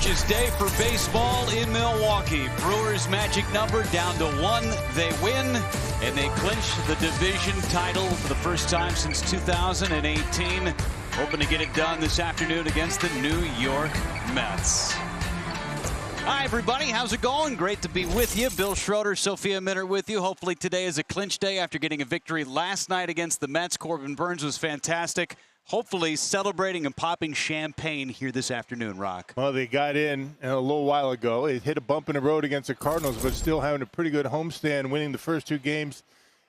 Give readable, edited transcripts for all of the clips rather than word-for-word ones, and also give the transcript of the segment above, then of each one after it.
Gorgeous day for baseball in Milwaukee. Brewers' magic number down to 1. They win, and they clinch the division title for the first time since 2018. Hoping to get it done this afternoon against the New York Mets. Hi, everybody. How's it going? Great to be with you. Bill Schroeder, Sophia Minter with you. Hopefully today is a clinch day after getting a victory last night against the Mets. Corbin Burnes was fantastic. Hopefully celebrating and popping champagne here this afternoon, Rock. Well, they got in a little while ago. It hit a bump in the road against the Cardinals, but still having a pretty good homestand, winning the first 2 games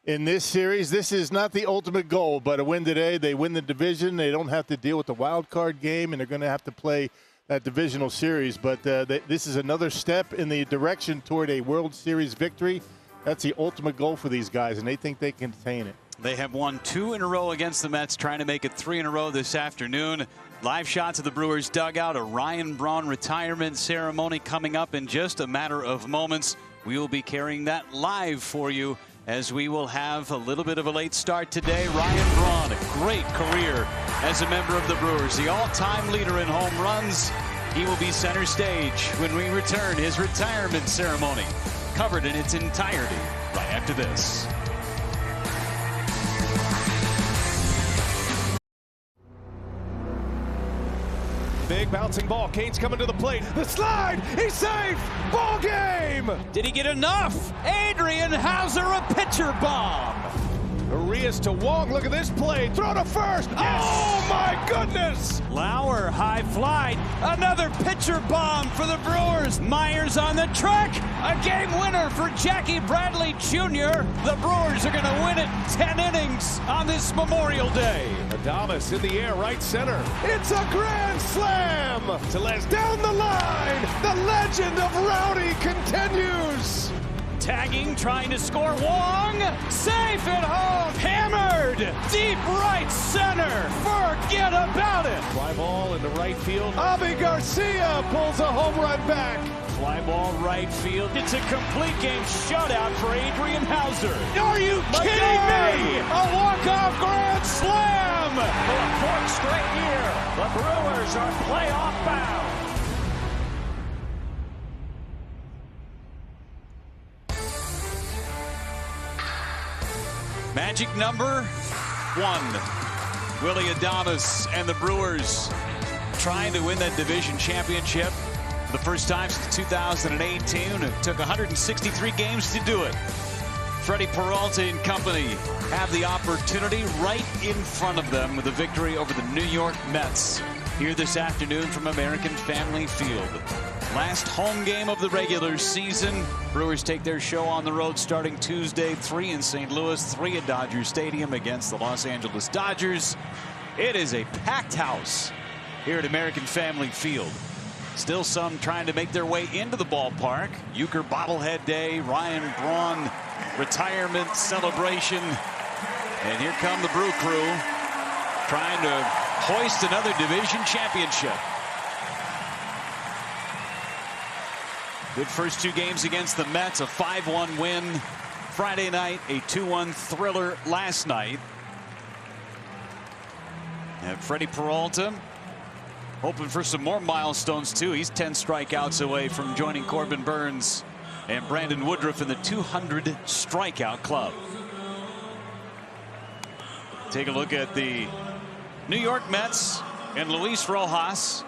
in this series. This is not the ultimate goal, but a win today. They win the division. They don't have to deal with the wild card game, and they're going to have to play that divisional series. But this is another step in the direction toward a World Series victory. That's the ultimate goal for these guys, and they think they can attain it. They have won 2 in a row against the Mets, trying to make it 3 in a row this afternoon. Live shots of the Brewers dugout, a Ryan Braun retirement ceremony coming up in just a matter of moments. We will be carrying that live for you as we will have a little bit of a late start today. Ryan Braun, a great career as a member of the Brewers, the all-time leader in home runs. He will be center stage when we return his retirement ceremony, covered in its entirety right after this. Big bouncing ball. Cain's coming to the plate. The slide. He's safe. Ball game. Did he get enough? Adrian Hauser, a pitcher bomb. Arias to Wong. Look at this play. Throw to first. Yes. Oh, my goodness. Lauer, high fly. Another pitcher bomb for the Brewers. Myers on the track. A game winner for Jackie Bradley Jr. The Brewers are going to win it 10 innings on this Memorial Day. Adames in the air, right center. It's a grand slam. Tellez down the line. The legend of Rowdy continues. Tagging, trying to score. Wong, safe at home, hammered, deep right center. Forget about it. Fly ball into right field. Avi Garcia pulls a home run back. Fly ball right field. It's a complete game shutout for Adrian Hauser. Are you kidding me? A walk-off grand slam. For a 4th straight year, the Brewers are playoff bound. Magic number 1. Willy Adames and the Brewers trying to win that division championship for the first time since 2018. It took 163 games to do it. Freddie Peralta and company have the opportunity right in front of them with a victory over the New York Mets here this afternoon from American Family Field. Last home game of the regular season. Brewers take their show on the road starting Tuesday, 3 in St. Louis, 3 at Dodger Stadium against the Los Angeles Dodgers. It is a packed house here at American Family Field. Still some trying to make their way into the ballpark. Euchre bobblehead day, Ryan Braun retirement celebration. And here come the Brew Crew trying to hoist another division championship. Good first 2 games against the Mets, a 5-1 win Friday night, a 2-1 thriller last night. And Freddie Peralta hoping for some more milestones too. He's 10 strikeouts away from joining Corbin Burnes and Brandon Woodruff in the 200 strikeout club. Take a look at the New York Mets and Luis Rojas.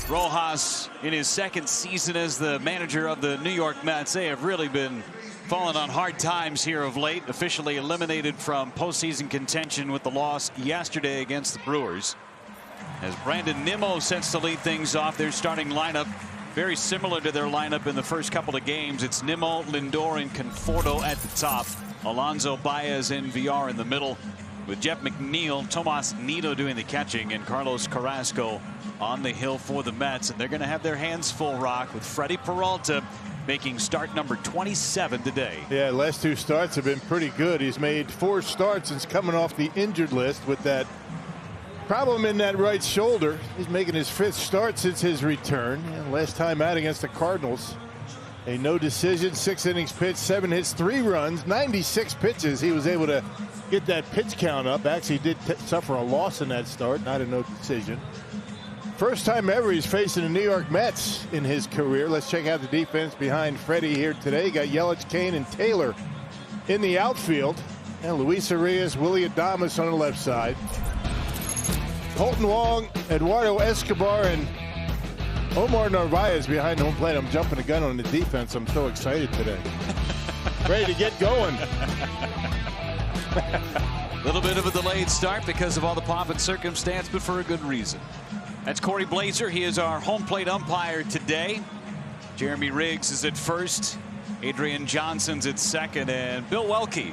Rojas in his 2nd season as the manager of the New York Mets. They have really been falling on hard times here of late. Officially eliminated from postseason contention with the loss yesterday against the Brewers. As Brandon Nimmo sets to lead things off, their starting lineup very similar to their lineup in the first couple of games. It's Nimmo, Lindor, and Conforto at the top. Alonso Baez and VR in the middle, with Jeff McNeil, Tomas Nido doing the catching, and Carlos Carrasco on the hill for the Mets. And they're going to have their hands full, Rock, with Freddie Peralta making start number 27 today. Yeah, last 2 starts have been pretty good. He's made 4 starts since coming off the injured list with that problem in that right shoulder. He's making his 5th start since his return. And last time out against the Cardinals, a no decision, 6 innings pitched, 7 hits, 3 runs, 96 pitches. He was able to get that pitch count up. Actually did suffer a loss in that start, not a no decision. First time ever he's facing the New York Mets in his career. Let's check out the defense behind Freddie here today. You got Yelich, Kane, and Taylor in the outfield. And Luis Arias, Willie Adames on the left side. Colton Wong, Eduardo Escobar, and Omar Narvaez behind home plate. I'm jumping the gun on the defense. I'm so excited today. Ready to get going. A little bit of a delayed start because of all the pomp and circumstance, but for a good reason. That's Corey Blazer. He is our home plate umpire today. Jeremy Riggs is at first. Adrian Johnson's at second. And Bill Welke,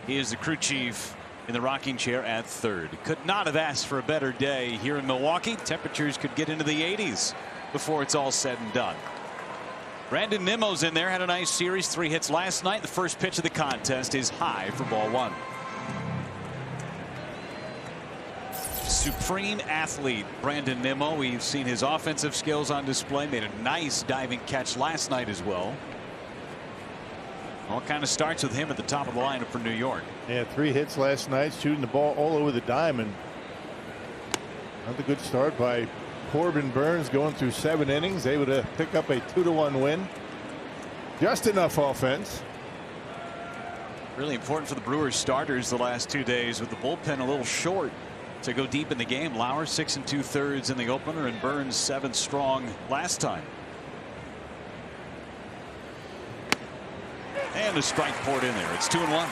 he is the crew chief in the rocking chair at third. Could not have asked for a better day here in Milwaukee. Temperatures could get into the 80s before it's all said and done. Brandon Nimmo's in there. Had a nice series. 3 hits last night. The first pitch of the contest is high for ball 1. Supreme athlete Brandon Nimmo. We've seen his offensive skills on display. Made a nice diving catch last night as well. All kind of starts with him at the top of the lineup for New York. Yeah, 3 hits last night, shooting the ball all over the diamond. Another good start by Corbin Burns, going through 7 innings, able to pick up a 2-1 win. Just enough offense. Really important for the Brewers starters the last 2 days, with the bullpen a little short to go deep in the game. Lauer 6 2/3 in the opener, and Burns 7 strong last time. And a strike poured in there. It's 2-1.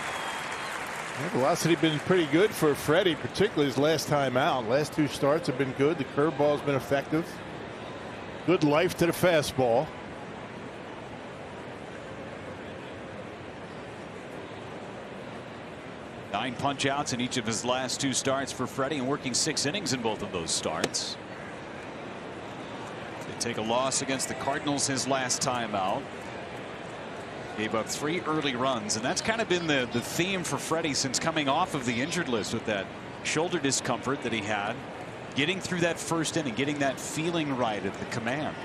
Yeah, velocity been pretty good for Freddie, particularly his last time out. Last 2 starts have been good. The curveball's been effective. Good life to the fastball. Nine punch outs in each of his last 2 starts for Freddie, and working 6 innings in both of those starts. They take a loss against the Cardinals his last time out. Gave up 3 early runs, and that's kind of been the theme for Freddie since coming off of the injured list, with that shoulder discomfort that he had. Getting through that first inning, getting that feeling right at the command.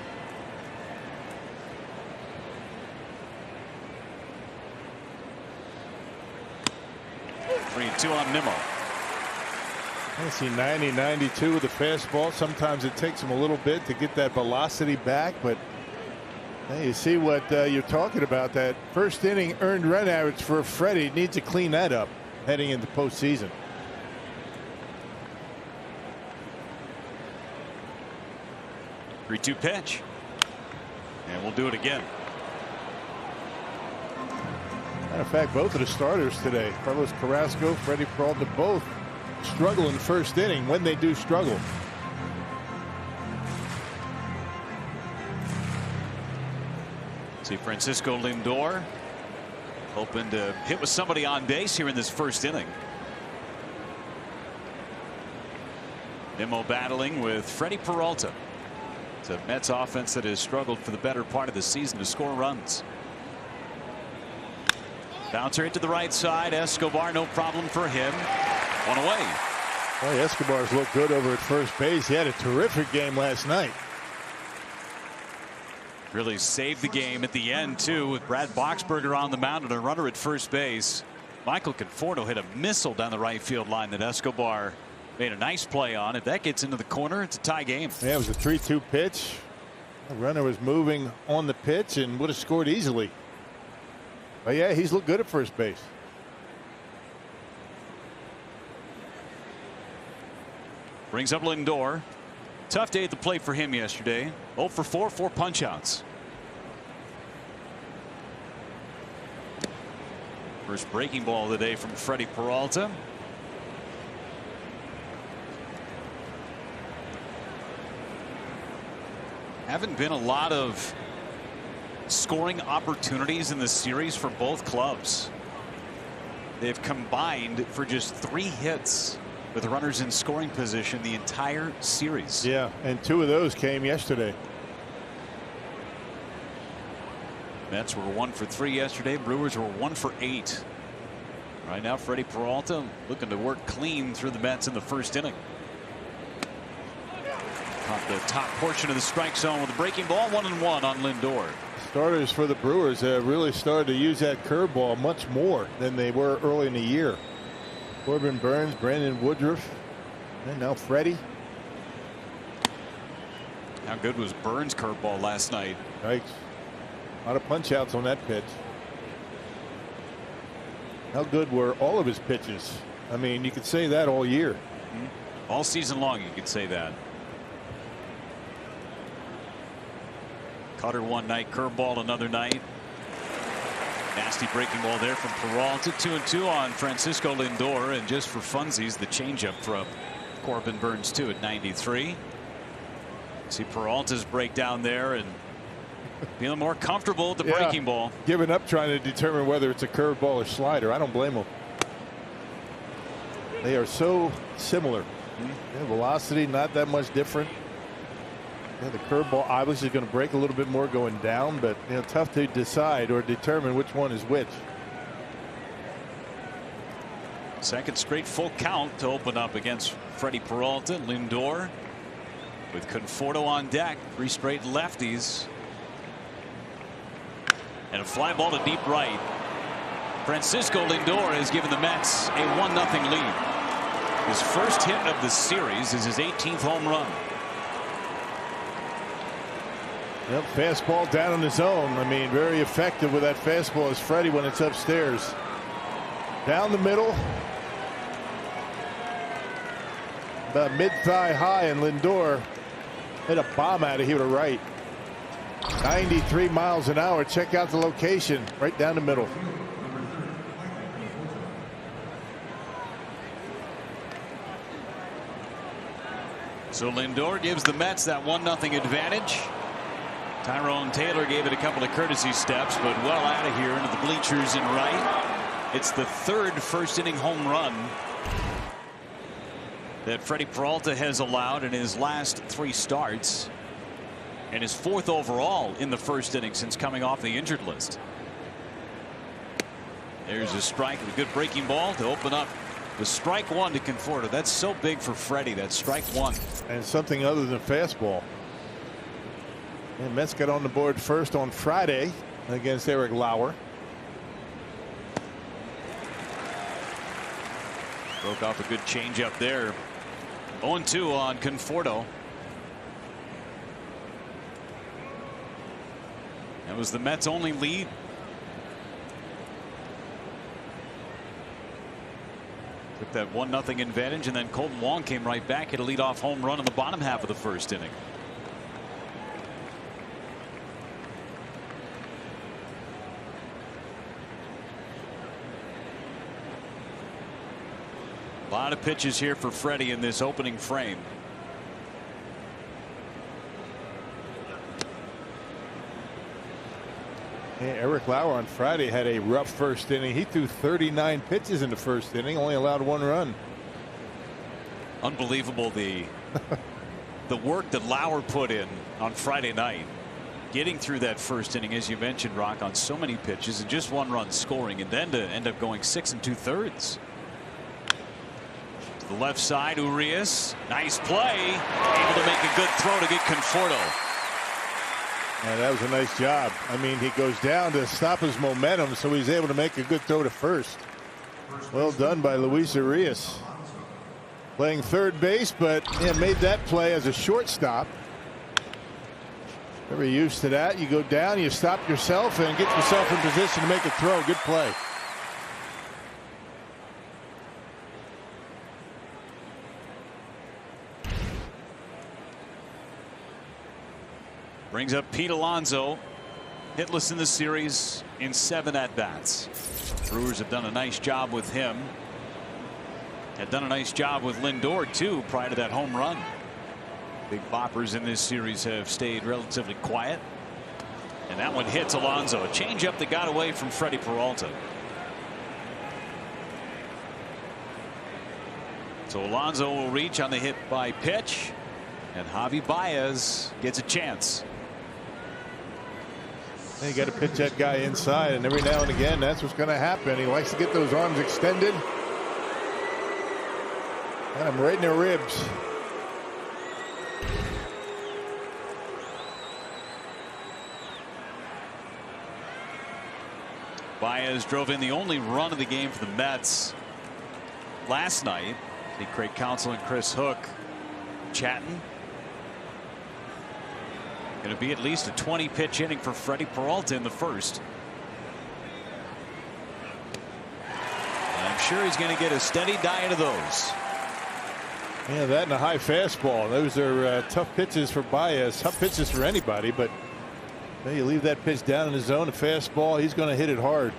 Three-2 on Nimmo. I see 90-92 with the fastball. Sometimes it takes him a little bit to get that velocity back, but hey, you see what you're talking about. That first inning earned run average for Freddie needs to clean that up heading into postseason. Three-two pitch, and we'll do it again. Matter of fact, both of the starters today, Carlos Carrasco, Freddie Peralta, both struggle in the first inning when they do struggle. See Francisco Lindor hoping to hit with somebody on base here in this first inning. Nimmo battling with Freddie Peralta. It's a Mets offense that has struggled for the better part of the season to score runs. Bouncer hit to the right side. Escobar, no problem for him. One away. Boy, Escobar's looked good over at first base. He had a terrific game last night. Really saved the game at the end, too, with Brad Boxberger on the mound and a runner at first base. Michael Conforto hit a missile down the right field line that Escobar made a nice play on. If that gets into the corner, it's a tie game. Yeah, it was a 3-2 pitch. The runner was moving on the pitch and would have scored easily. But yeah, he's looked good at first base. Brings up Lindor. Tough day at the plate for him yesterday. 0 for 4, 4 punch outs. First breaking ball of the day from Freddie Peralta. Haven't been a lot of scoring opportunities in this series for both clubs. They've combined for just 3 hits with runners in scoring position the entire series. Yeah, and 2 of those came yesterday. Mets were 1 for 3 yesterday. Brewers were 1 for 8. Right now, Freddie Peralta looking to work clean through the Mets in the first inning. Caught the top portion of the strike zone with a breaking ball. 1-1 on Lindor. Starters for the Brewers have really started to use that curveball much more than they were early in the year. Corbin Burns, Brandon Woodruff, and now Freddie. How good was Burns' curveball last night? Yikes. A lot of punch outs on that pitch. How good were all of his pitches? I mean, you could say that all year. All season long, you could say that. Cutter one night, curveball another night. Nasty breaking ball there from Peralta. 2-2 on Francisco Lindor, and just for funsies, the changeup from Corbin Burns too at 93. See Peralta's breakdown there and feeling more comfortable with the breaking ball. Giving up trying to determine whether it's a curveball or slider. I don't blame him. They are so similar. Velocity not that much different. The curveball obviously is going to break a little bit more going down, but tough to decide or determine which one is which. Second straight full count to open up against Freddie Peralta. Lindor with Conforto on deck. 3 straight lefties. And a fly ball to deep right. Francisco Lindor has given the Mets a 1-0 lead. His first hit of the series is his 18th home run. Yep, fastball down in the zone. I mean, very effective with that fastball is Freddie when it's upstairs. Down the middle. About mid-thigh high, and Lindor hit a bomb out of here to right. 93 miles an hour. Check out the location. Right down the middle. So Lindor gives the Mets that 1-0 advantage. Tyrone Taylor gave it a couple of courtesy steps, but well out of here into the bleachers and right. It's the 3rd first-inning home run that Freddie Peralta has allowed in his last 3 starts, and his 4th overall in the first inning since coming off the injured list. There's a strike with a good breaking ball to open up the strike one to Conforto. That's so big for Freddie. That's strike 1. And something other than fastball. And Mets got on the board first on Friday against Eric Lauer. Broke off a good changeup there. 0-2 on Conforto. That was the Mets' only lead. Took that 1-0 advantage, and then Colton Wong came right back, hit a leadoff home run in the bottom half of the first inning. A lot of pitches here for Freddie in this opening frame. Hey, Eric Lauer on Friday had a rough first inning. He threw 39 pitches in the first inning, only allowed 1 run. Unbelievable the work that Lauer put in on Friday night. Getting through that first inning, as you mentioned, Rock, on so many pitches and just 1 run scoring, and then to end up going 6 2/3. To the left side, Urias. Nice play. Able to make a good throw to get Conforto. Yeah, that was a nice job. I mean, he goes down to stop his momentum, so he's able to make a good throw to first. Well done by Luis Urias. Playing third base, but made that play as a shortstop. Very used to that. You go down, you stop yourself, and get yourself in position to make a throw. Good play. Brings up Pete Alonso, hitless in the series in 7 at-bats. Brewers have done a nice job with him. Had done a nice job with Lindor too prior to that home run. Big boppers in this series have stayed relatively quiet. And that one hits Alonso. A changeup that got away from Freddie Peralta. So Alonso will reach on the hit by pitch, and Javi Baez gets a chance. You got to pitch that guy inside, and every now and again that's what's going to happen. He likes to get those arms extended. Got him right in the ribs. Baez drove in the only run of the game for the Mets last night. See Craig Counsell and Chris Hook chatting. Going to be at least a 20-pitch inning for Freddie Peralta in the first. And I'm sure he's going to get a steady diet of those. Yeah, that and a high fastball. Those are tough pitches for Baez. Tough pitches for anybody, but you leave that pitch down in the zone, a fastball, he's going to hit it hard.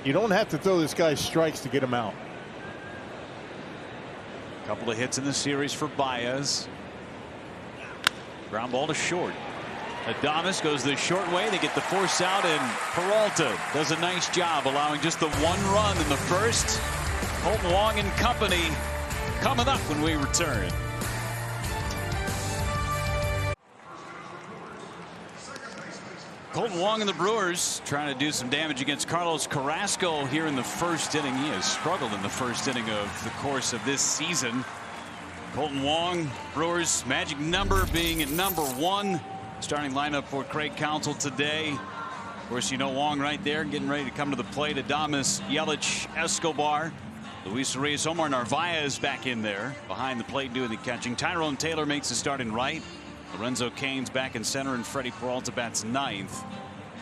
You don't have to throw this guy strikes to get him out. A couple of hits in the series for Baez. Ground ball to short. Adames goes the short way. They get the force out, and Peralta does a nice job allowing just the one run in the first. Kolten Wong and company coming up when we return. Kolten Wong and the Brewers trying to do some damage against Carlos Carrasco here in the first inning. He has struggled in the first inning of the course of this season. Kolten Wong, Brewers magic number being at #1. Starting lineup for Craig Counsell today. Of course, you know Wong right there getting ready to come to the plate. Adames, Yelich, Escobar, Luis Reyes, Omar Narvaez back in there behind the plate doing the catching. Tyrone Taylor makes the start in right. Lorenzo Cain's back in center, and Freddie Peralta bats ninth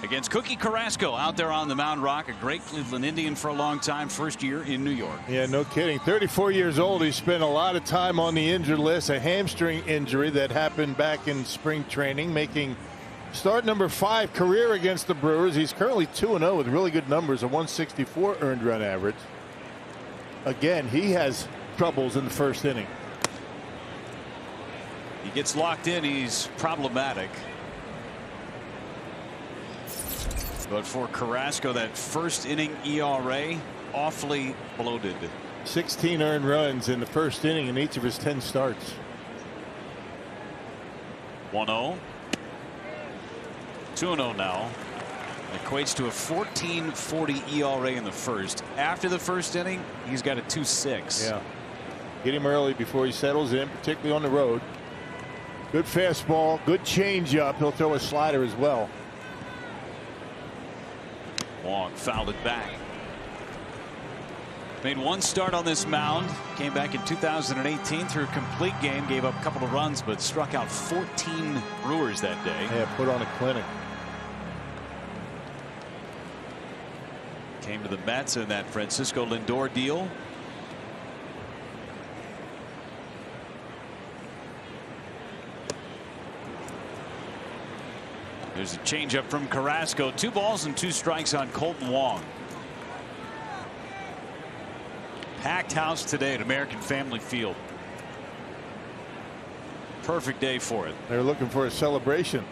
against Cookie Carrasco out there on the Mound Rock. A great Cleveland Indian for a long time. First year in New York. Yeah, no kidding. 34 years old. He spent a lot of time on the injured list. A hamstring injury that happened back in spring training, making start number 5 career against the Brewers. He's currently 2-0 with really good numbers, a 164 earned run average. Again, he has troubles in the first inning. He gets locked in, he's problematic. But for Carrasco, that first inning ERA awfully bloated. 16 earned runs in the first inning in each of his 10 starts. 1-0. 2-0 now. Equates to a 14.40 ERA in the first. After the first inning, he's got a 2.6. Yeah. Get him early before he settles in, particularly on the road. Good fastball, good changeup. He'll throw a slider as well. Wong fouled it back. Made one start on this mound. Came back in 2018 through a complete game. Gave up a couple of runs, but struck out 14 Brewers that day. Yeah, put on a clinic. Came to the Mets in that Francisco Lindor deal. There's a changeup from Carrasco. 2 balls and 2 strikes on Kolten Wong. Packed house today at American Family Field. Perfect day for it. They're looking for a celebration.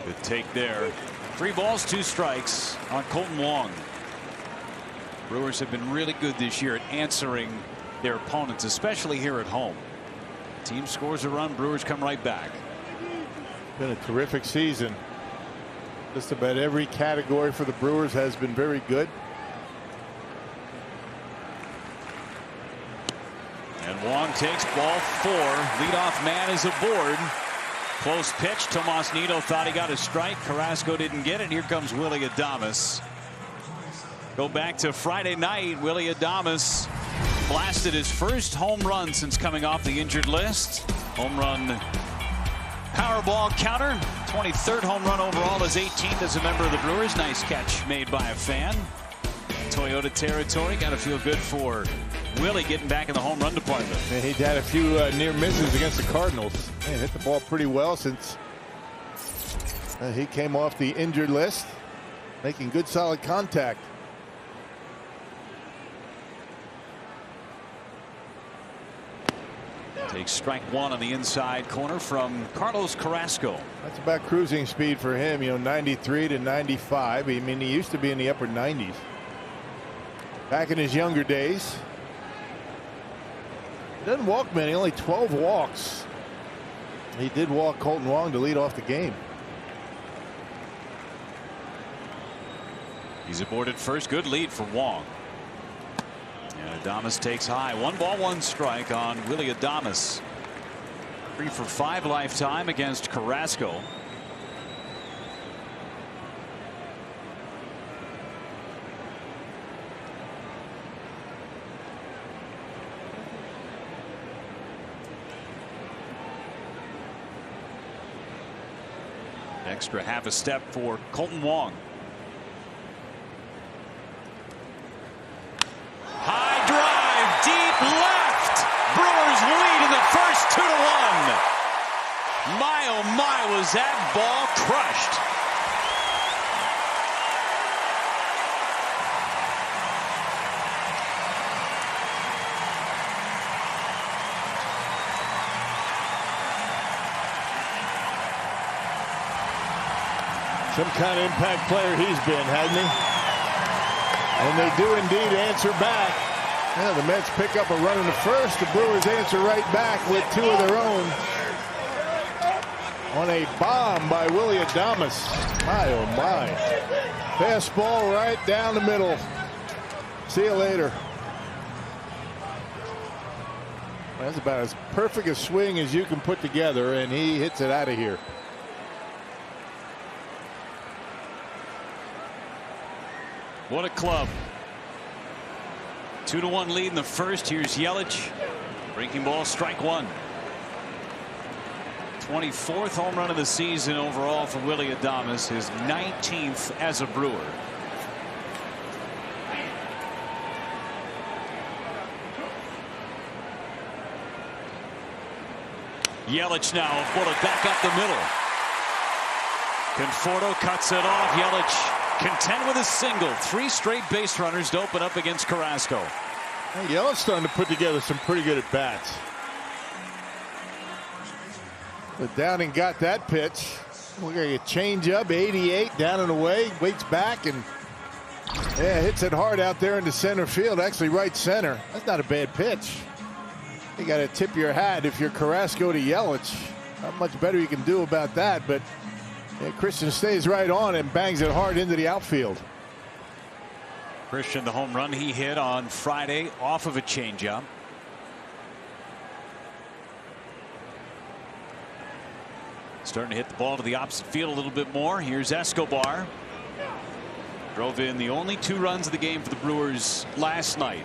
Good take there. 3 balls, 2 strikes on Kolten Wong. Brewers have been really good this year at answering their opponents, especially here at home. Team scores a run, Brewers come right back. Been a terrific season. Just about every category for the Brewers has been very good. And Wong takes ball 4. Leadoff man is aboard. Close pitch. Tomas Nido thought he got a strike. Carrasco didn't get it. Here comes Willy Adames. Go back to Friday night. Willy Adames blasted his first home run since coming off the injured list. Home run Powerball counter. 23rd home run overall, his 18th as a member of the Brewers. Nice catch made by a fan. Toyota territory. Got to feel good for Willie getting back in the home run department. And he'd had a few near misses against the Cardinals. Man, hit the ball pretty well since he came off the injured list, making good solid contact. Takes strike 1 on the inside corner from Carlos Carrasco. That's about cruising speed for him, you know, 93 to 95. I mean, he used to be in the upper 90s back in his younger days. He doesn't walk many, only 12 walks. He did walk Kolten Wong to lead off the game. He's aboard at first. Good lead for Wong. And Adames takes high. 1 ball, 1 strike on Willy Adames. 3 for 5 lifetime against Carrasco. Extra half a step for Colton Wong. High drive, deep left. Brewers lead in the first 2-1. My, oh my, was that ball crushed. Some kind of impact player he's been, hasn't he? And they do indeed answer back. Yeah, the Mets pick up a run in the first. The Brewers answer right back with two of their own. On a bomb by Willy Adames. My, oh my. Fastball right down the middle. See you later. That's about as perfect a swing as you can put together, and he hits it out of here. What a club. 2-1 lead in the first. Here's Yelich. Breaking ball, strike one. 24th home run of the season overall for Willy Adames, his 19th as a Brewer. Yelich now, Bullet back up the middle. Conforto cuts it off. Yelich content with a single. 3 straight base runners to open up against Carrasco. Hey, Yelich starting to put together some pretty good at bats. But Downing got that pitch. We're going to get change up, 88 down and away, waits back and yeah, hits it hard out there into center field, actually right center. That's not a bad pitch. You got to tip your hat if you're Carrasco to Yelich. Not much better you can do about that, but yeah, Christian stays right on and bangs it hard into the outfield. Christian, the home run he hit on Friday off of a changeup. Starting to hit the ball to the opposite field a little bit more. Here's Escobar. Drove in the only 2 runs of the game for the Brewers last night.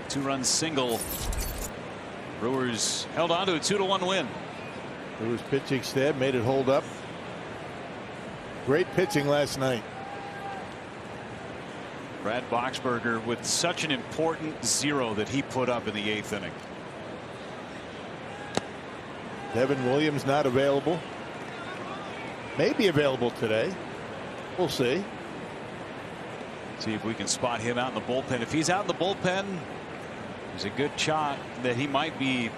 2-run single. Brewers held on to a 2-1 win. Brewers pitching instead made it hold up. Great pitching last night. Brad Boxberger with such an important 0 that he put up in the 8th inning. Devin Williams not available. Maybe available today. We'll see. See if we can spot him out in the bullpen. If he's out in the bullpen, there's a good shot that he might be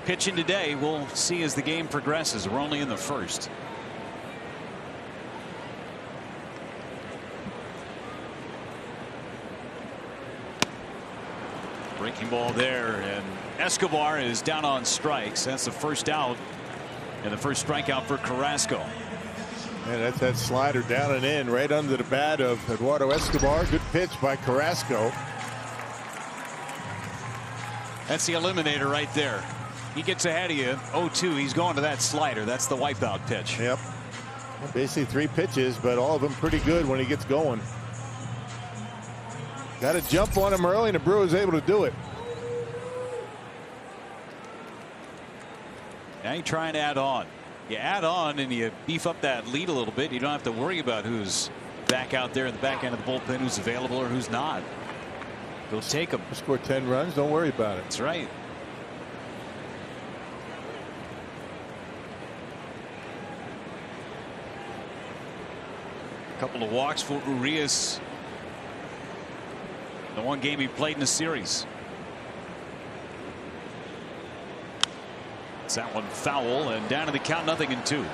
pitching today. We'll see as the game progresses. We're only in the first. Breaking ball there, and Escobar is down on strikes. That's the first out and the first strikeout for Carrasco. And that's that slider down and in right under the bat of Eduardo Escobar. Good pitch by Carrasco. That's the eliminator right there. He gets ahead of you 0-2. He's going to that slider. That's the wipeout pitch. Yep. Basically 3 pitches, but all of them pretty good when he gets going. Got to jump on him early, and the Brewers able to do it. Now you try and add on. You add on and you beef up that lead a little bit. You don't have to worry about who's back out there in the back end of the bullpen, who's available or who's not. Go take them. Score 10 runs. Don't worry about it. That's right. A couple of walks for Urias. The one game he played in the series. It's that one foul and down to the count, 0-2.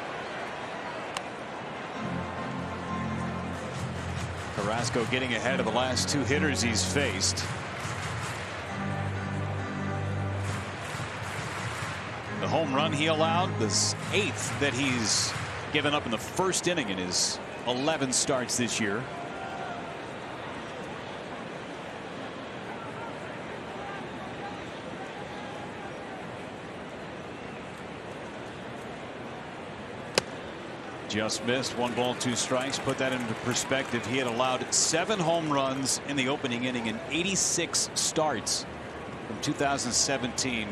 Carrasco getting ahead of the last 2 hitters he's faced. The home run he allowed, the 8th that he's given up in the first inning in his 11 starts this year. Just missed. 1 ball, 2 strikes. Put that into perspective. He had allowed 7 home runs in the opening inning in 86 starts from 2017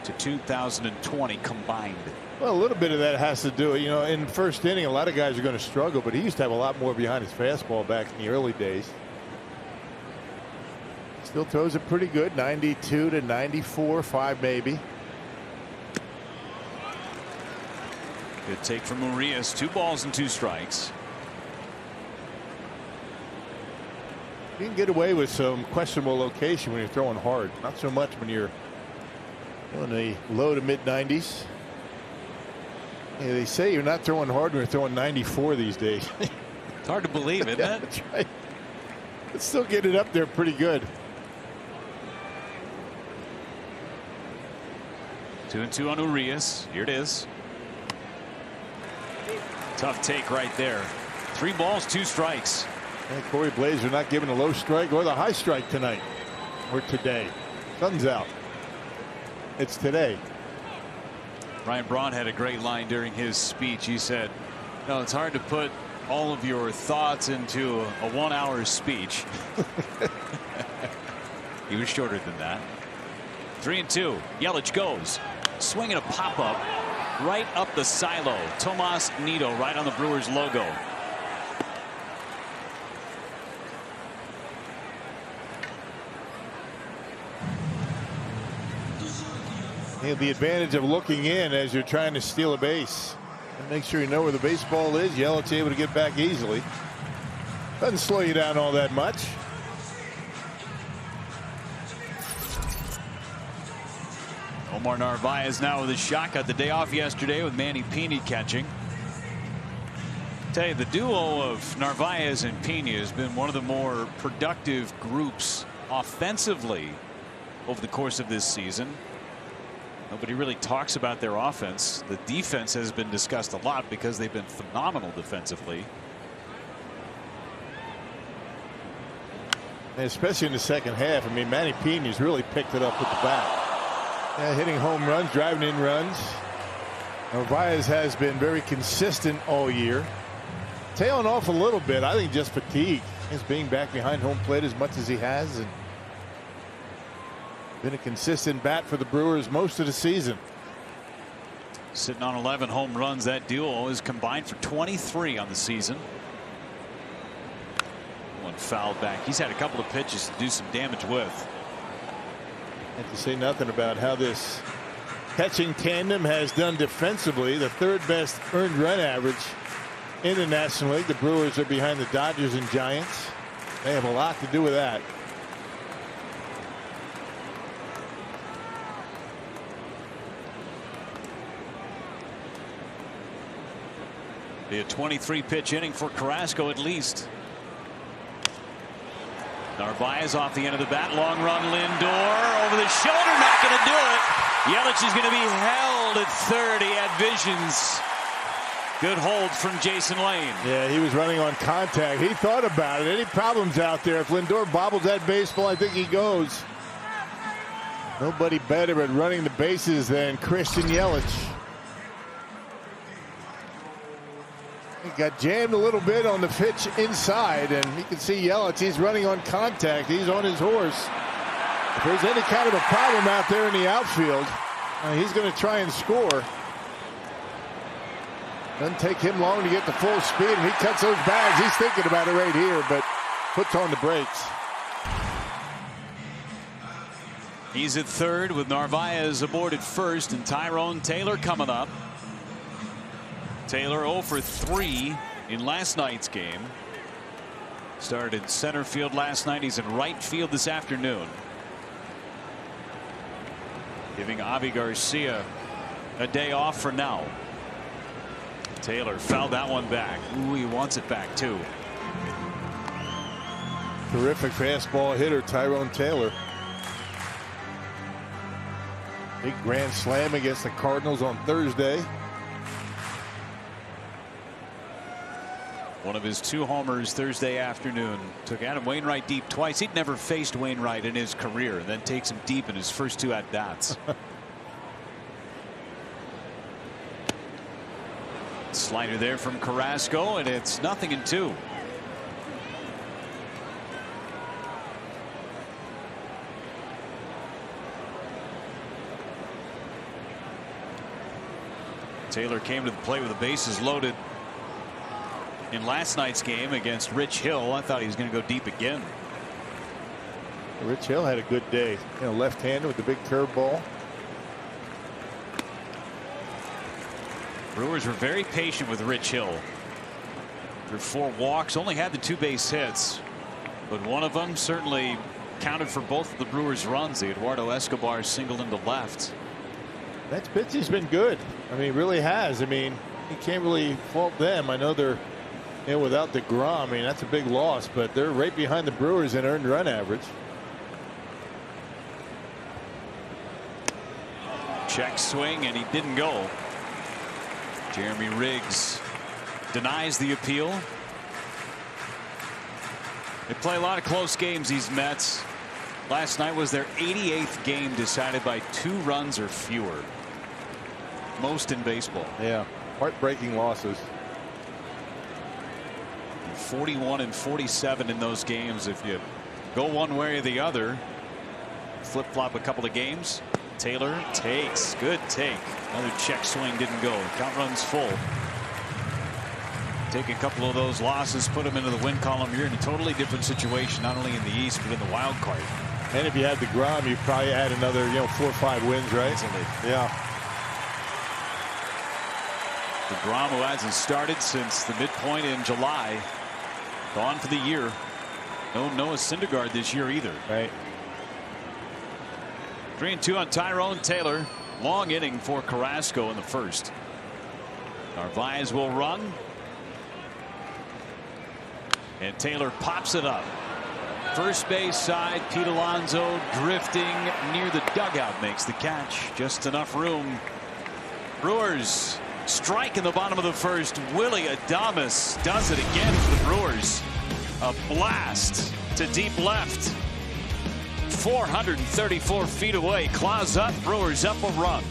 to 2020 combined. Well, a little bit of that has to do, you know, in the first inning, a lot of guys are going to struggle, but he used to have a lot more behind his fastball back in the early days. Still throws it pretty good, 92 to 94, 5 maybe. Good take from Urias. 2 balls and 2 strikes. You can get away with some questionable location when you're throwing hard. Not so much when you're in the low to mid 90s. Yeah, they say you're not throwing hard when you're throwing 94 these days. It's hard to believe, isn't it? That's right. But still get it up there pretty good. 2-2 on Urias. Here it is. Tough take right there. 3 balls, 2 strikes. And Corey Blazer not giving a low strike or the high strike tonight or today. Sun's out. It's today. Ryan Braun had a great line during his speech. He said, no, it's hard to put all of your thoughts into a 1-hour speech. He was shorter than that. 3-2. Yelich goes. Swinging a pop-up right up the silo. Tomas Nido right on the Brewers logo. You have the advantage of looking in as you're trying to steal a base. And make sure you know where the baseball is. Yelich able to get back easily. Doesn't slow you down all that much. Omar Narvaez now with a shot. Got the day off yesterday with Manny Pena catching. Tell you, the duo of Narvaez and Pena has been one of the more productive groups offensively over the course of this season. Nobody really talks about their offense. The defense has been discussed a lot because they've been phenomenal defensively. And especially in the second half. I mean, Manny Pena's really picked it up with the bat. Yeah, hitting home runs, driving in runs. Narvaez has been very consistent all year. Tailing off a little bit. I think just fatigue. He's being back behind home plate as much as he has. And been a consistent bat for the Brewers most of the season. Sitting on 11 home runs. That duo is combined for 23 on the season. One fouled back. He's had a couple of pitches to do some damage with. And to say nothing about how this catching tandem has done defensively. The 3rd best earned run average in the National League. The Brewers are behind the Dodgers and Giants. They have a lot to do with that. Be a 23 pitch inning for Carrasco at least. Narvaez off the end of the bat. Long run. Lindor over the shoulder. Not going to do it. Yelich is going to be held at third. He had visions. Good hold from Jason Lane. Yeah, he was running on contact. He thought about it. Any problems out there? If Lindor bobbles that baseball, I think he goes. Nobody better at running the bases than Christian Yelich. He got jammed a little bit on the pitch inside, and you can see Yelich. He's running on contact. He's on his horse. If there's any kind of a problem out there in the outfield, he's going to try and score. Doesn't take him long to get to full speed, and he cuts those bags. He's thinking about it right here, but puts on the brakes. He's at third with Narvaez aboard at first, and Tyrone Taylor coming up. Taylor 0 for 3 in last night's game. Started in center field last night. He's in right field this afternoon. Giving Avi Garcia a day off for now. Taylor fouled that one back. Ooh, he wants it back too. Terrific fastball hitter, Tyrone Taylor. Big grand slam against the Cardinals on Thursday. One of his 2 homers Thursday afternoon. Took Adam Wainwright deep twice. He'd never faced Wainwright in his career, and then takes him deep in his first 2 at-bats. Slider there from Carrasco, and it's 0-2. Taylor came to the plate with the bases loaded in last night's game against Rich Hill. I thought he was going to go deep again. Rich Hill had a good day. Left-hander with the big curveball. Brewers were very patient with Rich Hill. Through 4 walks, only had the 2 base hits, but one of them certainly counted for both of the Brewers' runs. The Eduardo Escobar singled into left. That pitching's been good. I mean, really has. I mean, you can't really fault them. I know they're without DeGrom. I mean, that's a big loss, but they're right behind the Brewers in earned run average. Check swing, and he didn't go. Jeremy Riggs denies the appeal. They play a lot of close games, these Mets. Last night was their 88th game decided by 2 runs or fewer. Most in baseball. Yeah, heartbreaking losses. 41 and 47 in those games. If you go one way or the other, flip-flop a couple of games. Taylor takes. Good take. Another check swing didn't go. Count runs full. Take a couple of those losses, put them into the win column. You're in a totally different situation, not only in the East, but in the wild card. And if you had DeGrom, you'd probably add another 4 or 5 wins, right? Easily. Yeah. DeGrom, who hasn't started since the midpoint in July, gone for the year. No Noah Syndergaard this year either. Right. 3-2 on Tyrone Taylor. Long inning for Carrasco in the first. Narvaez will run. And Taylor pops it up. First base side, Pete Alonso drifting near the dugout, makes the catch. Just enough room. Brewers strike in the bottom of the first. Willie Adames does it again for the Brewers. A blast to deep left. 434 feet away. Claws up. Brewers up a run.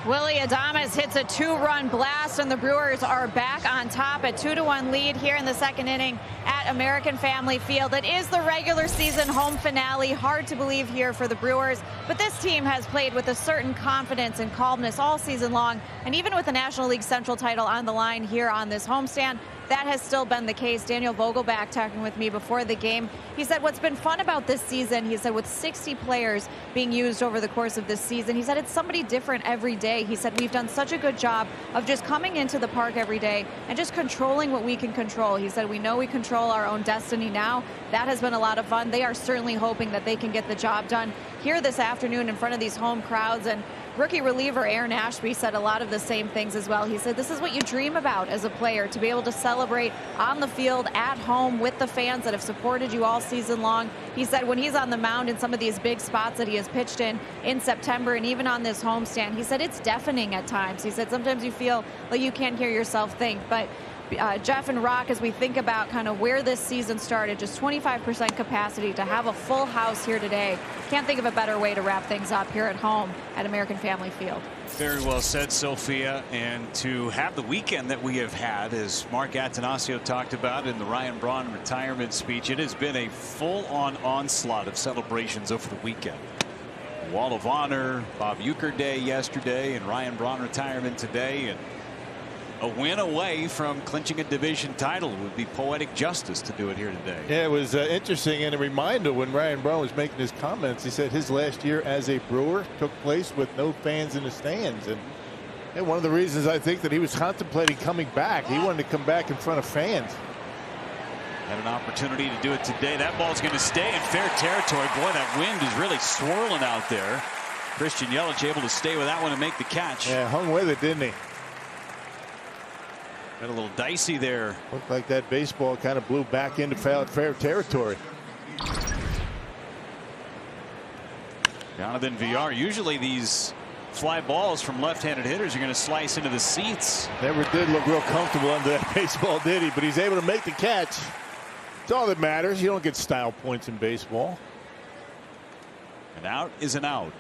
Willie Adames hits a 2-run blast, and the Brewers are back on top. A 2-1 lead here in the second inning at American Family Field. It is the regular season home finale. Hard to believe here for the Brewers, but this team has played with a certain confidence and calmness all season long, and even with the National League Central title on the line here on this homestand, that has still been the case. Daniel Vogelback talking with me before the game. He said what's been fun about this season, he said with 60 players being used over the course of this season, he said it's somebody different every day. He said we've done such a good job of just coming into the park every day and just controlling what we can control. He said we know we control our own destiny now. That has been a lot of fun. They are certainly hoping that they can get the job done here this afternoon in front of these home crowds. And rookie reliever Aaron Ashby said a lot of the same things as well. He said this is what you dream about as a player, to be able to celebrate on the field at home with the fans that have supported you all season long. He said when he's on the mound in some of these big spots that he has pitched in September and even on this homestand, he said it's deafening at times. He said sometimes you feel like you can't hear yourself think. But Jeff and Rock, as we think about kind of where this season started, just 25% capacity to have a full house here today. Can't think of a better way to wrap things up here at home at American Family Field. Very well said, Sophia. And to have the weekend that we have had, as Mark Attanasio talked about in the Ryan Braun retirement speech, it has been a full-on onslaught of celebrations over the weekend. Wall of Honor, Bob Uecker Day yesterday, and Ryan Braun retirement today. And a win away from clinching a division title would be poetic justice to do it here today. Yeah, it was interesting, and a reminder when Ryan Braun was making his comments, he said his last year as a Brewer took place with no fans in the stands. And one of the reasons I think that he was contemplating coming back, he wanted to come back in front of fans. Had an opportunity to do it today. That ball's going to stay in fair territory. Boy, that wind is really swirling out there. Christian Yelich able to stay with that one and make the catch. Yeah, hung with it, didn't he? Got a little dicey there. Looked like that baseball kind of blew back into fair territory. Jonathan VR. Usually these fly balls from left-handed hitters are going to slice into the seats. Never did look real comfortable under that baseball, did he? But he's able to make the catch. It's all that matters. You don't get style points in baseball. An out is an out.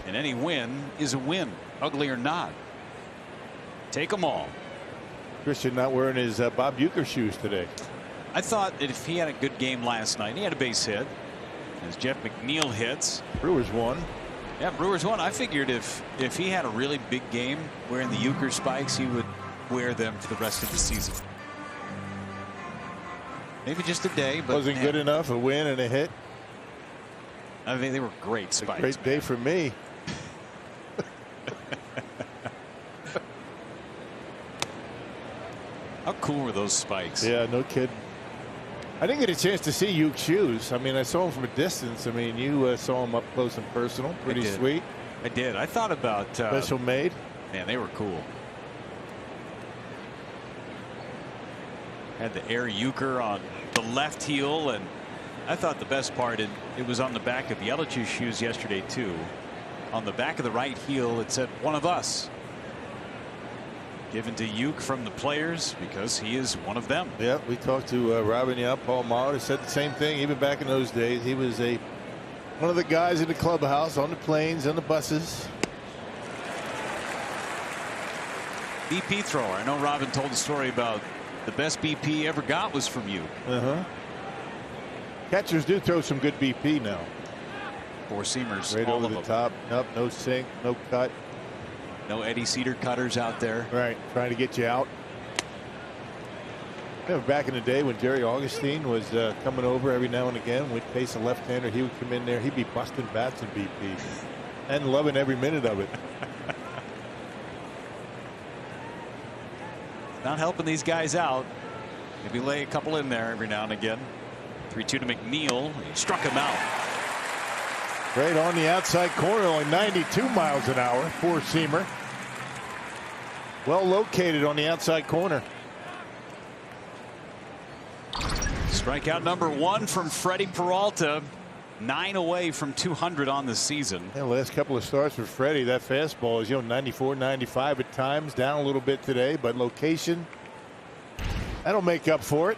And any win is a win, ugly or not. Take them all. Christian not wearing his Bob Uecker shoes today. I thought that if he had a good game last night, he had a base hit. as Jeff McNeil hits. Brewers won. Yeah, Brewers won. I figured if he had a really big game wearing the euchre spikes, he would wear them for the rest of the season. Maybe just a day, but wasn't good enough. A win and a hit. I mean, they were great spikes. A great day for me. How cool were those spikes? Yeah, no kidding. I didn't get a chance to see Uke's shoes. I mean, I saw him from a distance. I mean, you saw him up close and personal. Pretty sweet. I did. I thought about special made. Man, they were cool. Had the air euchre on the left heel, and I thought the best part, it was on the back of Yelich's shoes yesterday too. On the back of the right heel, it said "One of us." Given to Uke from the players because he is one of them. Yeah, we talked to Robin Yap, Paul Mahler, said the same thing. Even back in those days, he was one of the guys in the clubhouse, on the planes, on the buses. BP thrower. I know Robin told a story about the best BP he ever got was from Uke. Catchers do throw some good BP now. Four seamers, right all over of the them. top. Nope, no sink, no cut. No Eddie Cedar cutters out there. Right, trying to get you out. Remember back in the day when Jerry Augustine was coming over every now and again, we'd face a left-hander, he would come in there, he'd be busting bats in BP and loving every minute of it. Not helping these guys out. Maybe lay a couple in there every now and again. 3-2 to McNeil. He struck him out. Right on the outside corner, only 92 miles an hour. Four-seamer. Well located on the outside corner. Strikeout number 1 from Freddie Peralta. 9 away from 200 on the season. Yeah, last couple of starts for Freddie, that fastball is 94, 95 at times. Down a little bit today, but location, that'll make up for it.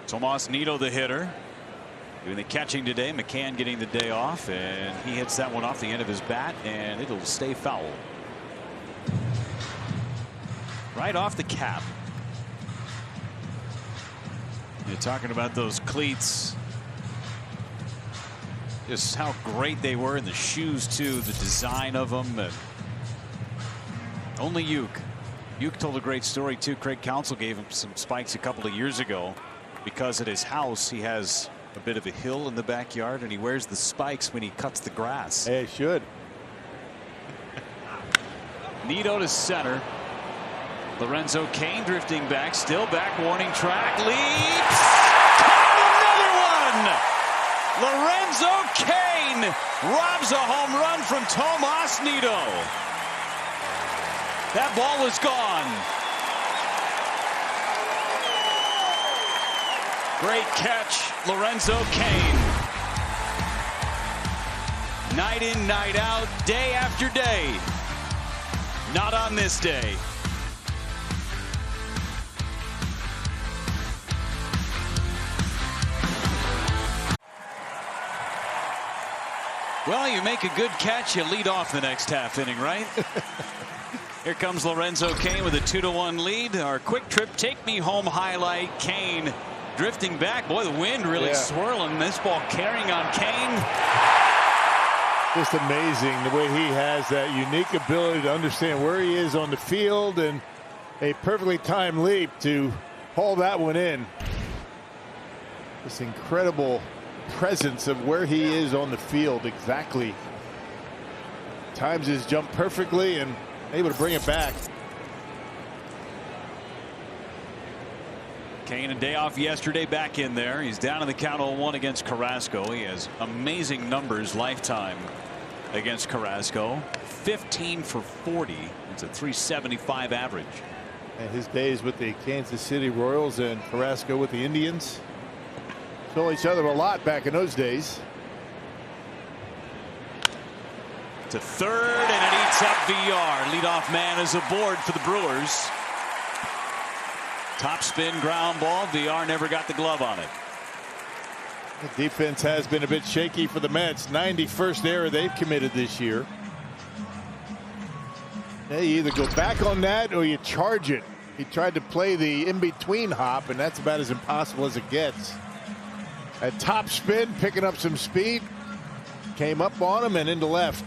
Tomas Nido, the hitter, doing the catching today. McCann getting the day off, and he hits that one off the end of his bat, and it'll stay foul. Right off the cap. You're talking about those cleats. Just how great they were in the shoes too, the design of them. And only Uke. Uke told a great story too. Craig Counsell gave him some spikes a couple of years ago because at his house he has a bit of a hill in the backyard and he wears the spikes when he cuts the grass. Hey, it should. Nido to center. Lorenzo Cain drifting back, still back, warning track, leaps, caught another one. Lorenzo Cain robs a home run from Tomas Nido. That ball was gone. Great catch, Lorenzo Cain. Night in, night out, day after day. Not on this day. Well, you make a good catch, you lead off the next half inning, right? Here comes Lorenzo Cain with a 2-1 lead. Our quick trip take me home highlight. Cain drifting back. Boy, the wind really swirling. This ball carrying on Cain. Just amazing the way he has that unique ability to understand where he is on the field and a perfectly timed leap to haul that one in. This incredible presence of where he is on the field exactly. Times his jump perfectly and able to bring it back. Cain a day off yesterday, back in there. He's down in the count 0-1 against Carrasco. He has amazing numbers lifetime against Carrasco. 15 for 40. It's a .375 average. And his days with the Kansas City Royals and Carrasco with the Indians. Saw each other a lot back in those days. To third, and it eats up VR. Leadoff man is aboard for the Brewers. Top spin ground ball. VR never got the glove on it. The defense has been a bit shaky for the Mets. 91st error they've committed this year. You either go back on that or you charge it. He tried to play the in-between hop, and that's about as impossible as it gets. At top spin, picking up some speed, came up on him and into left.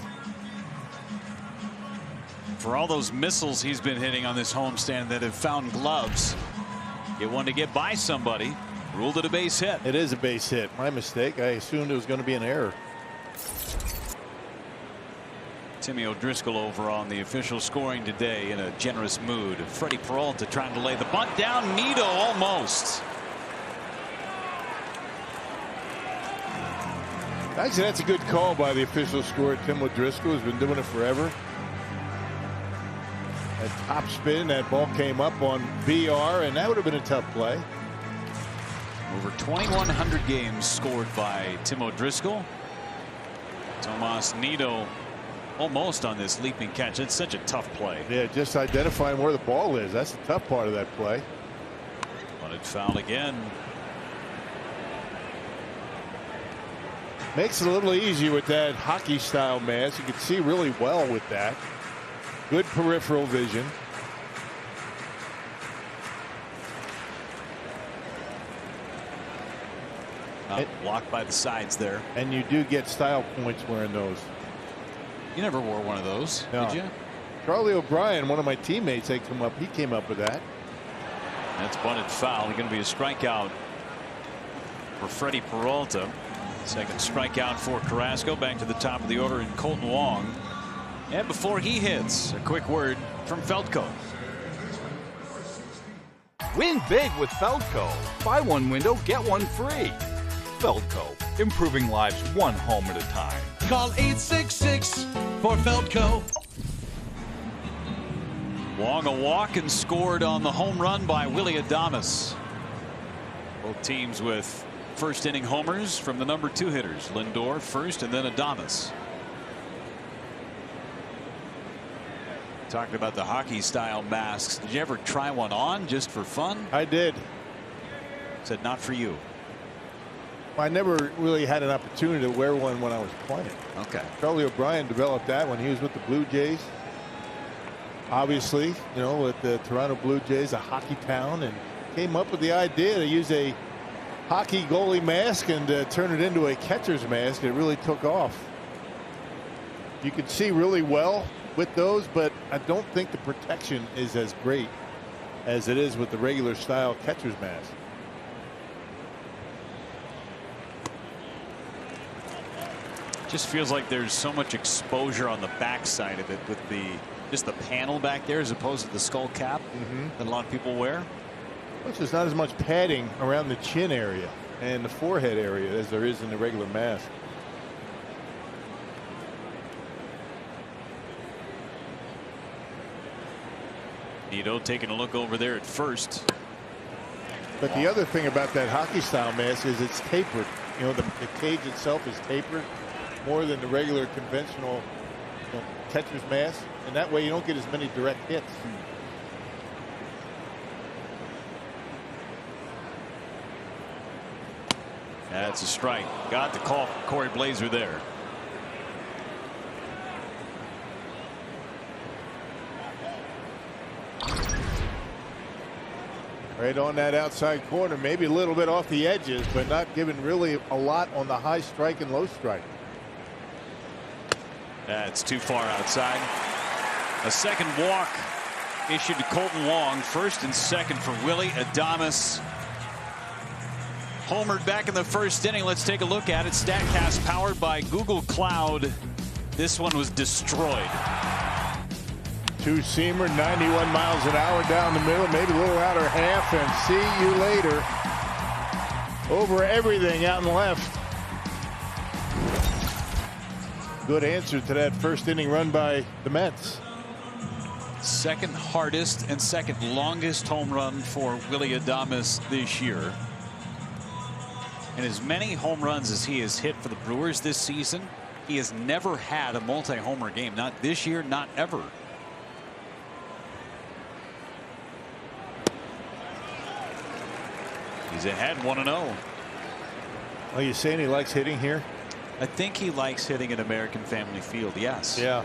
For all those missiles he's been hitting on this homestand that have found gloves, get one to get by somebody. Ruled it a base hit. It is a base hit. My mistake. I assumed it was going to be an error. Timmy O'Driscoll over on the official scoring today in a generous mood. Freddie Peralta trying to lay the bunt down. Nito almost. Actually, that's a good call by the official scorer, Tim O'Driscoll, who's been doing it forever. That top spin, that ball came up on BR, and that would have been a tough play. Over 2,100 games scored by Tim O'Driscoll. Tomas Nito almost on this leaping catch. It's such a tough play. Yeah, just identifying where the ball is. That's the tough part of that play. But it fouled again. Makes it a little easier with that hockey style mask. You can see really well with that. Good peripheral vision. Blocked by the sides there. And you do get style points wearing those. You never wore one of those, no. did you? Charlie O'Brien, one of my teammates, he came up with that. That's bunted foul. Going to be a strikeout for Freddie Peralta. Second strikeout for Carrasco. Back to the top of the order in Colton Wong. And before he hits, a quick word from Feldco. Win big with Feldco. Buy one window, get one free. Feldco, improving lives one home at a time. Call 866 for Feldco. Wong a walk and scored on the home run by Willy Adames. Both teams with first inning homers from the number 2 hitters. Lindor first and then Adames. Talking about the hockey style masks. Did you ever try one on just for fun? I did. Said not for you. I never really had an opportunity to wear one when I was playing. Okay. Charlie O'Brien developed that when he was with the Blue Jays. Obviously, you know, with the Toronto Blue Jays, a hockey town, and came up with the idea to use a hockey goalie mask and turn it into a catcher's mask. It really took off. You can see really well with those, but I don't think the protection is as great as it is with the regular style catcher's mask. Just feels like there's so much exposure on the backside of it with just the panel back there as opposed to the skull cap that a lot of people wear. Plus, there's not as much padding around the chin area and the forehead area as there is in the regular mask. Nito taking a look over there at first. But the other thing about that hockey style mask is it's tapered. You know, the cage itself is tapered more than the regular conventional, you know, catcher's mask, and that way you don't get as many direct hits. That's a strike. Got the call from Corey Blazer there. Right on that outside corner, maybe a little bit off the edges, but not giving really a lot on the high strike and low strike. That's too far outside. A second walk issued to Colton Wong. First and second for Willy Adames. Homered back in the first inning. Let's take a look at it. StatCast powered by Google Cloud. This one was destroyed. Two-seamer, 91 miles an hour down the middle, maybe a little outer half, and see you later. Over everything out and left. Good answer to that first inning run by the Mets. Second hardest and second longest home run for Willy Adames this year. And as many home runs as he has hit for the Brewers this season, he has never had a multi-homer game. Not this year, not ever. He's ahead 1-0. Are you saying he likes hitting here? I think he likes hitting at American Family Field. Yes. Yeah.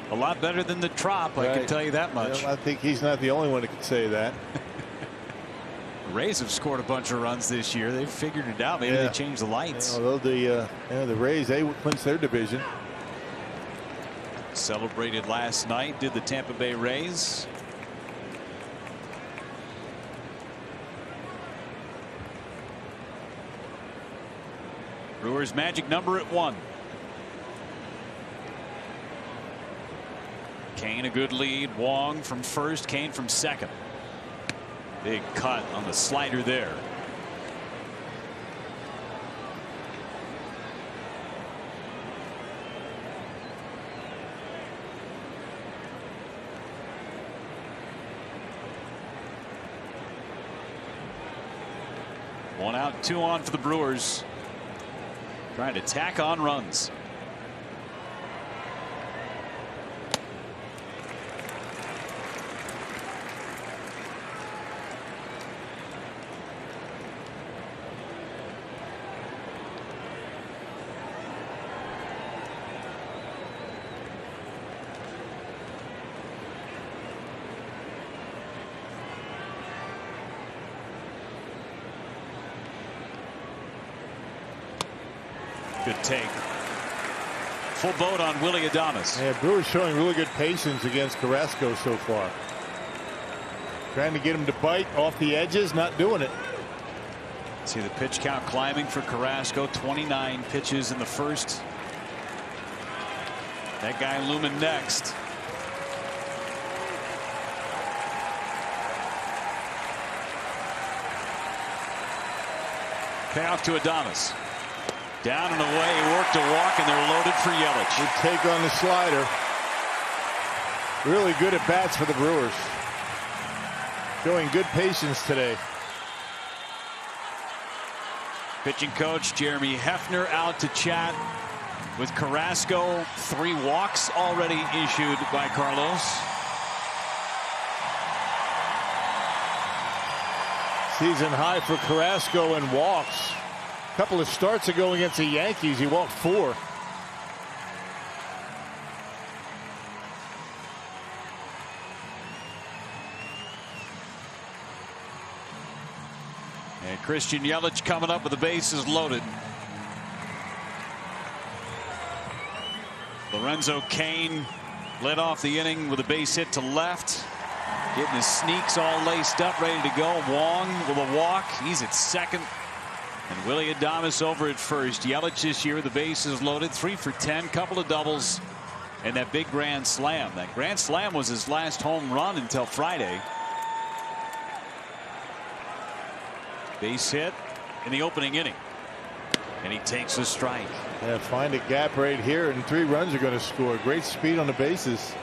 A lot better than the Trop, I can tell you that much. Well, I think he's not the only one that can say that. The Rays have scored a bunch of runs this year. They've figured it out. Maybe they changed the lights. Although the Rays, they clinched their division. Celebrated last night, did the Tampa Bay Rays. Brewers magic number at 1. Kane a good lead. Wong from first, Kane from second. Big cut on the slider there. One out, 2 on for the Brewers. Trying to tack on runs. Good take. Full boat on Willy Adames. Yeah, Brewers showing really good patience against Carrasco so far. Trying to get him to bite off the edges, not doing it. See the pitch count climbing for Carrasco. 29 pitches in the first. That guy looming next. Payoff to Adames. Down and away. He worked a walk, and they're loaded for Yelich. Good take on the slider. Really good at bats for the Brewers. Showing good patience today. Pitching coach Jeremy Hefner out to chat with Carrasco. 3 walks already issued by Carlos. Season high for Carrasco in walks. A couple of starts ago against the Yankees, he walked 4. And Christian Yelich coming up with the bases loaded. Lorenzo Cain led off the inning with a base hit to left. Getting his sneaks all laced up, ready to go. Wong with a walk. He's at second. And Willy Adames over at first. Yelich this year, the bases loaded, 3 for 10, couple of doubles, and that big grand slam. That grand slam was his last home run until Friday. Base hit in the opening inning. And he takes a strike. Yeah, find a gap right here, and 3 runs are going to score. Great speed on the bases.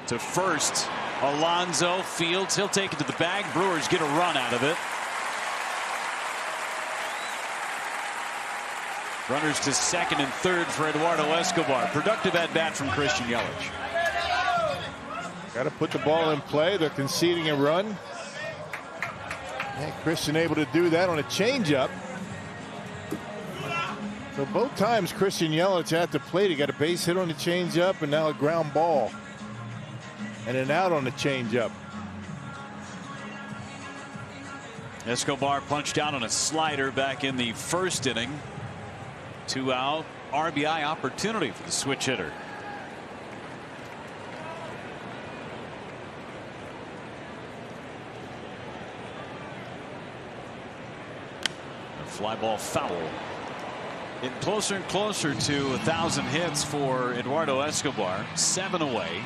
To first, Alonso fields. He'll take it to the bag. Brewers get a run out of it. Runners to second and third for Eduardo Escobar. Productive at bat from Christian Yelich. Got to put the ball in play. They're conceding a run. And Christian able to do that on a changeup. So both times Christian Yelich at the plate, he got a base hit on the changeup and now a ground ball. And an out on the changeup. Escobar punched out on a slider back in the first inning. 2 out. RBI opportunity for the switch hitter. A fly ball foul. Getting closer and closer to 1,000 hits for Eduardo Escobar. 7 away.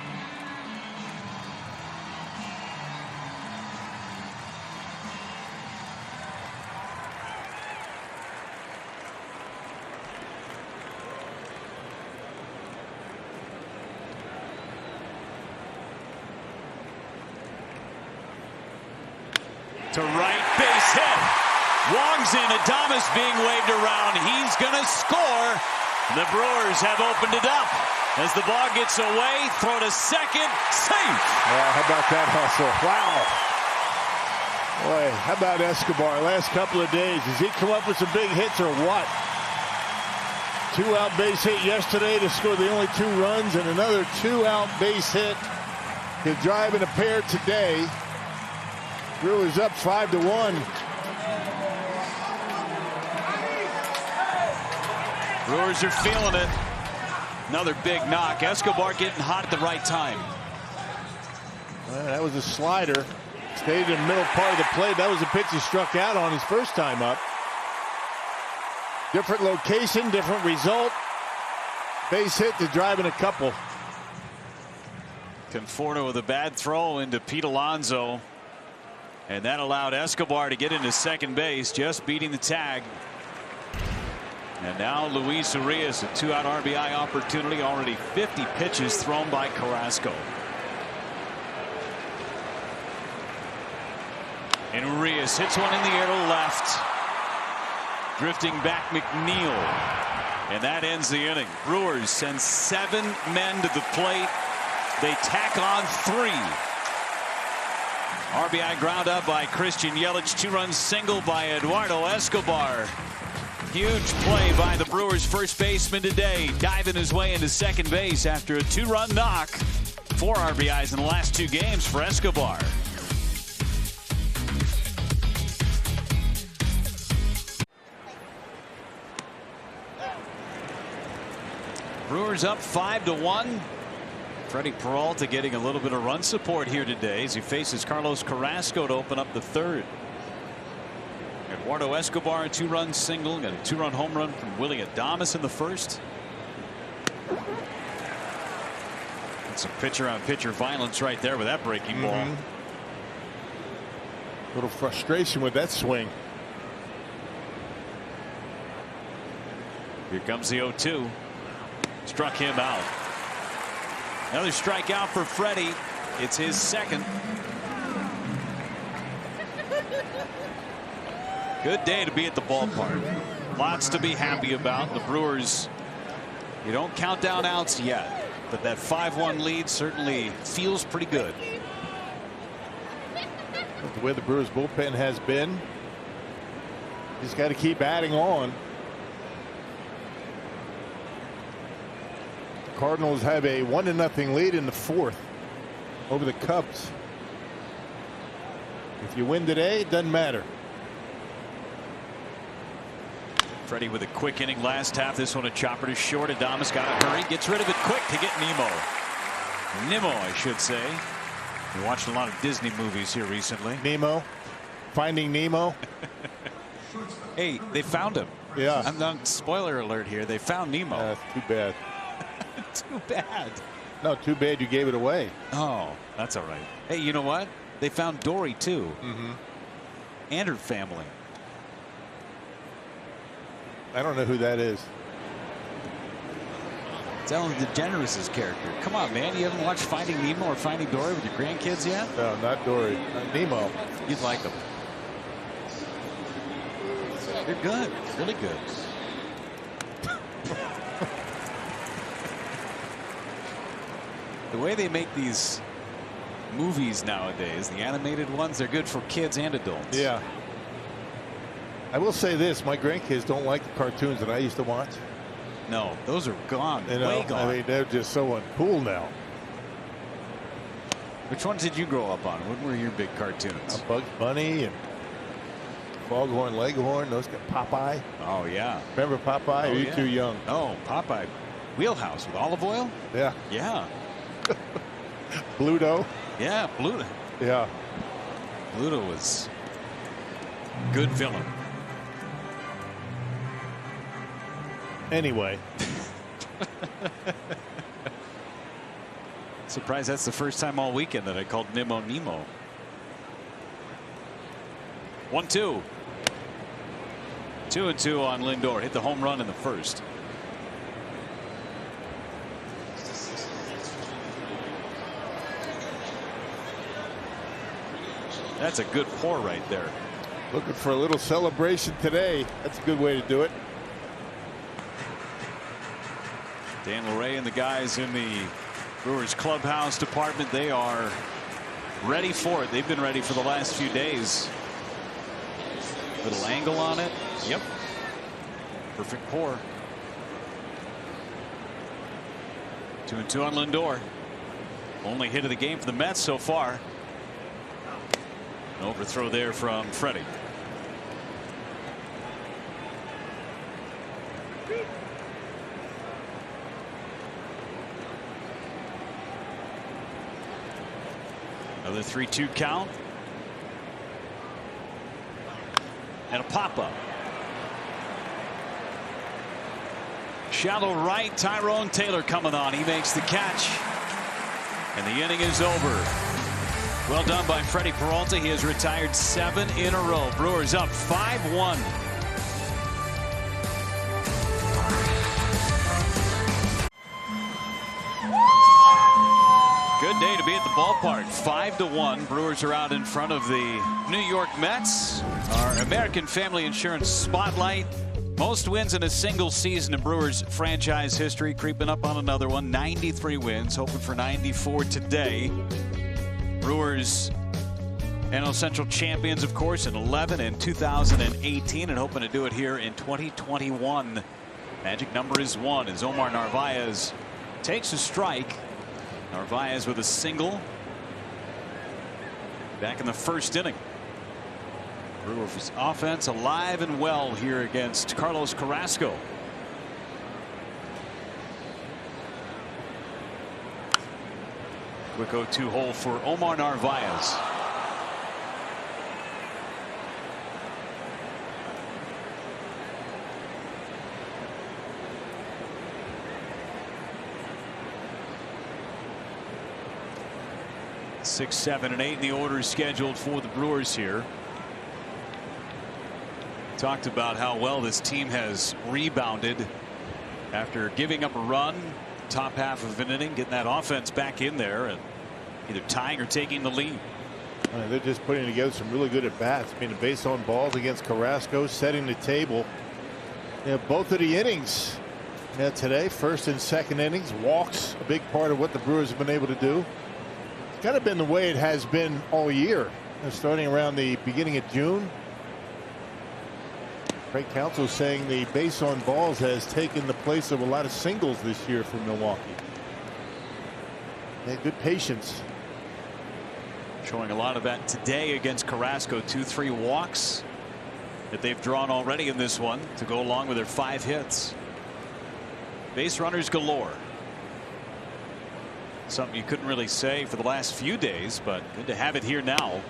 To right, base hit. Wong's in. Adames being waved around. He's going to score. The Brewers have opened it up. As the ball gets away, throw to second, safe. Yeah, how about that hustle? Wow. Boy, how about Escobar last couple of days? Does he come up with some big hits or what? 2-out base hit yesterday to score the only 2 runs, and another 2-out base hit to drive in a pair today. Brewers up 5-1. Brewers are feeling it. Another big knock. Escobar getting hot at the right time. Well, that was a slider. Stayed in the middle part of the plate. That was a pitch he struck out on his first time up. Different location, different result. Base hit to drive in a couple. Conforto with a bad throw into Pete Alonso. And that allowed Escobar to get into second base, just beating the tag. And now Luis Urias, a 2-out RBI opportunity. Already 50 pitches thrown by Carrasco. And Urias hits one in the air to left. Drifting back McNeil. And that ends the inning. Brewers send 7 men to the plate. They tack on 3. RBI ground up by Christian Yelich. 2-run single by Eduardo Escobar. Huge play by the Brewers first baseman today, diving his way into second base after a 2-run knock. 4 RBIs in the last 2 games for Escobar. Brewers up 5-1. Freddie Peralta getting a little bit of run support here today as he faces Carlos Carrasco to open up the 3rd. Eduardo Escobar, a 2-run single, got a 2-run home run from Willie Adames in the 1st. That's some pitcher-on-pitcher violence right there with that breaking ball. A little frustration with that swing. Here comes the 0-2. Struck him out. Another strikeout for Freddie. It's his 2nd. Good day to be at the ballpark. Lots to be happy about. The Brewers, you don't count down outs yet, but that 5-1 lead certainly feels pretty good. The way the Brewers bullpen has been, just got to keep adding on. Cardinals have a 1-0 lead in the 4th over the Cubs. If you win today, it doesn't matter. Freddie with a quick inning last half. This one a chopper to short. Adames got to hurry. Gets rid of it quick to get Nemo. Nemo, I should say. We watched a lot of Disney movies here recently. Nemo. Finding Nemo. Hey, they found him. Yeah. I'm not, spoiler alert here. They found Nemo. That's too bad. Too bad. No, too bad you gave it away. Oh, that's all right. Hey, you know what? They found Dory too. And her family. I don't know who that is. It's Ellen DeGeneres' character. Come on, man. You haven't watched Finding Nemo or Finding Dory with your grandkids yet? No, not Dory. Nemo. You'd like them. They're good. Really good. The way they make these movies nowadays, the animated ones, they're good for kids and adults. Yeah. I will say this, my grandkids don't like the cartoons that I used to watch. No, those are gone. You know, way gone. I mean, they're just so uncool now. Which ones did you grow up on? What were your big cartoons? Bugs Bunny and Foghorn Leghorn, those got Popeye. Oh, yeah. Remember Popeye? Oh, Are you yeah. too young? Oh, Popeye. Wheelhouse with olive oil? Yeah. Yeah. Bluto. Yeah, Bluto. Yeah. Bluto was good villain. Anyway. Surprised that's the first time all weekend that I called Nemo Nemo. 1-2. 2-2 on Lindor. Hit the home run in the 1st. That's a good pour right there. Looking for a little celebration today. That's a good way to do it. Dan LeRae and the guys in the Brewers clubhouse department, they are ready for it. They've been ready for the last few days. Little angle on it. Yep. Perfect pour. 2-2 on Lindor. Only hit of the game for the Mets so far. An overthrow there from Freddie. Another 3-2 count. And a pop-up. Shallow right, Tyrone Taylor coming on. He makes the catch. And the inning is over. Well done by Freddie Peralta. He has retired 7 in a row. Brewers up 5-1. Good day to be at the ballpark. 5-1. Brewers are out in front of the New York Mets. Our American Family Insurance Spotlight. Most wins in a single season in Brewers franchise history. Creeping up on another one. 93 wins. Hoping for 94 today. Brewers NL Central champions, of course, in 11 and 2018. And hoping to do it here in 2021. Magic number is 1 as Omar Narvaez takes a strike. Narvaez with a single back in the first inning. Brewers offense alive and well here against Carlos Carrasco. Quick 0-2 hole for Omar Narvaez. Six, 7, and 8 in the order scheduled for the Brewers here. Talked about how well this team has rebounded after giving up a run top half of an inning, getting that offense back in there and either tying or taking the lead. They're just putting together some really good at bats. I mean, the base on balls against Carrasco, setting the table. Both of the innings today, first and second innings, walks, a big part of what the Brewers have been able to do. It's kind of been the way it has been all year, starting around the beginning of June. Craig Counsell saying the base on balls has taken the place of a lot of singles this year for Milwaukee. They had good patience. Showing a lot of that today against Carrasco. 2-3 walks that they've drawn already in this one to go along with their 5 hits. Base runners galore. Something you couldn't really say for the last few days, but good to have it here now.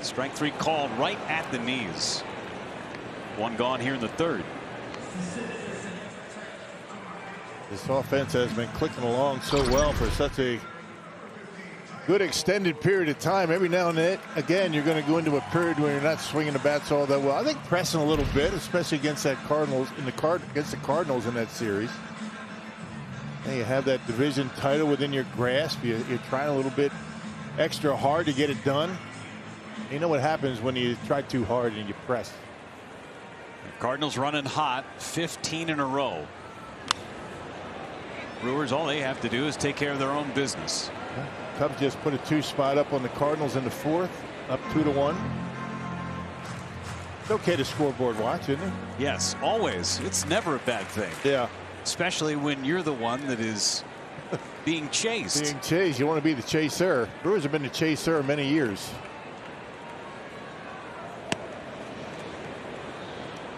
Strike 3 called right at the knees. 1 gone here in the 3rd. This offense has been clicking along so well for such a good extended period of time. Every now and then, again, you're going to go into a period where you're not swinging the bats all that well. I think pressing a little bit, especially against that Cardinals against the Cardinals in that series. And you have that division title within your grasp. You're trying a little bit extra hard to get it done. You know what happens when you try too hard and you press. Cardinals running hot, 15 in a row. Brewers, all they have to do is take care of their own business. Cubs just put a 2 spot up on the Cardinals in the 4th, up 2-1. It's okay to scoreboard watch, isn't it? Yes, always. It's never a bad thing. Yeah. Especially when you're the one that is being chased. Being chased. You want to be the chaser. Brewers have been the chaser many years.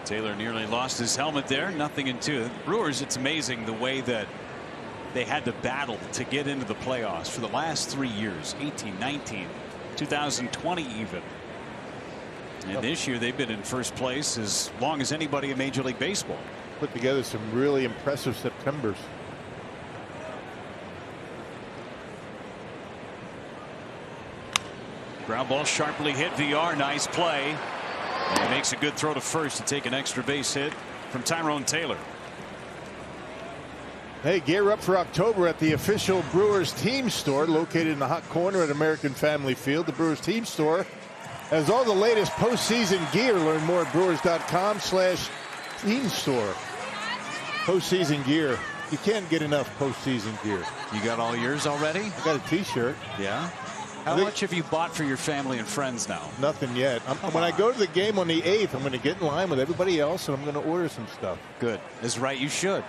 Taylor nearly lost his helmet there. Nothing in 2. Brewers, it's amazing the way that they had to battle to get into the playoffs for the last 3 years. 18, 19, 2020 even. And this year they've been in first place as long as anybody in Major League Baseball. Put together some really impressive Septembers. Ground ball sharply hit. VR, nice play. And he makes a good throw to first to take an extra base hit from Tyrone Taylor. Hey, gear up for October at the official Brewers team store located in the hot corner at American Family Field. The Brewers team store has all the latest postseason gear. Learn more at brewers.com/team store. Postseason gear. You can't get enough postseason gear. You got all yours already? I got a t-shirt. Yeah. How much have you bought for your family and friends now? Nothing yet. When I go to the game on the 8th, I'm going to get in line with everybody else, and I'm going to order some stuff. Good. That's right. You should.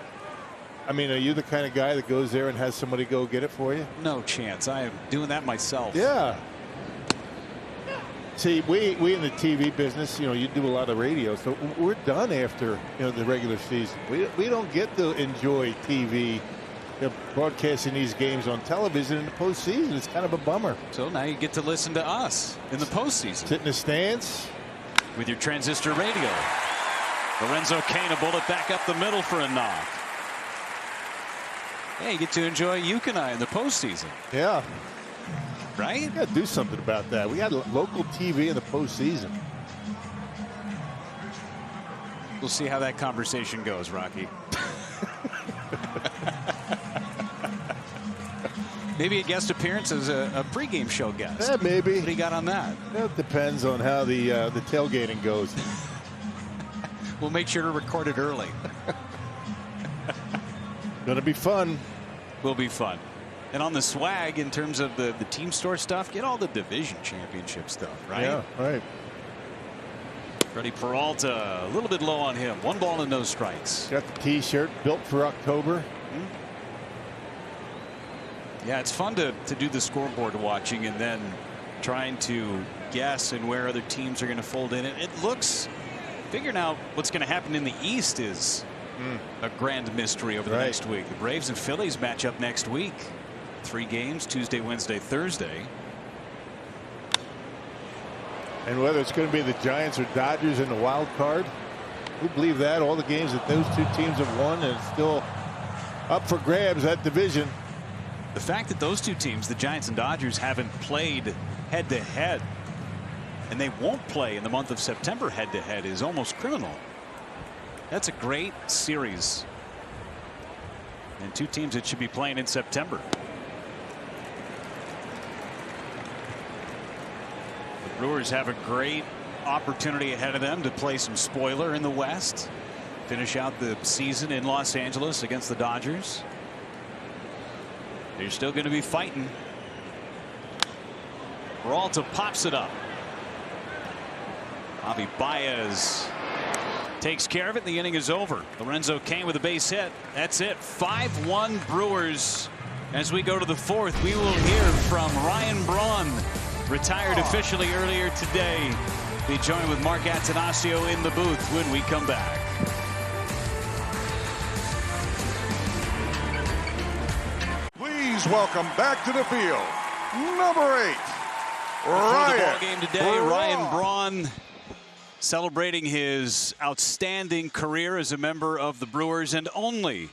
I mean, are you the kind of guy that goes there and has somebody go get it for you? No chance. I am doing that myself. Yeah. See, we in the TV business, you do a lot of radio, so we're done after the regular season. We don't get to enjoy TV, broadcasting these games on television in the postseason. It's kind of a bummer. So now you get to listen to us in the postseason. Sit in the stands with your transistor radio. Lorenzo Cain, a bullet back up the middle for a knock. Hey, you get to enjoy Uke and I in the postseason. Yeah. Right? We got to do something about that. We got local TV in the postseason. We'll see how that conversation goes, Rocky. Maybe a guest appearance as a pregame show guest. Yeah, maybe. What do you got on that? It depends on how the tailgating goes. We'll make sure to record it early. Gonna be fun. Will be fun. And on the swag, in terms of the team store stuff, get all the division championship stuff, right? Yeah, right. Freddie Peralta, a little bit low on him. 1 ball and no strikes. Got the T-shirt built for October. Yeah, it's fun to do the scoreboard watching and then trying to guess and where other teams are going to fold in. It looks, figuring out what's going to happen in the East is a grand mystery over the next week. The Braves and Phillies match up next week. 3 games, Tuesday, Wednesday, Thursday. And whether it's going to be the Giants or Dodgers in the wild card, we believe that all the games that those 2 teams have won, and it's still up for grabs, that division. The fact that those 2 teams, the Giants and Dodgers, haven't played head to head, and they won't play in the month of September head to head, is almost criminal. That's a great series, and 2 teams that should be playing in September. The Brewers have a great opportunity ahead of them to play some spoiler in the West, finish out the season in Los Angeles against the Dodgers. They're still going to be fighting. Peralta pops it up. Javi Baez takes care of it. The inning is over. Lorenzo Cain with a base hit. That's it. 5-1 Brewers. As we go to the 4th, we will hear from Ryan Braun, retired officially earlier today. Be joined with Mark Attanasio in the booth when we come back. Please welcome back to the field, number 8, Ryan. The ball game today, Ryan Braun celebrating his outstanding career as a member of the Brewers and only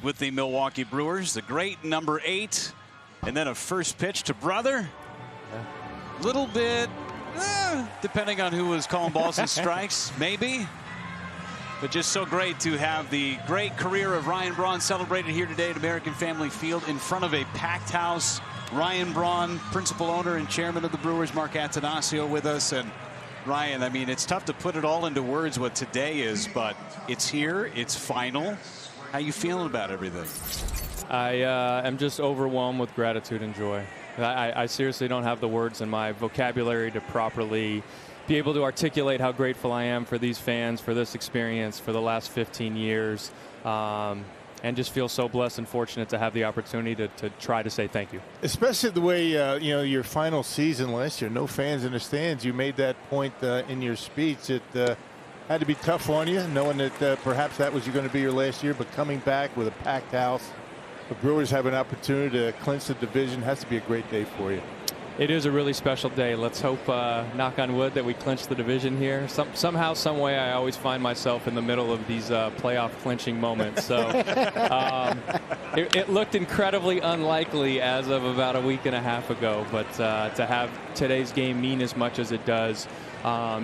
with the Milwaukee Brewers. The great number 8, and then a first pitch to brother. Little bit, depending on who was calling balls and strikes, maybe. But just so great to have the great career of Ryan Braun celebrated here today at American Family Field in front of a packed house. Ryan Braun, principal owner and chairman of the Brewers, Mark Attanasio with us. And Ryan, I mean, it's tough to put it all into words what today is, but it's here, it's final. How you feeling about everything? I am just overwhelmed with gratitude and joy. I seriously don't have the words in my vocabulary to properly be able to articulate how grateful I am for these fans, for this experience, for the last 15 years, and just feel so blessed and fortunate to have the opportunity to try to say thank you. Especially the way, your final season last year, no fans in the stands. You made that point in your speech. It had to be tough on you, knowing that perhaps that was going to be your last year, but coming back with a packed house, the Brewers have an opportunity to clinch the division. Has to be a great day for you. It is a really special day. Let's hope, knock on wood, that we clinch the division here. Somehow, some way, I always find myself in the middle of these playoff clinching moments. So it looked incredibly unlikely as of about a week and a half ago. But to have today's game mean as much as it does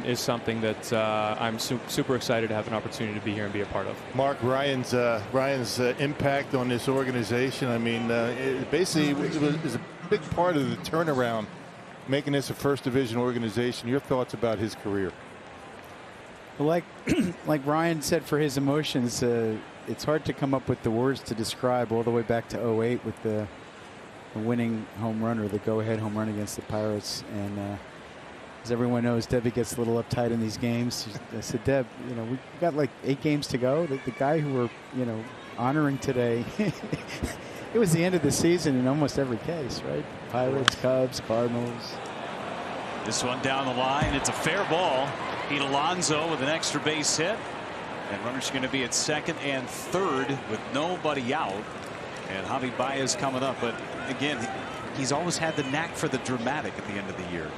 is something that I'm super excited to have an opportunity to be here and be a part of. Mark, Ryan's impact on this organization. I mean, it was a big part of the turnaround, making this a first division organization. Your thoughts about his career? Like Ryan said, for his emotions, it's hard to come up with the words to describe all the way back to 08 with the winning home run or the go-ahead home run against the Pirates. And as everyone knows, Debbie gets a little uptight in these games. I said, Deb, we've got like 8 games to go. The guy who we're honoring today, it was the end of the season in almost every case, right? Pirates, Cubs, Cardinals. This one down the line. It's a fair ball. Pete Alonso with an extra base hit. And runners going to be at second and third with nobody out. And Javi Baez coming up. But again, he's always had the knack for the dramatic at the end of the year.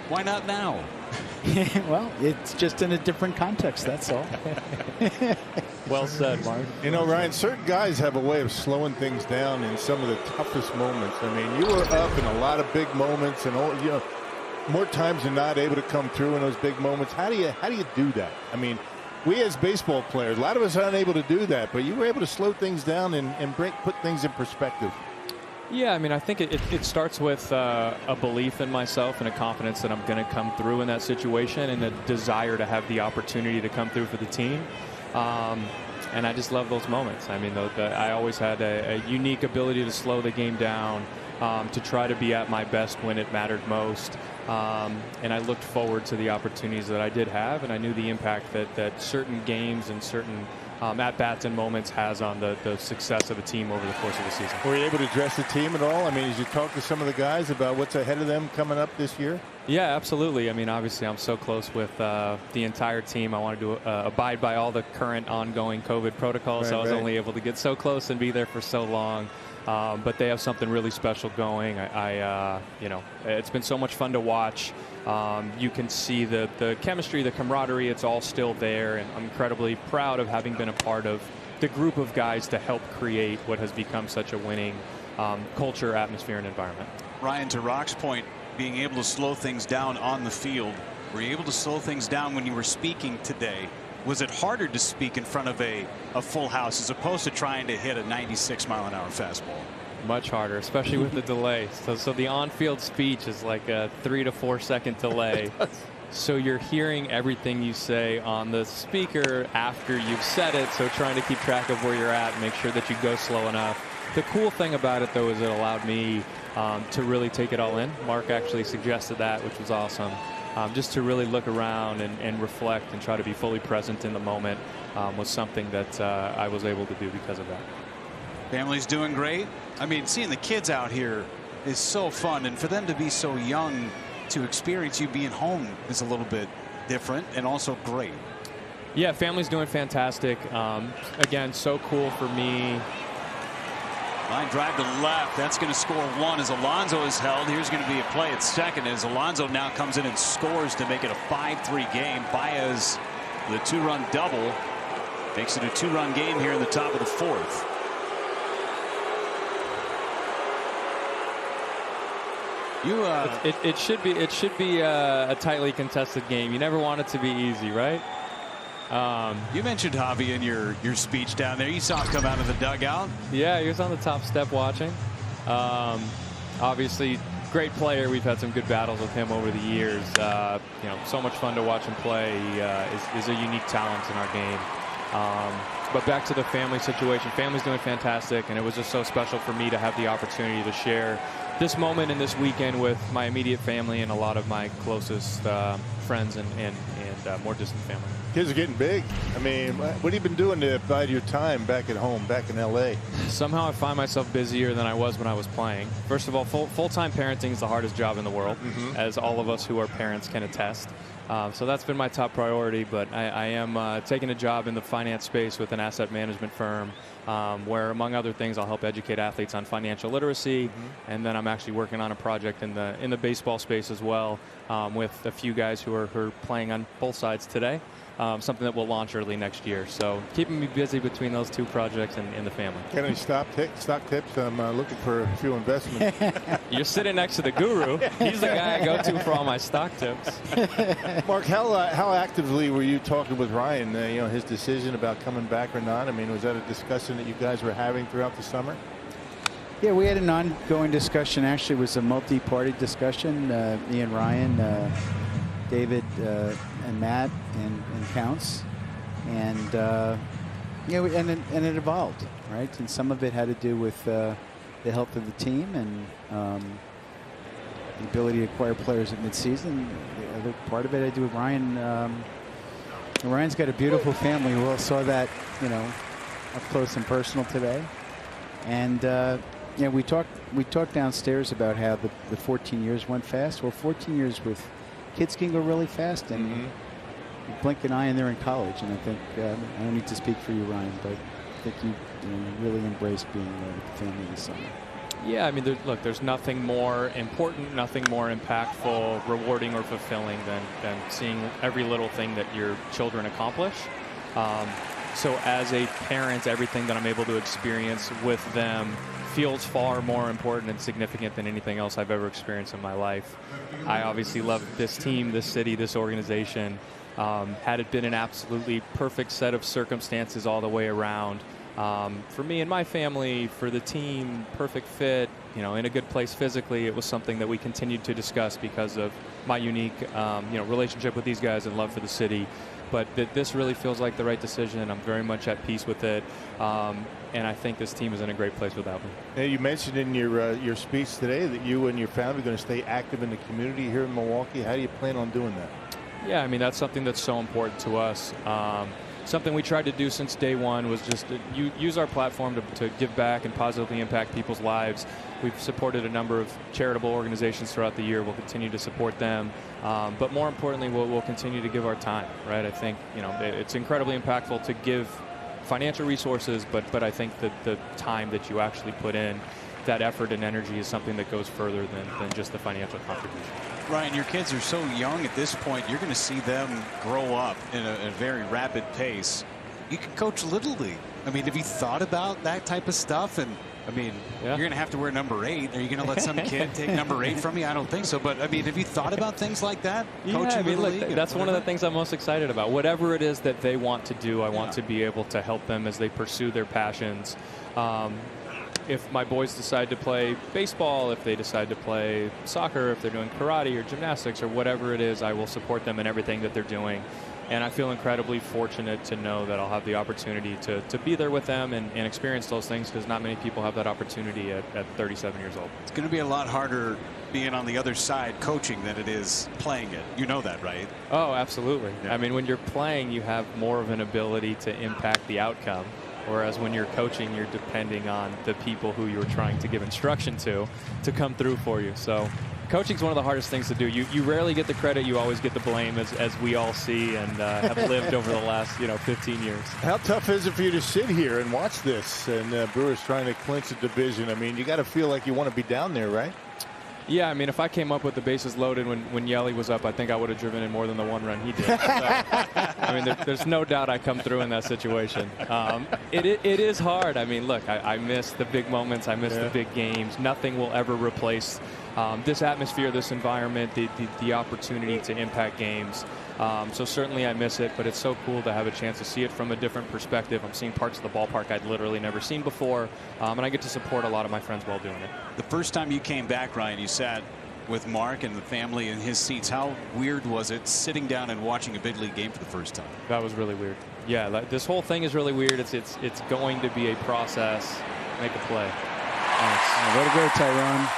Why not now? Well, it's just in a different context, that's all. Well said, Mark. Ryan, certain guys have a way of slowing things down in some of the toughest moments. I mean, you were up in a lot of big moments, and more times than not able to come through in those big moments. How do you do that? I mean, we as baseball players, a lot of us aren't able to do that, but you were able to slow things down and put things in perspective. Yeah, I mean, I think it starts with a belief in myself and a confidence that I'm going to come through in that situation, and a desire to have the opportunity to come through for the team. And I just love those moments. I mean, I always had a unique ability to slow the game down, to try to be at my best when it mattered most. And I looked forward to the opportunities that I did have, and I knew the impact that certain games and certain at-bats and moments has on the success of a team over the course of the season. Were you able to address the team at all? I mean, as you talk to some of the guys about what's ahead of them coming up this year? Yeah, absolutely. I mean, obviously, I'm so close with the entire team. I wanted to abide by all the current ongoing COVID protocols, so I was only able to get so close and be there for so long. But they have something really special going. It's been so much fun to watch. You can see the chemistry, the camaraderie, it's all still there. And I'm incredibly proud of having been a part of the group of guys to help create what has become such a winning culture, atmosphere, and environment. Ryan, to Rock's point, being able to slow things down on the field, were you able to slow things down when you were speaking today? Was it harder to speak in front of a full house as opposed to trying to hit a 96-mile-an-hour fastball? Much harder, especially with the delay. So the on-field speech is like a 3 to 4 second delay. So you're hearing everything you say on the speaker after you've said it. So trying to keep track of where you're at and make sure that you go slow enough. The cool thing about it, though, is it allowed me to really take it all in. Mark actually suggested that, which was awesome. Just to really look around and reflect and try to be fully present in the moment was something that I was able to do because of that. Family's doing great. I mean, seeing the kids out here is so fun, and for them to be so young to experience you being home is a little bit different and also great. Yeah, family's doing fantastic. Again, so cool for me. Line drive to left. That's going to score 1 as Alonso is held. Here's going to be a play at second as Alonso now comes in and scores to make it a 5-3 game. Baez with a 2-run double makes it a 2-run game here in the top of the 4th. It should be a tightly contested game. You never want it to be easy, right? You mentioned Javi in your speech down there. You saw him come out of the dugout. Yeah, he was on the top step watching. Obviously, great player. We've had some good battles with him over the years. So much fun to watch him play. He is a unique talent in our game. But back to the family situation. Family's doing fantastic, and it was just so special for me to have the opportunity to share this moment and this weekend with my immediate family and a lot of my closest friends and more distant family. Kids are getting big. I mean, what have you been doing to bide your time back at home, back in L.A.? Somehow I find myself busier than I was when I was playing. First of all, full-time parenting is the hardest job in the world, as all of us who are parents can attest. So that's been my top priority, but I am taking a job in the finance space with an asset management firm where, among other things, I'll help educate athletes on financial literacy. And then I'm actually working on a project in the baseball space as well with a few guys who are playing on both sides today. Something that will launch early next year. So keeping me busy between those two projects and the family. Got any stock tips? I'm looking for a few investments. You're sitting next to the guru. He's the guy I go to for all my stock tips. Mark, how actively were you talking with Ryan? His decision about coming back or not? I mean, was that a discussion that you guys were having throughout the summer? Yeah, we had an ongoing discussion. Actually, it was a multi-party discussion. Me and Ryan, David, and Matt, and Counts, and it evolved, right? And some of it had to do with the health of the team and the ability to acquire players at midseason. The other part of it I do with Ryan. Ryan's got a beautiful family. We all saw that, up close and personal today. And we talked downstairs about how the 14 years went fast. Well, 14 years with kids can go really fast, and you blink an eye and they're in college. And I think I don't need to speak for you, Ryan, but I think you really embraced being with the family this summer. Yeah, I mean, there's nothing more important, nothing more impactful, rewarding, or fulfilling than seeing every little thing that your children accomplish. So as a parent, everything that I'm able to experience with them feels far more important and significant than anything else I've ever experienced in my life. I obviously love this team, this city, this organization. Had it been an absolutely perfect set of circumstances all the way around, for me and my family, for the team, perfect fit, in a good place physically, it was something that we continued to discuss because of my unique, relationship with these guys and love for the city. But this really feels like the right decision. I'm very much at peace with it. And I think this team is in a great place without me. Now, you mentioned in your speech today that you and your family are going to stay active in the community here in Milwaukee. How do you plan on doing that? Yeah, I mean, that's something that's so important to us. Something we tried to do since day one was just to use our platform to give back and positively impact people's lives. We've supported a number of charitable organizations throughout the year. We'll continue to support them. But more importantly, we'll continue to give our time, right? I think, it's incredibly impactful to give financial resources, but I think that the time that you actually put in, that effort and energy is something that goes further than just the financial contribution. Ryan, your kids are so young at this point. You're going to see them grow up in a very rapid pace. You can coach Little League. I mean, have you thought about that type of stuff? And I mean, you're going to have to wear number 8. Are you going to let some kid take number 8 from you? I don't think so. But I mean, have you thought about things like that? Yeah, I mean, look, that's one of the things I'm most excited about. Whatever it is that they want to do, I want to be able to help them as they pursue their passions. If my boys decide to play baseball, if they decide to play soccer, if they're doing karate or gymnastics or whatever it is, I will support them in everything that they're doing. And I feel incredibly fortunate to know that I'll have the opportunity to be there with them and experience those things, because not many people have that opportunity at 37 years old. It's going to be a lot harder being on the other side coaching than it is playing it. You know that, right? Oh, absolutely. Yeah. I mean, when you're playing, you have more of an ability to impact the outcome. Whereas when you're coaching, you're depending on the people who you're trying to give instruction to come through for you. So coaching is one of the hardest things to do. You rarely get the credit. You always get the blame, as we all see and have lived over the last 15 years. How tough is it for you to sit here and watch this and Brewers trying to clinch the division? I mean, you got to feel like you want to be down there, right? Yeah, I mean, if I came up with the bases loaded when Yelly was up, I think I would have driven in more than the one run he did. So, I mean, there's no doubt I come through in that situation. It is hard. I mean, look, I miss the big moments. I miss the big games. Nothing will ever replace this atmosphere, this environment, the opportunity to impact games. So certainly I miss it, but it's so cool to have a chance to see it from a different perspective. I'm seeing parts of the ballpark I'd literally never seen before, and I get to support a lot of my friends while doing it. The first time you came back, Ryan, you sat with Mark and the family in his seats. How weird was it sitting down and watching a big league game for the first time? That was really weird. Yeah, this whole thing is really weird. It's going to be a process. Make a play. Nice. Way to go, Tyrone.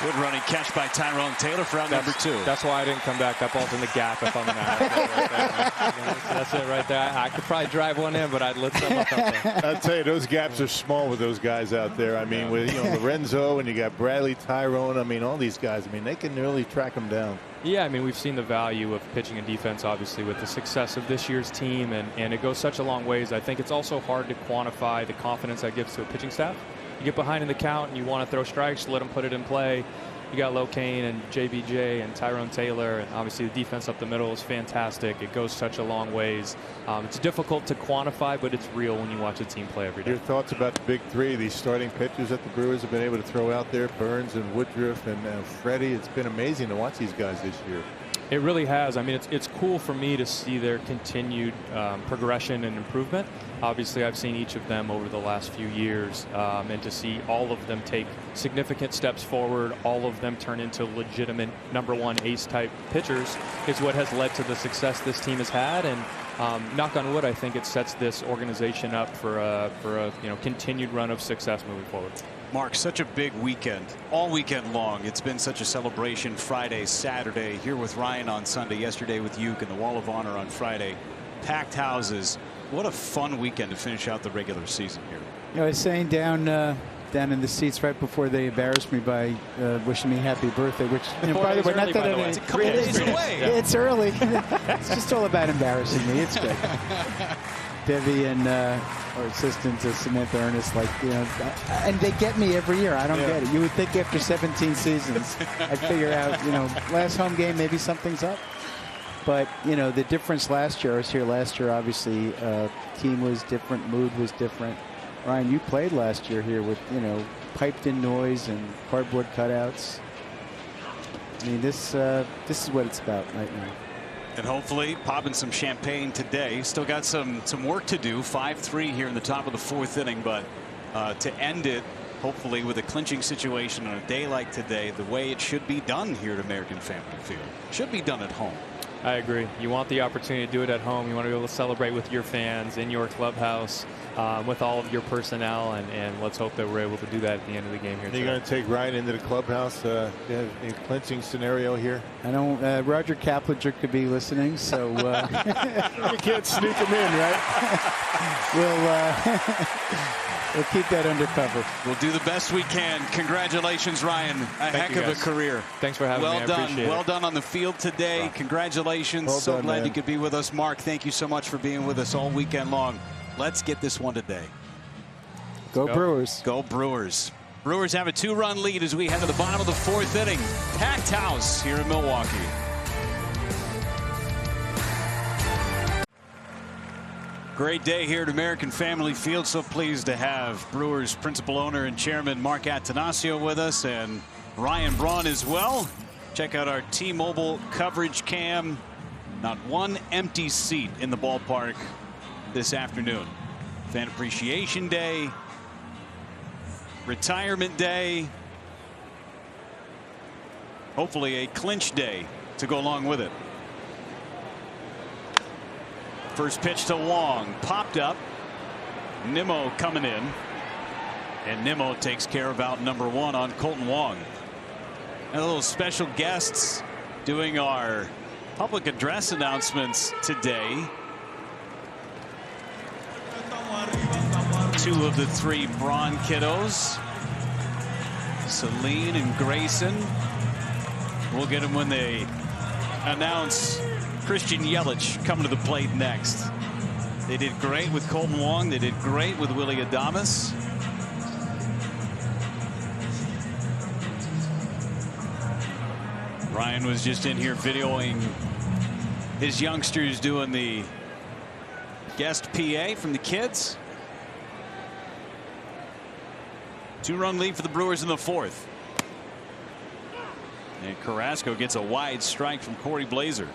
Good running catch by Tyrone Taylor for out number 2. That's why I didn't come back. I balled in the gap if I'm in That's it right there. I could probably drive one in, but I'd let some up there. I'll tell you, those gaps are small with those guys out there. I mean, with Lorenzo and you got Bradley, Tyrone. I mean, all these guys. I mean, they can really track them down. Yeah, I mean, we've seen the value of pitching and defense, obviously, with the success of this year's team, and it goes such a long ways. I think it's also hard to quantify the confidence that gives to a pitching staff. You get behind in the count and you want to throw strikes, let them put it in play. You got Locaine and JBJ and Tyrone Taylor, and obviously the defense up the middle is fantastic. It goes such a long ways. It's difficult to quantify, but it's real when you watch a team play every day. Your thoughts about the big 3, these starting pitchers that the Brewers have been able to throw out there, Burns and Woodruff and Freddie. It's been amazing to watch these guys this year. It really has. I mean, it's cool for me to see their continued progression and improvement. Obviously, I've seen each of them over the last few years, and to see all of them take significant steps forward, all of them turn into legitimate #1 ace-type pitchers is what has led to the success this team has had. And knock on wood, I think it sets this organization up for a continued run of success moving forward. Mark, such a big weekend, all weekend long. It's been such a celebration. Friday, Saturday, here with Ryan on Sunday, yesterday with Uke and the Wall of Honor on Friday. Packed houses. What a fun weekend to finish out the regular season here. You know, I was saying down in the seats right before they embarrassed me by wishing me happy birthday, which, you know, by the way, not that it's a couple days away. It's early. It's just all about embarrassing me. It's good. Debbie and our assistant Samantha Ernest, like, you know, and they get me every year. I don't get it. You would think after 17 seasons, I'd figure out, you know, last home game, maybe something's up. But, you know, the difference last year, I was here last year, obviously, team was different, mood was different. Ryan, you played last year here with, you know, piped in noise and cardboard cutouts. I mean, this is what it's about right now. And hopefully popping some champagne today. Still got some work to do. 5-3 here in the top of the fourth inning, but to end it hopefully with a clinching situation on a day like today, the way it should be done here at American Family Field. Should be done at home. I agree. You want the opportunity to do it at home. You want to be able to celebrate with your fans in your clubhouse, with all of your personnel, and let's hope that we're able to do that at the end of the game here. You're going to take Ryan into the clubhouse in a clinching scenario here? I don't. Roger Kaplinger could be listening, so you can't sneak him in, right? We'll keep that undercover. We'll do the best we can. Congratulations, Ryan. A heck of a career. Thanks for having me. Well done. I appreciate it. Well done on the field today. Wow. Congratulations. Well so done, glad man. you could be with us. Mark, thank you so much for being with us all weekend long. Let's get this one today. Go Brewers. Go Brewers. Brewers have a 2-run lead as we head to the bottom of the fourth inning. Packed house here in Milwaukee. Great day here at American Family Field. So pleased to have Brewers principal owner and chairman Mark Attanasio with us, and Ryan Braun as well. Check out our T-Mobile coverage cam. Not one empty seat in the ballpark this afternoon. Fan Appreciation Day, Retirement Day, hopefully a clinch day to go along with it. First pitch to Wong, popped up. Nimmo coming in, and Nimmo takes care of out number one on Colton Wong. And a little special guests doing our public address announcements today. 2 of the 3 Braun kiddos, Celine and Grayson. We'll get them when they announce Christian Yelich coming to the plate next. They did great with Colton Wong. They did great with Willie Adames. Ryan was just in here videoing his youngsters doing the guest PA from the kids. 2-run lead for the Brewers in the fourth. And Carrasco gets a wide strike from Corey Blazer.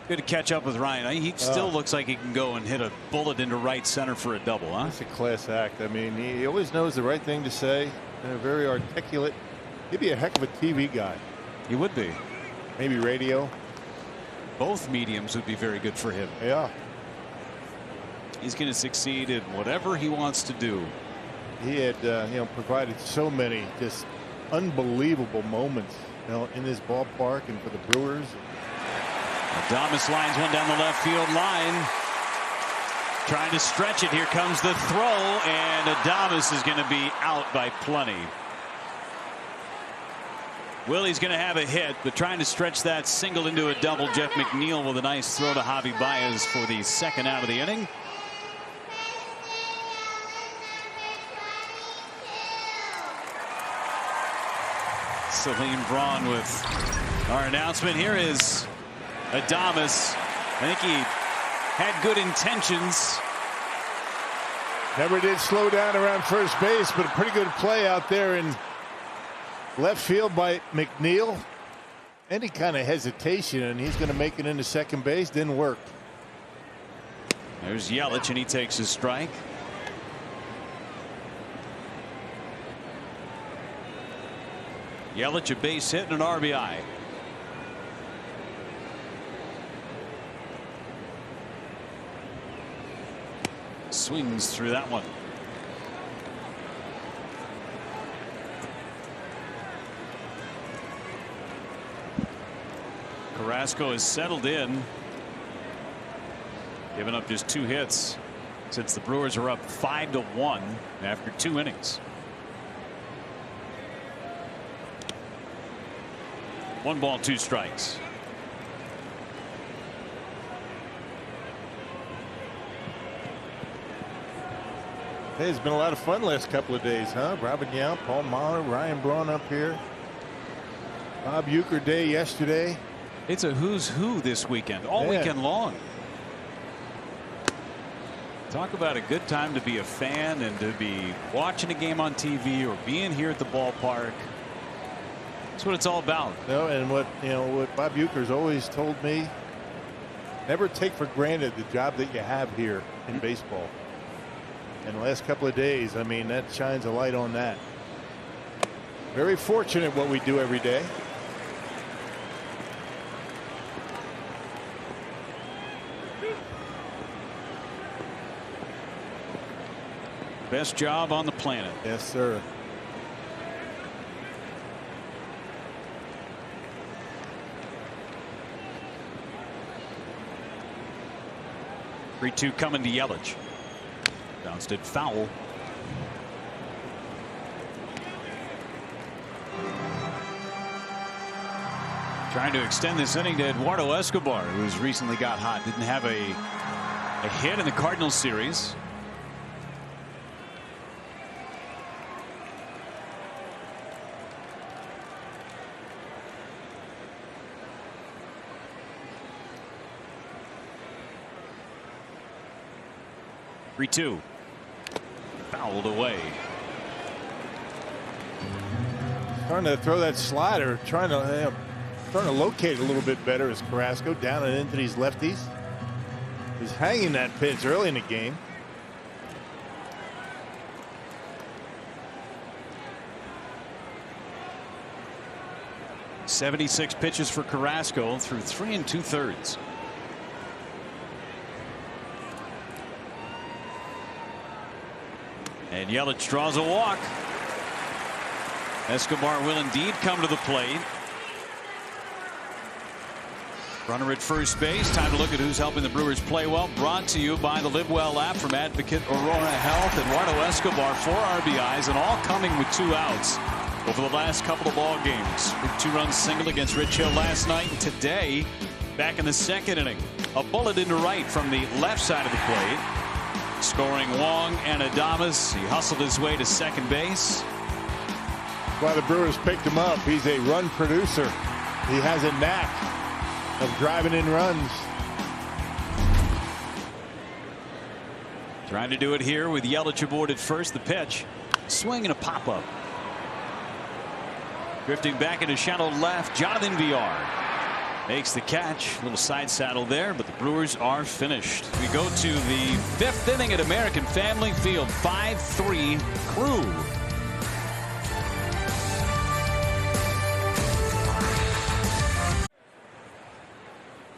Good to catch up with Ryan. He still looks like he can go and hit a bullet into right center for a double, huh? That's a class act. I mean, he always knows the right thing to say. Very articulate. He'd be a heck of a TV guy. He would be. Maybe radio. Both mediums would be very good for him. Yeah. He's going to succeed in whatever he wants to do. He had, provided so many just unbelievable moments, in this ballpark and for the Brewers. Adames lines one down the left field line. Trying to stretch it. Here comes the throw, and Adames is going to be out by plenty. Willie's going to have a hit, but trying to stretch that single into a double. Jeff McNeil with a nice throw to Javi Baez for the second out of the inning. Celine Braun with our announcement. Here is Adames. I think he had good intentions. Never did slow down around first base, but a pretty good play out there in left field by McNeil. Any kind of hesitation, and he's going to make it into second base. Didn't work. There's Yelich, and he takes his strike. Yelich, a base hit and an RBI. Swings through that one. Carrasco has settled in, giving up just 2 hits since the Brewers are up 5-1 after 2 innings. 1 ball, 2 strikes. Hey, it's been a lot of fun last couple of days, huh? Robin Yount, Paul Mahler, Ryan Braun up here. Bob Uecker Day yesterday. It's a who's who this weekend, all weekend long. Talk about a good time to be a fan and to be watching a game on TV or being here at the ballpark. That's what it's all about. No, and what Bob Uecker's always told me: never take for granted the job that you have here in baseball. And the last couple of days, I mean, that shines a light on that. Very fortunate what we do every day. Best job on the planet. Yes, sir. Three-two coming to Yelich. Bounced it foul. Trying to extend this inning to Eduardo Escobar, who's recently got hot. Didn't have a hit in the Cardinals series. Three-two. Fouled away. Trying to throw that slider, trying to locate a little bit better as Carrasco down and into these lefties. He's hanging that pitch early in the game. .76 pitches for Carrasco through 3 2/3. And Yelich draws a walk. Escobar will indeed come to the plate. Runner at first base. Time to look at who's helping the Brewers play well. Brought to you by the Live Well app from Advocate Aurora Health. Eduardo Escobar, 4 RBIs, and all coming with 2 outs over the last couple of ball games. Big 2-run single against Rich Hill last night, and today, back in the 2nd inning, a bullet into right from the left side of the plate. Scoring Wong and Adames. He hustled his way to second base. That's why the Brewers picked him up. He's a run producer. He has a knack of driving in runs. Trying to do it here with Yelich aboard at first. The pitch. Swing and a pop-up. Drifting back into shallow left. Jonathan Villar makes the catch. A little side saddle there, but the Brewers are finished. We go to the 5th inning at American Family Field. 5-3 Crew.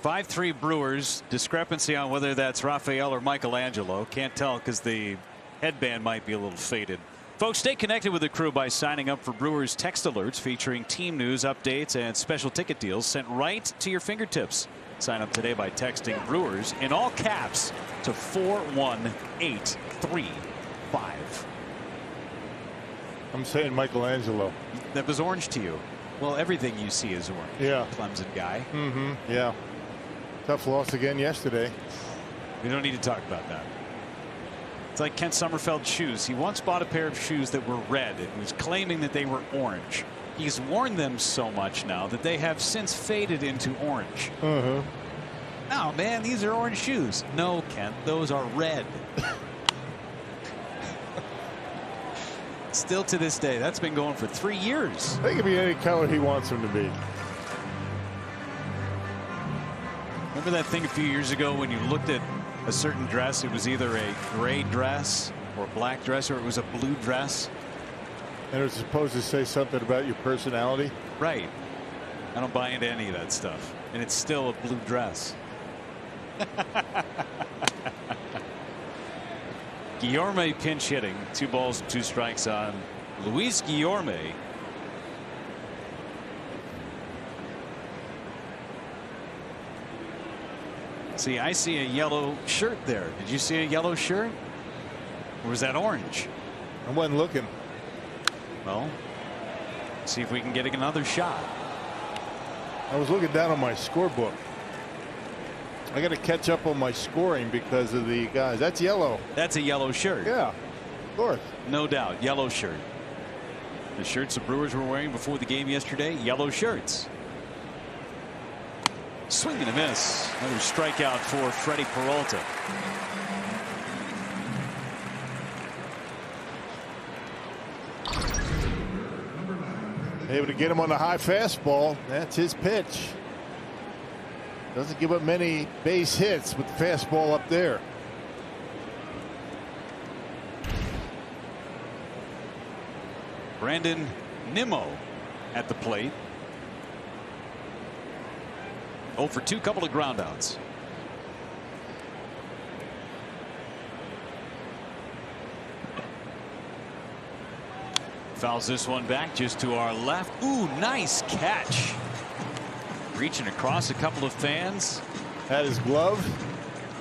.53 Brewers. Discrepancy on whether that's Rafael or Michelangelo. Can't tell because the headband might be a little faded. Folks, stay connected with the Crew by signing up for Brewers text alerts featuring team news, updates, and special ticket deals sent right to your fingertips. Sign up today by texting Brewers in all caps to 41835. I'm saying Michelangelo. That was orange to you. Well, everything you see is orange. Yeah. Clemson guy. Yeah. Tough loss again yesterday. We don't need to talk about that. It's like Kent Sommerfeld's shoes. He once bought a pair of shoes that were red and was claiming that they were orange. He's worn them so much now that they have since faded into orange. Oh man, these are orange shoes. No, Kent, those are red. Still to this day, that's been going for 3 years. They can be any color he wants them to be. Remember that thing a few years ago when you looked at a certain dress? It was either a gray dress or a black dress, or it was a blue dress. And it was supposed to say something about your personality. Right. I don't buy into any of that stuff. And it's still a blue dress. Guillorme pinch hitting. 2 balls, 2 strikes on Luis Guillorme. See, I see a yellow shirt there. Did you see a yellow shirt? Or was that orange? I wasn't looking. Well, see if we can get another shot. I was looking down on my scorebook. I got to catch up on my scoring because of the guys. That's yellow. That's a yellow shirt. Yeah, of course. No doubt. Yellow shirt. The shirts the Brewers were wearing before the game yesterday, yellow shirts. Swing and a miss. Another strikeout for Freddie Peralta. Able to get him on the high fastball. That's his pitch. Doesn't give up many base hits with the fastball up there. Brandon Nimmo at the plate. 0 for 2, couple of groundouts. Fouls this one back just to our left. Ooh, nice catch. Reaching across a couple of fans. Had his glove.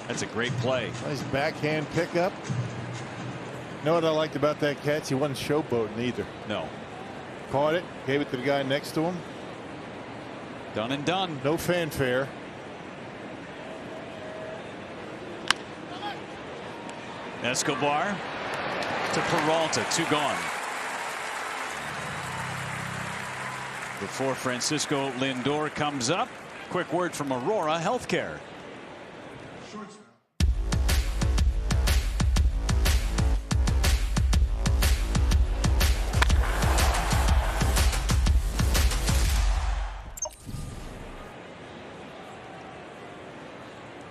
That's a great play. Nice backhand pickup. You know what I liked about that catch? He wasn't showboating either. No. Caught it, gave it to the guy next to him. Done and done. No fanfare. Escobar to Peralta, 2 gone. Before Francisco Lindor comes up, quick word from Aurora Healthcare.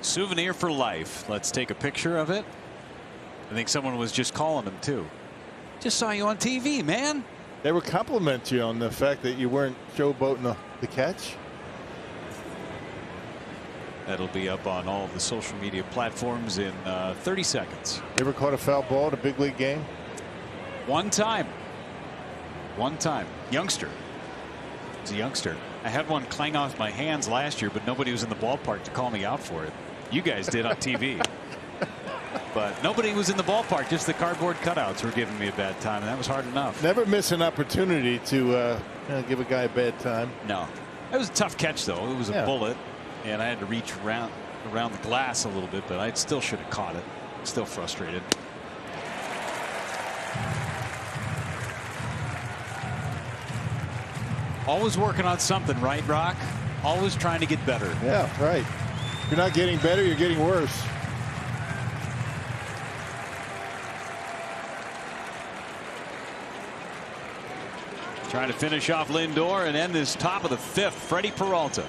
Souvenir for life. Let's take a picture of it. I think someone was just calling him too. Just saw you on TV, man. They were complimenting you on the fact that you weren't showboating the catch. That'll be up on all of the social media platforms in 30 seconds. You ever caught a foul ball at a big league game? One time. One time. Youngster. It's a youngster. I had one clang off my hands last year, but nobody was in the ballpark to call me out for it. You guys did on TV. But nobody was in the ballpark. Just the cardboard cutouts were giving me a bad time, and that was hard enough. Never miss an opportunity to give a guy a bad time. No. It was a tough catch, though. It was a bullet, and I had to reach around the glass a little bit, but I still should have caught it. Still frustrated. Always working on something, right, Rock? Always trying to get better. Yeah, right. If you're not getting better, you're getting worse. Trying to finish off Lindor and end this top of the 5th. Freddie Peralta.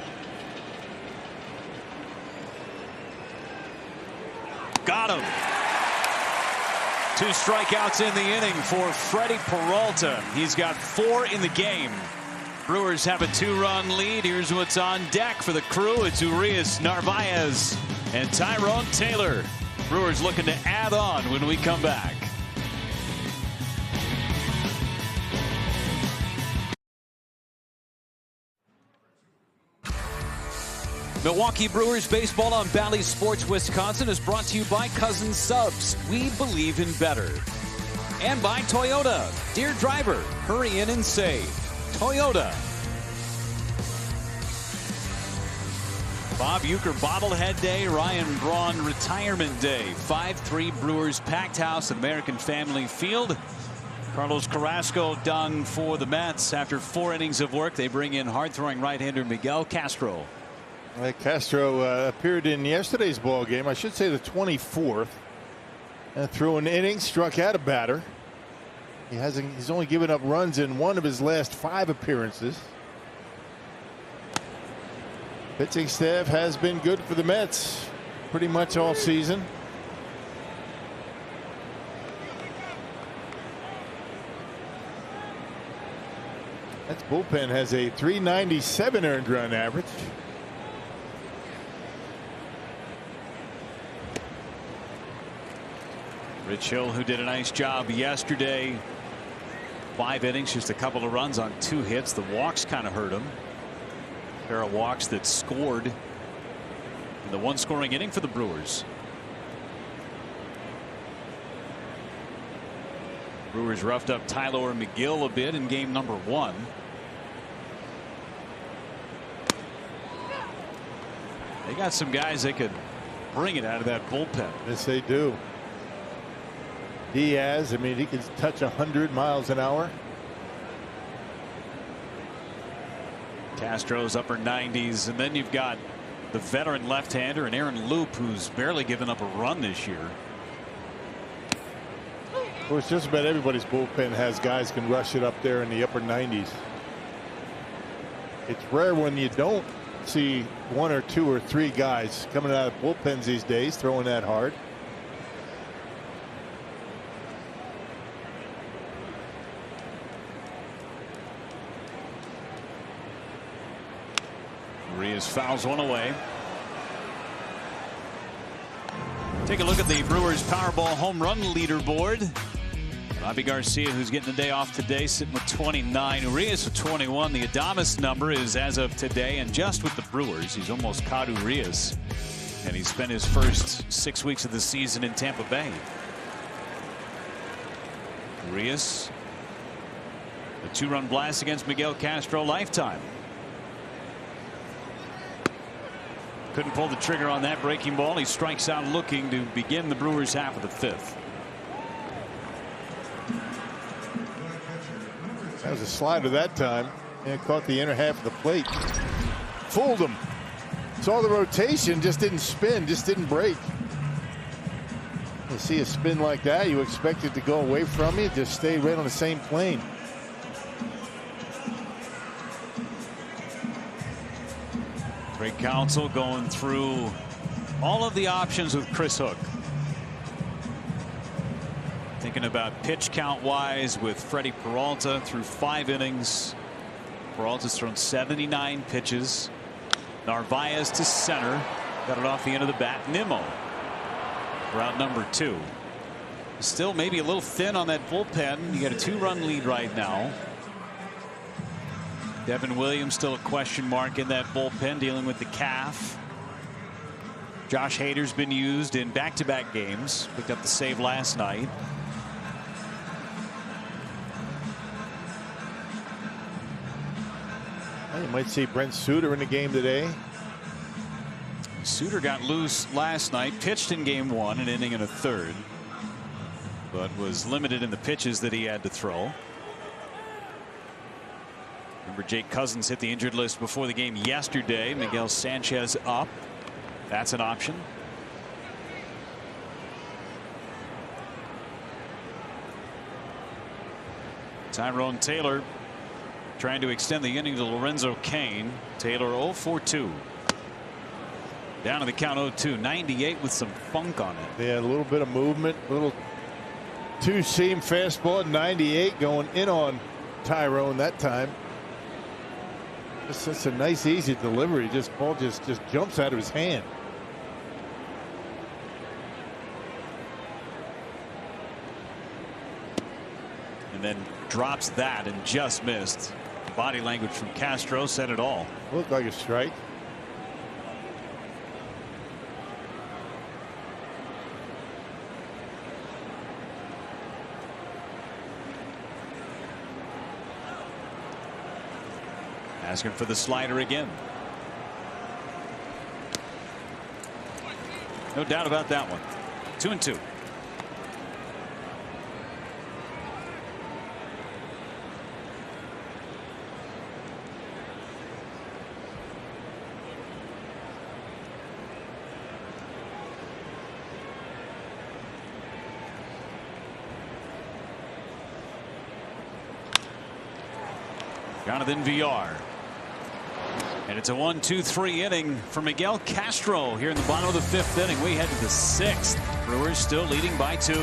Got him. 2 strikeouts in the inning for Freddie Peralta. He's got 4 in the game. Brewers have a 2-run lead. Here's what's on deck for the crew. It's Urias, Narvaez, and Tyrone Taylor. Brewers looking to add on when we come back. Milwaukee Brewers baseball on Bally Sports Wisconsin is brought to you by Cousins Subs. We believe in better. And by Toyota. Dear driver, hurry in and save. Toyota. Bob Uecker bobblehead day. Ryan Braun retirement day. 5-3 Brewers packed house at American Family Field. Carlos Carrasco done for the Mets. After 4 innings of work, they bring in hard-throwing right-hander Miguel Castro. Castro appeared in yesterday's ball game. I should say the 24th. And threw an inning, struck out a batter. He's only given up runs in 1 of his last 5 appearances. Pitching staff has been good for the Mets pretty much all season. Mets bullpen has a .397 earned run average. Rich Hill, who did a nice job yesterday. 5 innings, just a couple of runs on 2 hits. The walks kind of hurt him. A pair of walks that scored in the one-scoring inning for the Brewers. Brewers roughed up Tyler McGill a bit in game number 1. They got some guys that could bring it out of that bullpen. Yes, they do. Diaz, I mean, he can touch 100 miles an hour. Castro's upper 90s, and then you've got the veteran left-hander and Aaron Loop, who's barely given up a run this year. Of course, just about everybody's bullpen has guys can rush it up there in the upper 90s. It's rare when you don't see 1 or 2 or 3 guys coming out of bullpens these days throwing that hard. Urias fouls one away. Take a look at the Brewers Powerball home run leaderboard. Robbie Garcia, who's getting the day off today, sitting with 29. Urias with 21. The Adames number is as of today, and just with the Brewers, he's almost caught Urias. And he spent his first 6 weeks of the season in Tampa Bay. Urias, a 2-run blast against Miguel Castro, lifetime. Couldn't pull the trigger on that breaking ball. He strikes out looking to begin the Brewers half of the 5th. That was a slider that time, and caught the inner half of the plate. Fooled him. Saw the rotation, just didn't spin, just didn't break. You see a spin like that, you expect it to go away from you, just stay right on the same plane. Great Counsell going through all of the options with Chris Hook. Thinking about pitch count wise with Freddie Peralta through 5 innings. Peralta's thrown 79 pitches. Narvaez to center. Got it off the end of the bat. Nimmo, route number 2. Still maybe a little thin on that bullpen. You got a 2-run lead right now. Devin Williams still a question mark in that bullpen, dealing with the calf. Josh Hader's been used in back-to-back games. Picked up the save last night. You might see Brent Suter in the game today. Suter got loose last night, pitched in game 1, an inning and a third, but was limited in the pitches that he had to throw. Remember, Jake Cousins hit the injured list before the game yesterday. Miguel Sanchez up. That's an option. Tyrone Taylor trying to extend the inning to Lorenzo Cain. Taylor 0 for 2. Down to the count 0-2. 98 with some funk on it. Yeah, a little bit of movement, a little 2-seam fastball at 98 going in on Tyrone that time. It's a nice, easy delivery. Ball just jumps out of his hand. And then drops that and just missed. Body language from Castro said it all. Looked like a strike. Asking for the slider again. No doubt about that one. 2-2. Jonathan Villar. And it's a 1-2-3 inning for Miguel Castro here in the bottom of the 5th inning. We head to the 6th. Brewers still leading by 2.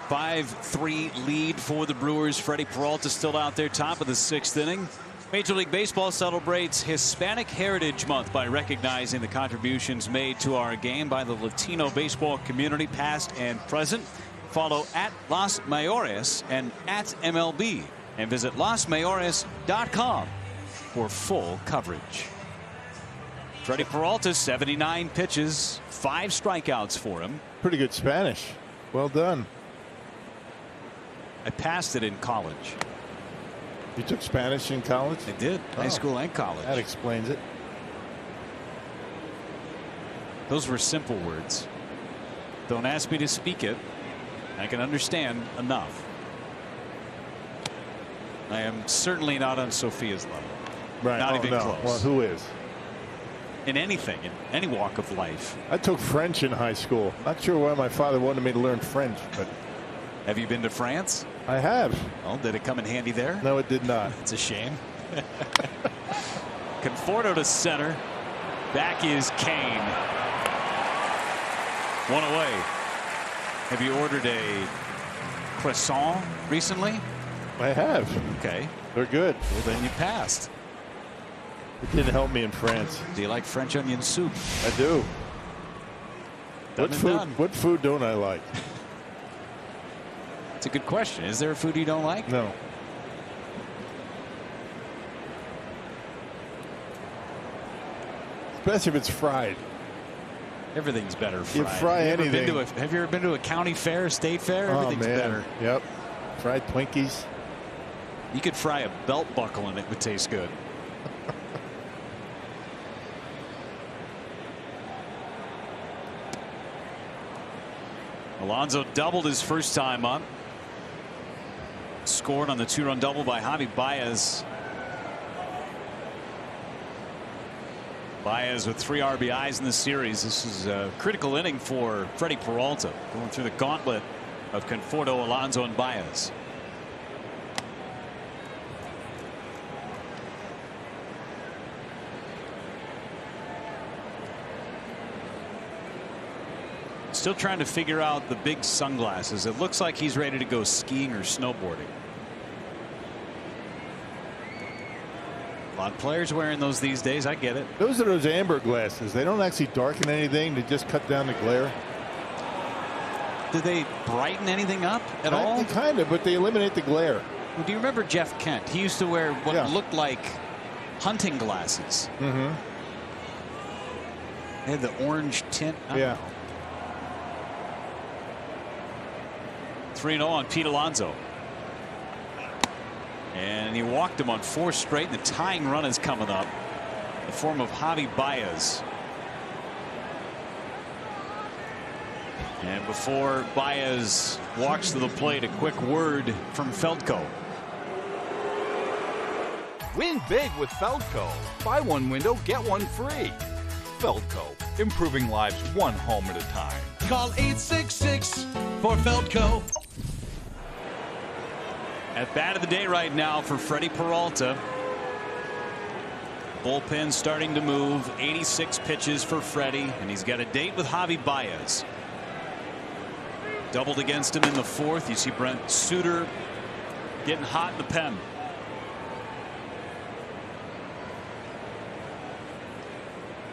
5-3 lead for the Brewers. Freddie Peralta still out there, top of the 6th inning. Major League Baseball celebrates Hispanic Heritage Month by recognizing the contributions made to our game by the Latino baseball community, past and present. Follow at Los Mayores and at MLB, and visit losmayores.com for full coverage. Freddie Peralta, 79 pitches, 5 strikeouts for him. Pretty good Spanish. Well done. I passed it in college. You took Spanish in college? I did. High school and college. That explains it. Those were simple words. Don't ask me to speak it. I can understand enough. I am certainly not on Sophia's level. Right. Not even close. Well, who is? In anything, in any walk of life. I took French in high school. Not sure why my father wanted me to learn French, but. Have you been to France? I have. Well, did it come in handy there? No, it did not. It's a shame. Conforto to center. Back is Kane. 1 away. Have you ordered a croissant recently? I have. Okay. They're good. Well, then you passed. It didn't help me in France. Do you like French onion soup? I do. Done. What food don't I like? It's a good question. Is there a food you don't like? No. Especially if it's fried. Everything's better fried. You fry anything. Have you ever been to a county fair, state fair? Everything's better. Yep. Fried Twinkies. You could fry a belt buckle and it would taste good. Alonso doubled his first time up. Scored on the 2-run double by Javi Baez. Baez with 3 RBIs in the series. This is a critical inning for Freddie Peralta, going through the gauntlet of Conforto, Alonso, and Baez. Still trying to figure out the big sunglasses. It looks like he's ready to go skiing or snowboarding. A lot of players wearing those these days. I get it. Those are those amber glasses. They don't actually darken anything. They just cut down the glare. Do they brighten anything up at all? Kind of, but they eliminate the glare. Well, do you remember Jeff Kent? He used to wear what looked like hunting glasses. Mm-hmm. They had the orange tint. Yeah. 3-0 on Pete Alonso. And he walked him on 4 straight. And the tying run is coming up in the form of Javi Baez. And before Baez walks to the plate, a quick word from Feldko. Win big with Feldco. Buy 1 window, get 1 free. Feldco, improving lives 1 home at a time. Call 866 for Feldco. At bat of the day right now for Freddie Peralta. Bullpen starting to move. 86 pitches for Freddie, and he's got a date with Javi Baez. Doubled against him in the 4th. You see Brent Suter getting hot in the pen.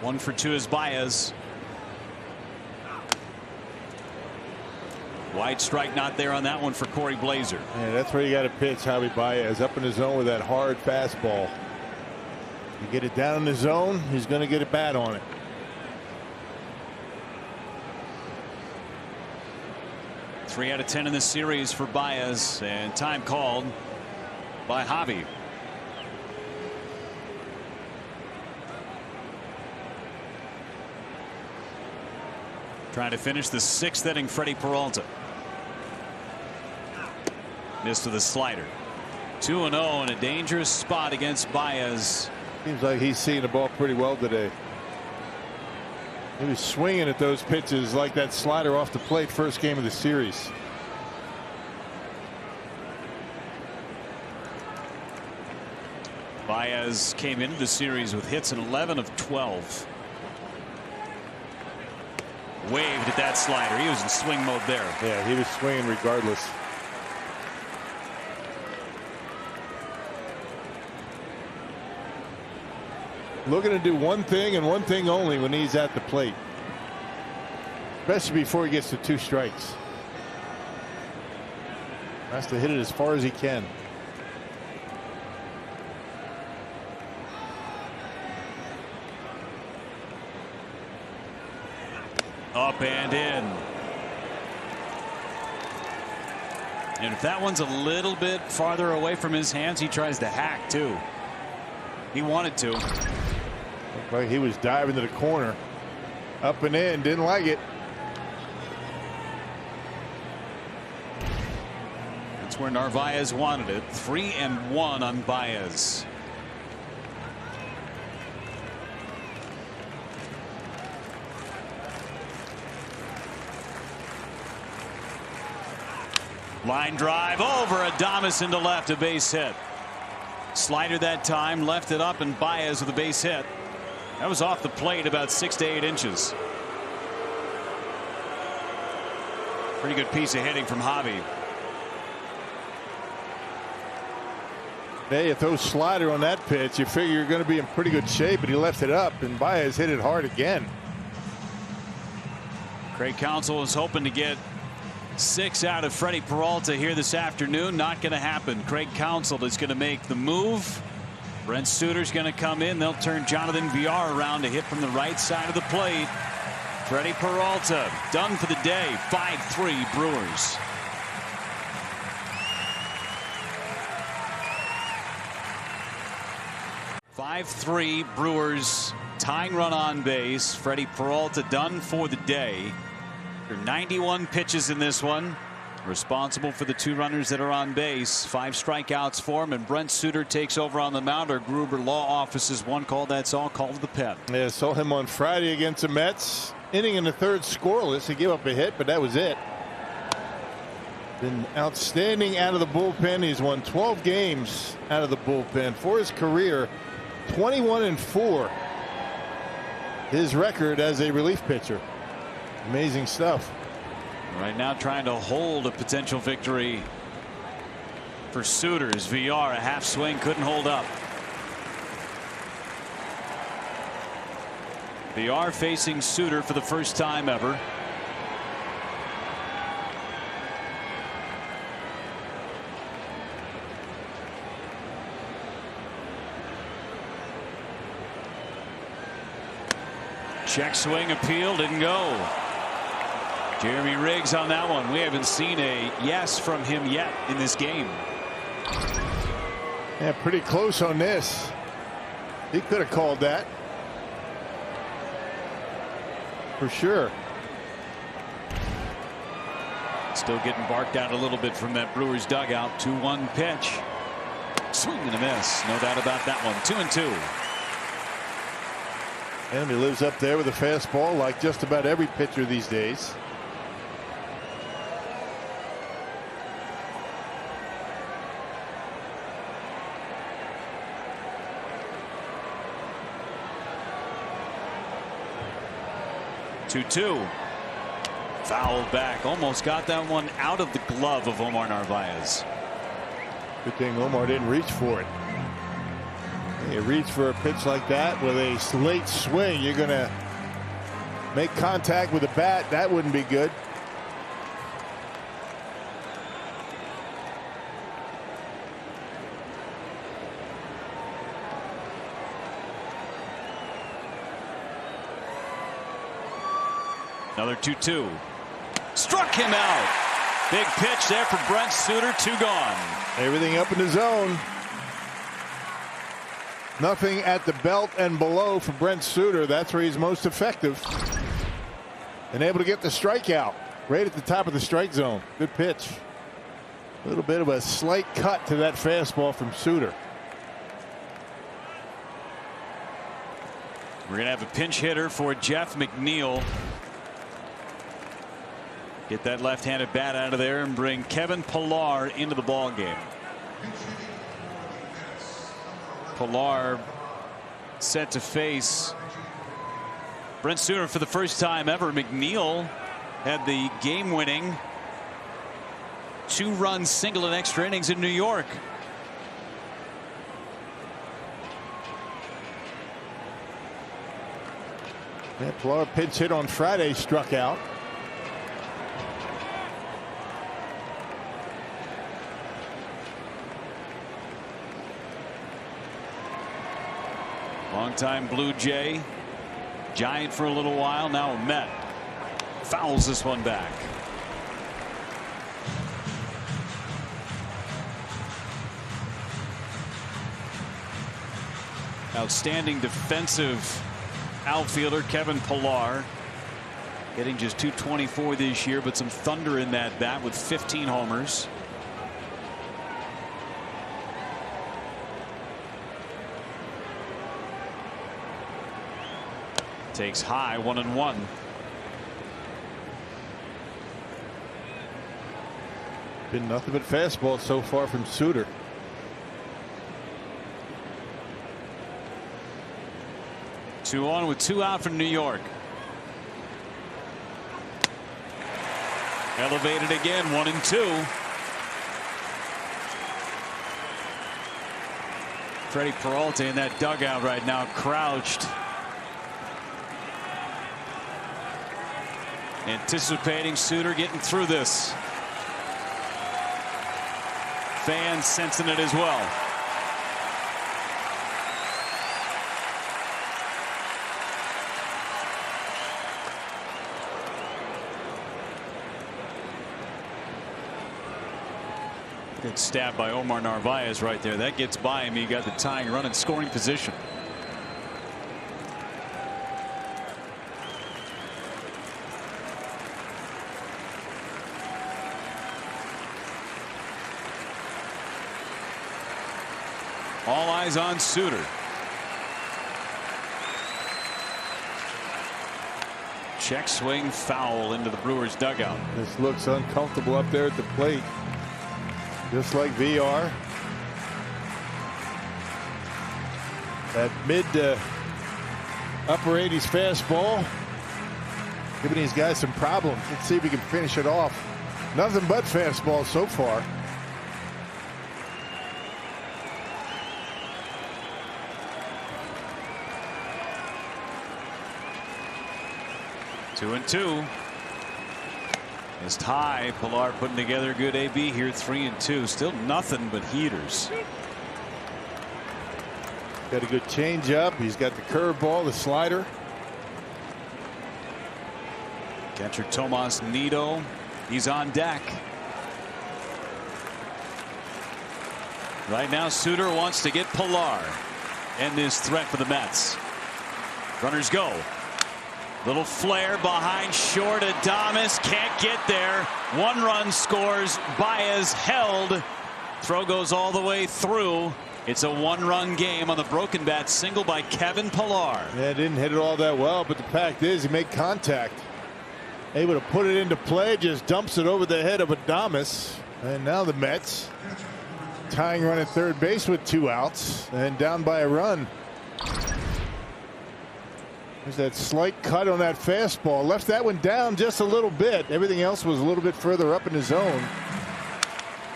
One for 2 is Baez. Wide strike not there on that one for Corey Blazer. Yeah, that's where you got to pitch Javi Baez, up in the zone with that hard fastball. You get it down in the zone, he's going to get a bat on it. Three out of 10 in this series for Baez, and time called by Javi. Trying to finish the 6th inning, Freddie Peralta. Missed with a slider. 2-0 in a dangerous spot against Baez. Seems like he's seeing the ball pretty well today. He was swinging at those pitches like that slider off the plate first game of the series. Baez came into the series with hits in 11 of 12. Waved at that slider. He was in swing mode there. Yeah, he was swinging regardless. Looking to do one thing and one thing only when he's at the plate, especially before he gets to 2 strikes. Has to hit it as far as he can. Up and in. And if that one's a little bit farther away from his hands, he tries to hack too. He wanted to. Looked like he was diving to the corner. Up and in, didn't like it. That's where Narvaez wanted it. 3-1 on Baez. Line drive over Adames into left, a base hit. Slider that time, left it up, and Baez with a base hit. That was off the plate about 6 to 8 inches. Pretty good piece of hitting from Javi. Hey, you throw slider on that pitch, you figure you're going to be in pretty good shape, but he left it up, and Baez hit it hard again. Craig Counsell is hoping to get 6 out of Freddie Peralta here this afternoon. Not going to happen. Craig Counsell is going to make the move. Brent Suter's going to come in. They'll turn Jonathan Villar around to hit from the right side of the plate. Freddie Peralta done for the day. 5-3 Brewers. Brewers tying run on base. Freddie Peralta done for the day. 91 pitches in this one. Responsible for the 2 runners that are on base. 5 strikeouts for him, and Brent Suter takes over on the mound. Our Gruber Law Office's one call, that's all, called to the pen. Yeah, saw him on Friday against the Mets. Inning in the 3rd scoreless. He gave up a hit, but that was it. Been outstanding out of the bullpen. He's won 12 games out of the bullpen for his career. 21-4. His record as a relief pitcher. Amazing stuff. Right now trying to hold a potential victory for Suiters. Villar, a half swing, couldn't hold up. Villar facing Suter for the first time ever. Check swing appeal, didn't go. Jeremy Riggs on that one. We haven't seen a yes from him yet in this game. Yeah, pretty close on this. He could have called that. For sure. Still getting barked out a little bit from that Brewers dugout. 2-1 pitch. Swing and a miss. No doubt about that one. 2-2. And he lives up there with a fastball like just about every pitcher these days. Two. Fouled back. Almost got that one out of the glove of Omar Narvaez. Good thing Omar didn't reach for it. You reach for a pitch like that with a late swing, you're going to make contact with the bat. That wouldn't be good. Another 2-2. Struck him out. Big pitch there for Brent Suter. 2 gone. Everything up in the zone. Nothing at the belt and below for Brent Suter. That's where he's most effective. And able to get the strikeout right at the top of the strike zone. Good pitch. A little bit of a slight cut to that fastball from Suter. We're going to have a pinch hitter for Jeff McNeil. Get that left-handed bat out of there and bring Kevin Pillar into the ball game. Pillar set to face Brent Suter for the first time ever. McNeil had the game-winning 2-run single in extra innings in New York. Yeah, Pillar pinch hit on Friday, struck out. Longtime Blue Jay. Giant for a little while. Now a Met. Fouls this one back. Outstanding defensive outfielder Kevin Pillar. Getting just .224 this year, but some thunder in that bat with 15 homers. Takes high, 1-1. Been nothing but fastball so far from Suter. Two on with two out from New York. Elevated again, 1-2. Freddie Peralta in that dugout right now, crouched. Anticipating Suter getting through this. Fans sensing it as well. Good stab by Omar Narvaez right there. That gets by him. He got the tying run in scoring position. All eyes on Suter. Check swing foul into the Brewers dugout. This looks uncomfortable up there at the plate. Just like VR. That mid to upper 80s fastball. Giving these guys some problems. Let's see if we can finish it off. Nothing but fastball so far. Two and two. Just high. Pillar putting together a good AB here. 3-2. Still nothing but heaters. Got a good changeup. He's got the curveball, the slider. Catcher Tomas Nido. He's on deck. Right now Suter wants to get Pillar. End this threat for the Mets. Runners go. Little flare behind short. Adames can't get there. 1 run scores. Baez held. Throw goes all the way through. It's a 1-run game on the broken bat single by Kevin Pillar. Yeah, didn't hit it all that well, but the fact is he made contact. Able to put it into play, just dumps it over the head of Adames. And now the Mets tying run at third base with 2 outs and down by a run. There's that slight cut on that fastball. Left that one down just a little bit. Everything else was a little bit further up in the zone.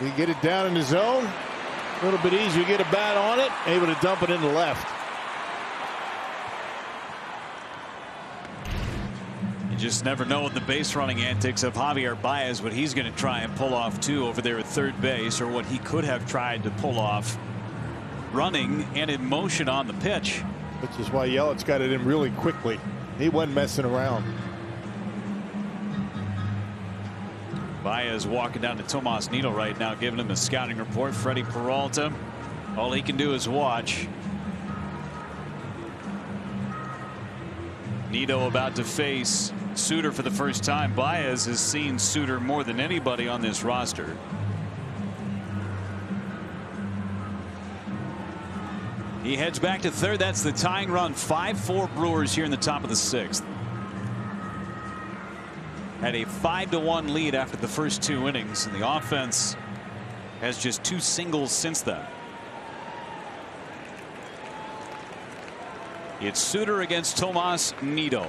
You get it down in the zone. A little bit easier to get a bat on it. Able to dump it into left. You just never know with the base running antics of Javier Baez what he's going to try and pull off too over there at third base, or what he could have tried to pull off running and in motion on the pitch. Which is why Yelich got it in really quickly. He wasn't messing around. Baez walking down to Tomas Nido right now, giving him a scouting report. Freddie Peralta, all he can do is watch. Nido about to face Suter for the first time. Baez has seen Suter more than anybody on this roster. He heads back to third. That's the tying run. 5-4 Brewers here in the top of the 6th. Had a 5-1 lead after the first 2 innings, and the offense has just 2 singles since then. It's Suter against Tomas Nido.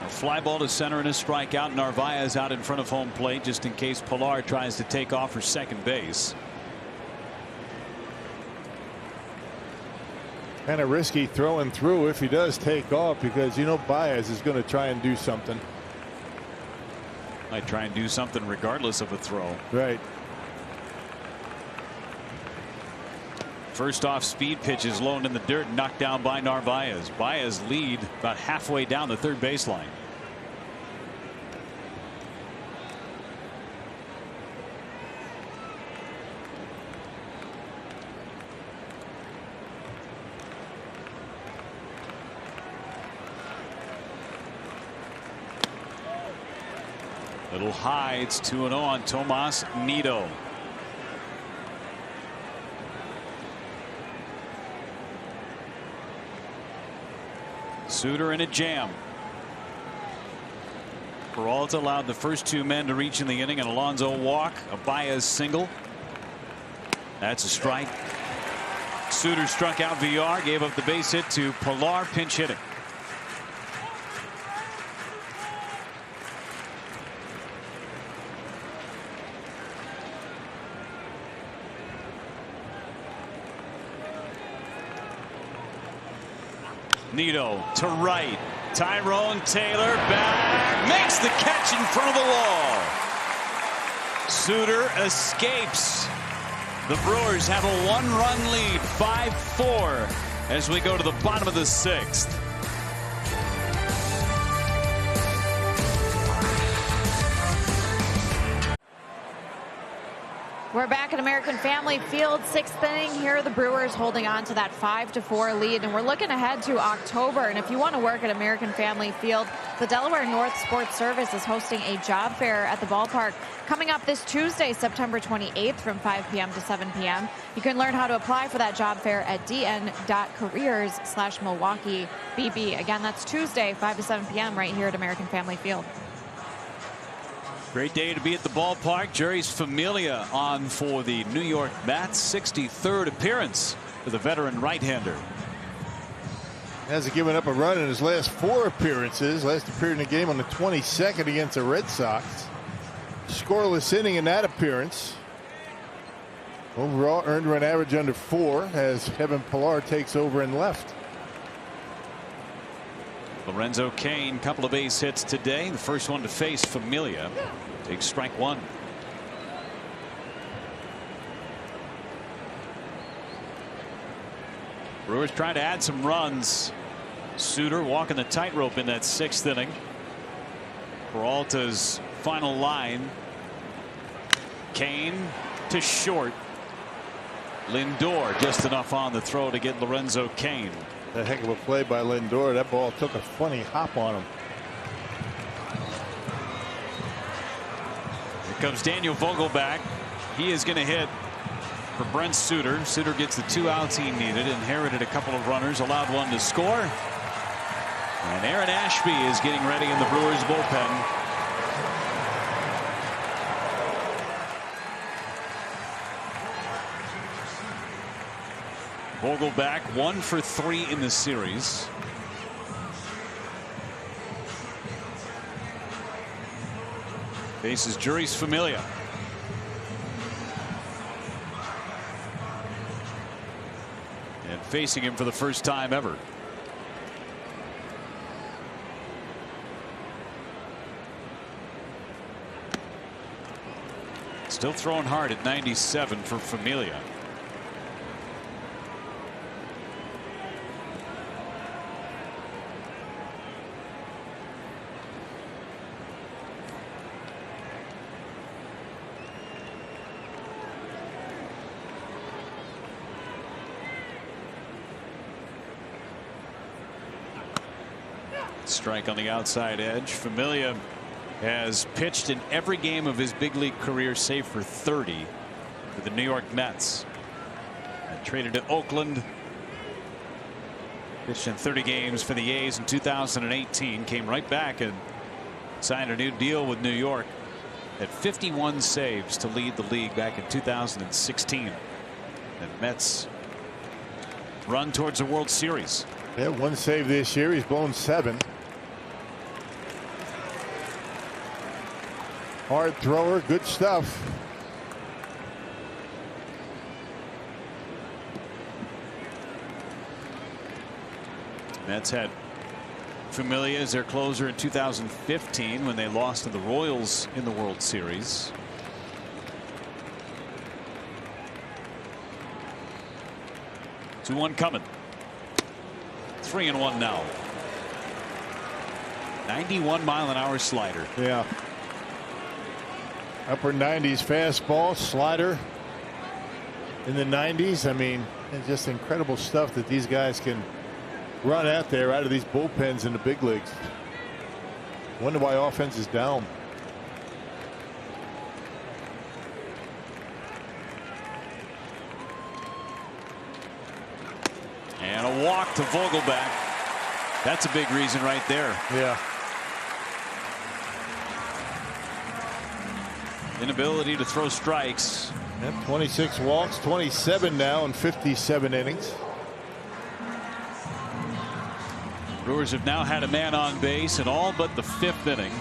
A fly ball to center and a strikeout. Narvaez out in front of home plate just in case Pillar tries to take off for second base. Kind of risky throwing through if he does take off, because you know Baez is going to try and do something. Might try and do something regardless of a throw. Right. First off speed pitch is low in the dirt, knocked down by Narvaez. Baez lead about halfway down the third baseline. Little high. It's 2-0 on Tomas Nido. Suter in a jam. Peralta allowed the first two men to reach in the inning. An Alonso walk, a Baez single. That's a strike. Suter struck out Villar, gave up the base hit to Pilar, pinch hitting. Nido to right. Tyrone Taylor back. Makes the catch in front of the wall. Suter escapes. The Brewers have a 1-run lead, 5-4, as we go to the bottom of the 6th. We're back at American Family Field, 6th inning. Here are the Brewers holding on to that 5-4 lead, and we're looking ahead to October. And if you want to work at American Family Field, the Delaware North Sports Service is hosting a job fair at the ballpark coming up this Tuesday, September 28th from 5 p.m. to 7 p.m. You can learn how to apply for that job fair at dn.careers/MilwaukeeBB. Again, that's Tuesday, 5 to 7 p.m. right here at American Family Field. Great day to be at the ballpark. Jeurys Familia on for the New York Mets. 63rd appearance for the veteran right-hander. Hasn't given up a run in his last 4 appearances. Last appeared in the game on the 22nd against the Red Sox. Scoreless inning in that appearance. Overall earned run average under 4 as Kevin Pilar takes over in left. Lorenzo Cain, couple of base hits today. The first one to face Familia. Takes strike 1. Brewers trying to add some runs. Suter walking the tightrope in that 6th inning. Peralta's final line. Cain to short. Lindor just enough on the throw to get Lorenzo Cain. A heck of a play by Lindor. That ball took a funny hop on him. Here comes Daniel Vogelbach. He is going to hit for Brent Suter. Suter gets the 2 outs he needed. Inherited a couple of runners. Allowed one to score. And Aaron Ashby is getting ready in the Brewers bullpen. Vogelbach 1 for 3 in the series. Faces Jeurys Familia. And facing him for the first time ever. Still throwing hard at 97 for Familia. Strike on the outside edge. Familia has pitched in every game of his big league career save for 30 for the New York Mets. And traded to Oakland. Pitched in 30 games for the A's in 2018. Came right back and signed a new deal with New York. Had 51 saves to lead the league back in 2016. And Mets run towards a World Series. Yeah, 1 save this year. He's blown 7. Hard thrower, good stuff. Mets had Familia as their closer in 2015 when they lost to the Royals in the World Series. 2-1 coming. 3-1 now. 91-mile-an-hour slider. Yeah. Upper 90s fastball, slider in the 90s. I mean, it's just incredible stuff that these guys can run out there out of these bullpens in the big leagues. Wonder why offense is down. And a walk to Vogelback. That's a big reason right there. Yeah. Inability to throw strikes. Yep, 26 walks, 27 now in 57 innings. Brewers have now had a man on base in all but the 5th inning.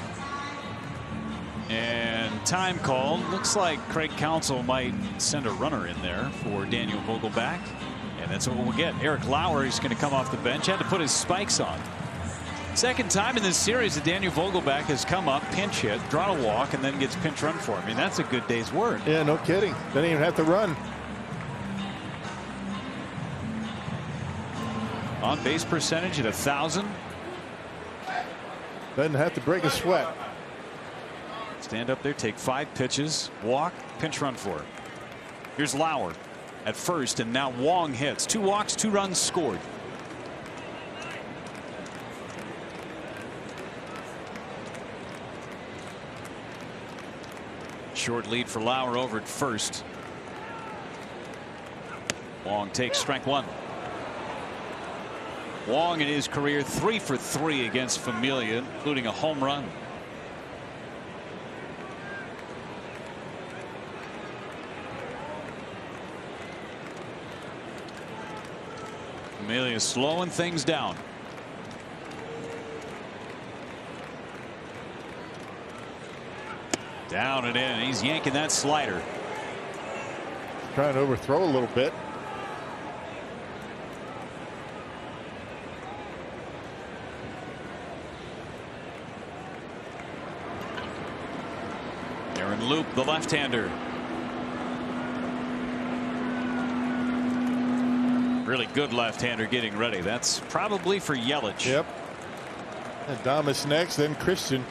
And time called. Looks like Craig Counsell might send a runner in there for Daniel Vogelback. And that's what we'll get. Eric Lauer is going to come off the bench. Had to put his spikes on. Second time in this series that Daniel Vogelback has come up, pinch hit, drawn a walk, and then gets pinch run for him. I mean, that's a good day's work. Yeah, no kidding. Doesn't even have to run. On base percentage at 1,000. Doesn't have to break a sweat. Stand up there, take 5 pitches, walk, pinch run for him. Here's Lauer at first, and now Wong hits. 2 walks, 2 runs scored. Short lead for Lauer over at first. Wong takes strike 1. Wong in his career 3 for 3 against Familia, including a home run. Familia slowing things down. Down and in. He's yanking that slider. Trying to overthrow a little bit. Aaron Loop, the left-hander. Really good left-hander getting ready. That's probably for Yelich. Yep. Adames next, then Christian.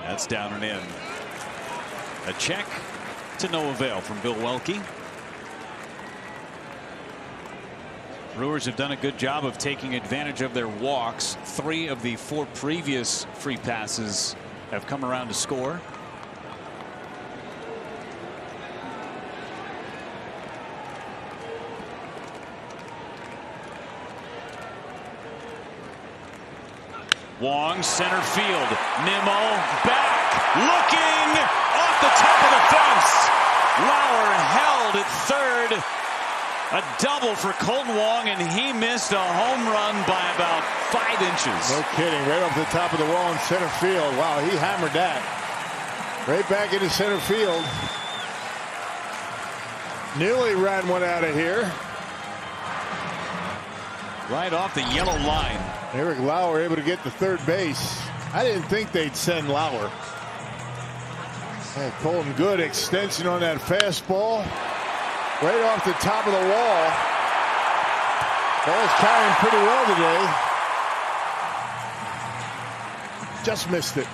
That's down and in. A check to no avail from Bill Welke. Brewers have done a good job of taking advantage of their walks. 3 of the 4 previous free passes have come around to score. Wong center field. Nimmo back looking off the top of the fence. Lauer held at third. A double for Colton Wong, and he missed a home run by about 5 inches. No kidding. Right off the top of the wall in center field. Wow, he hammered that. Right back into center field. Nearly ran one out of here. Right off the yellow line. Eric Lauer able to get to third base. I didn't think they'd send Lauer. And Colton, good extension on that fastball. Right off the top of the wall. Ball's carrying pretty well today. Just missed it.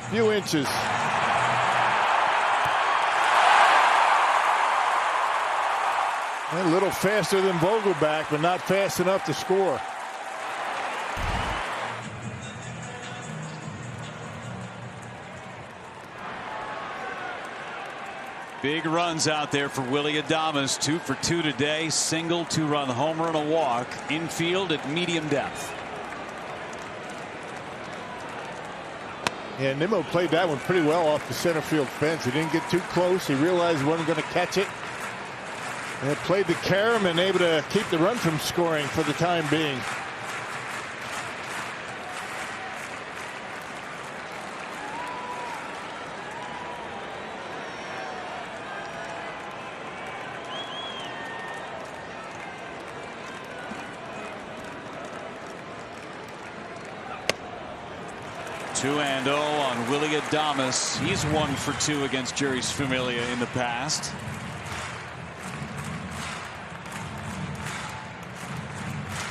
Few inches. A little faster than Vogelback, but not fast enough to score. Big runs out there for Willy Adames. 2 for 2 today. Single, 2-run homer and a walk. Infield at medium depth. Yeah, Nimmo played that one pretty well off the center field fence. He didn't get too close. He realized he wasn't going to catch it. And played the carom and able to keep the run from scoring for the time being. 2-0 on Willie Adames. He's 1 for 2 against Jeurys Familia in the past.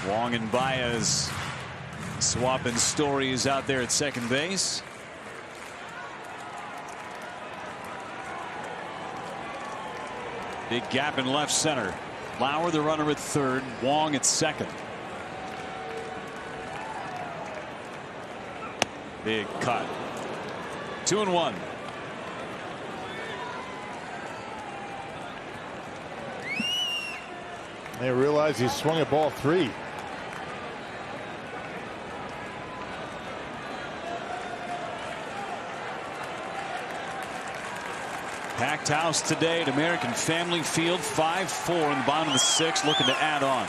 Wong and Baez swapping stories out there at second base. Big gap in left center. Lauer the runner at third. Wong at second. Big cut. 2-1. They realize he swung at ball 3. Packed house today at American Family Field. 5-4 in the bottom of the 6th, looking to add on.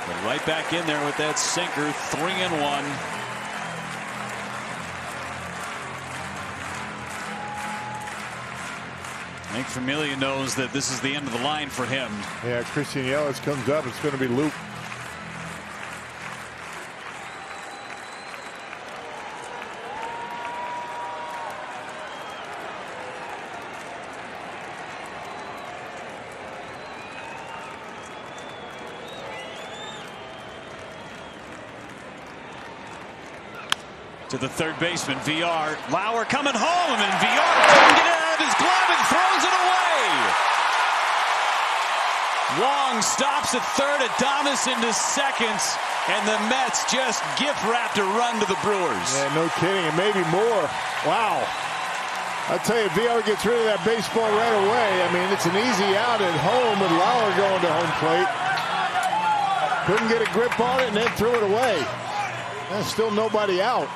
But right back in there with that sinker. 3-1. I think Familia knows that this is the end of the line for him. Yeah, Christian Yelich comes up. It's going to be Luke. To the third baseman, VR. Lauer coming home, and VR couldn't get it out of his glove and throws it away. Wong stops at third, Adames into second, and the Mets just gift-wrapped a run to the Brewers. Yeah, no kidding, and maybe more. Wow. I tell you, VR gets rid of that baseball right away. I mean, it's an easy out at home with Lauer going to home plate. Couldn't get a grip on it and then threw it away. There's still nobody out.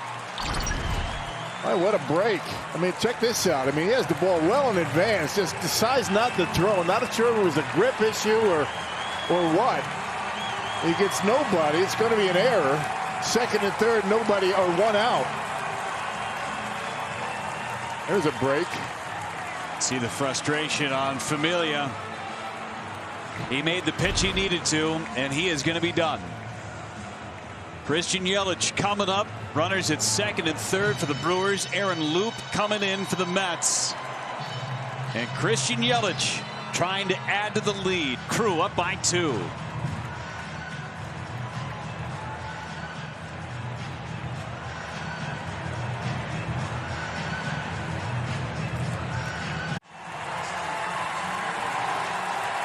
Boy, what a break. I mean, check this out. I mean, he has the ball well in advance, just decides not to throw. Not sure if it was a grip issue or what. He gets nobody. It's going to be an error. Second and third, nobody, or one out. There's a break. See the frustration on Familia. He made the pitch he needed to, and he is going to be done. Christian Yelich coming up. Runners at second and third for the Brewers. Aaron Loop coming in for the Mets. And Christian Yelich trying to add to the lead. Crew up by 2.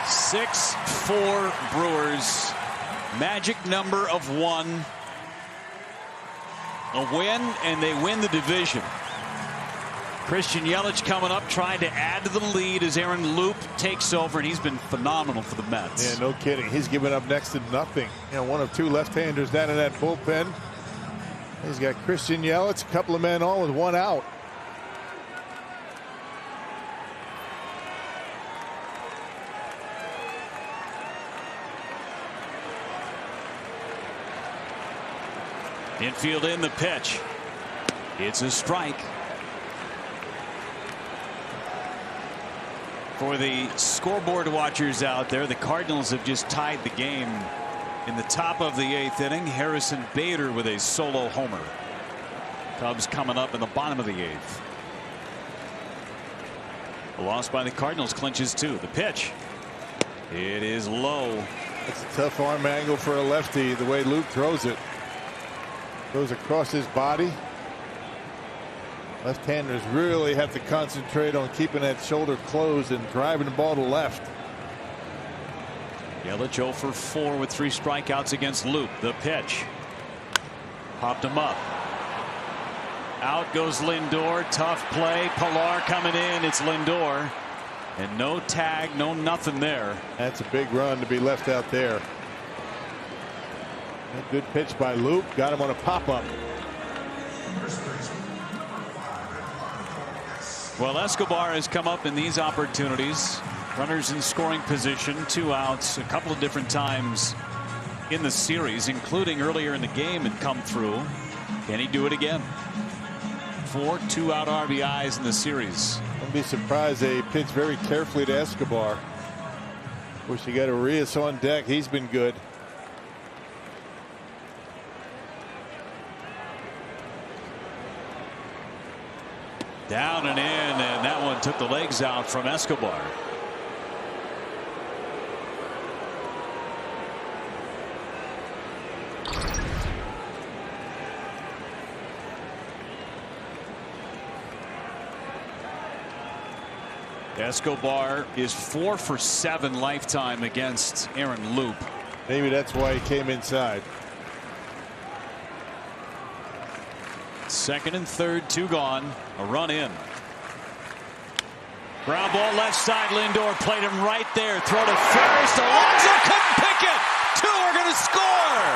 (6-4) Brewers. Magic number of 1. A win, and they win the division. Christian Yelich coming up, trying to add to the lead as Aaron Loop takes over, and he's been phenomenal for the Mets. Yeah, no kidding. He's given up next to nothing. You know, one of 2 left-handers down in that bullpen. He's got Christian Yelich, a couple of men on with 1 out. Infield in the pitch. It's a strike. For the scoreboard watchers out there, the Cardinals have just tied the game in the top of the 8th inning. Harrison Bader with a solo homer. Cubs coming up in the bottom of the 8th. A loss by the Cardinals clinches 2. The pitch. It is low. It's a tough arm angle for a lefty, the way Luke throws it. Goes across his body. Left-handers really have to concentrate on keeping that shoulder closed and driving the ball to left. Yelich 0 for 4 with 3 strikeouts against Luke. The pitch. Popped him up. Out goes Lindor. Tough play. Pilar coming in. It's Lindor. And no tag, no nothing there. That's a big run to be left out there. A good pitch by Luke. Got him on a pop-up. Well, Escobar has come up in these opportunities. Runners in scoring position, 2 outs, a couple of different times in the series, including earlier in the game, and come through. Can he do it again? 4 2-out RBIs in the series. Don't be surprised they pitch very carefully to Escobar. Of course, you got Arias on deck. He's been good. Down and in, and that one took the legs out from Escobar. Escobar is 4 for 7 lifetime against Aaron Loop. Maybe that's why he came inside. Second and third, 2 gone. A run in. Ground ball left side. Lindor played him right there. Throw to first. Alonso couldn't pick it. 2 are going to score.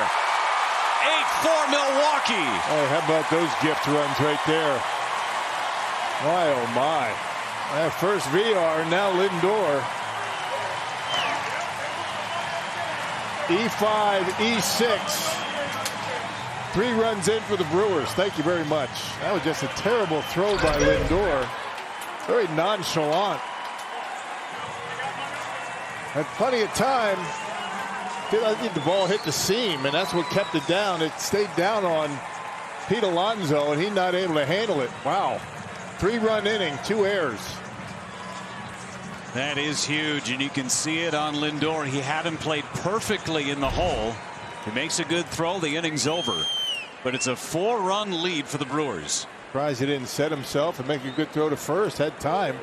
8-4 Milwaukee. Hey, how about those gift runs right there? My, oh my. That first VR, now Lindor. E5, E6. 3 runs in for the Brewers. Thank you very much. That was just a terrible throw by Lindor. Very nonchalant. Had plenty of time. I think the ball hit the seam, and that's what kept it down. It stayed down on Pete Alonso, and he's not able to handle it. Wow. 3-run inning, 2 errors. That is huge, and you can see it on Lindor. He had him played perfectly in the hole. He makes a good throw. The inning's over. But it's a 4-run lead for the Brewers. Surprised he didn't set himself and make a good throw to first. Had time.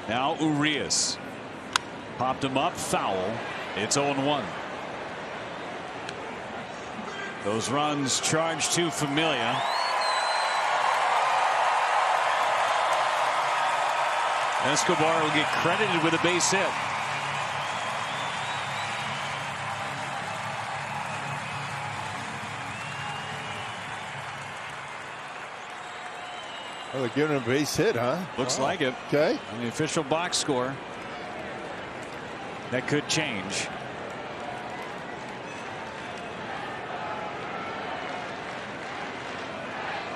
Now Urias. Popped him up. Foul. It's 0-1. Those runs charged to Familia. Escobar will get credited with a base hit. Oh, they're giving him a base hit, huh? Looks like it. Okay. On the official box score. That could change.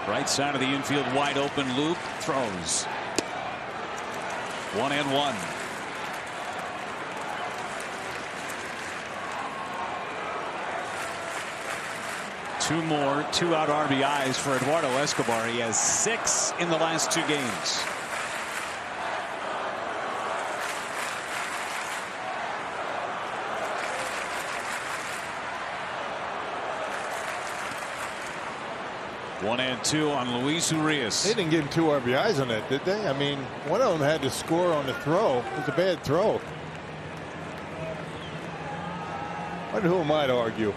Right side of the infield wide open. Loop throws. 1-1. Two more 2-out RBIs for Eduardo Escobar. He has 6 in the last 2 games. One and 2 on Luis Urias. They didn't give him 2 RBIs on that, did they? I mean, one of them had to score on the throw. It was a bad throw. But who am I to argue?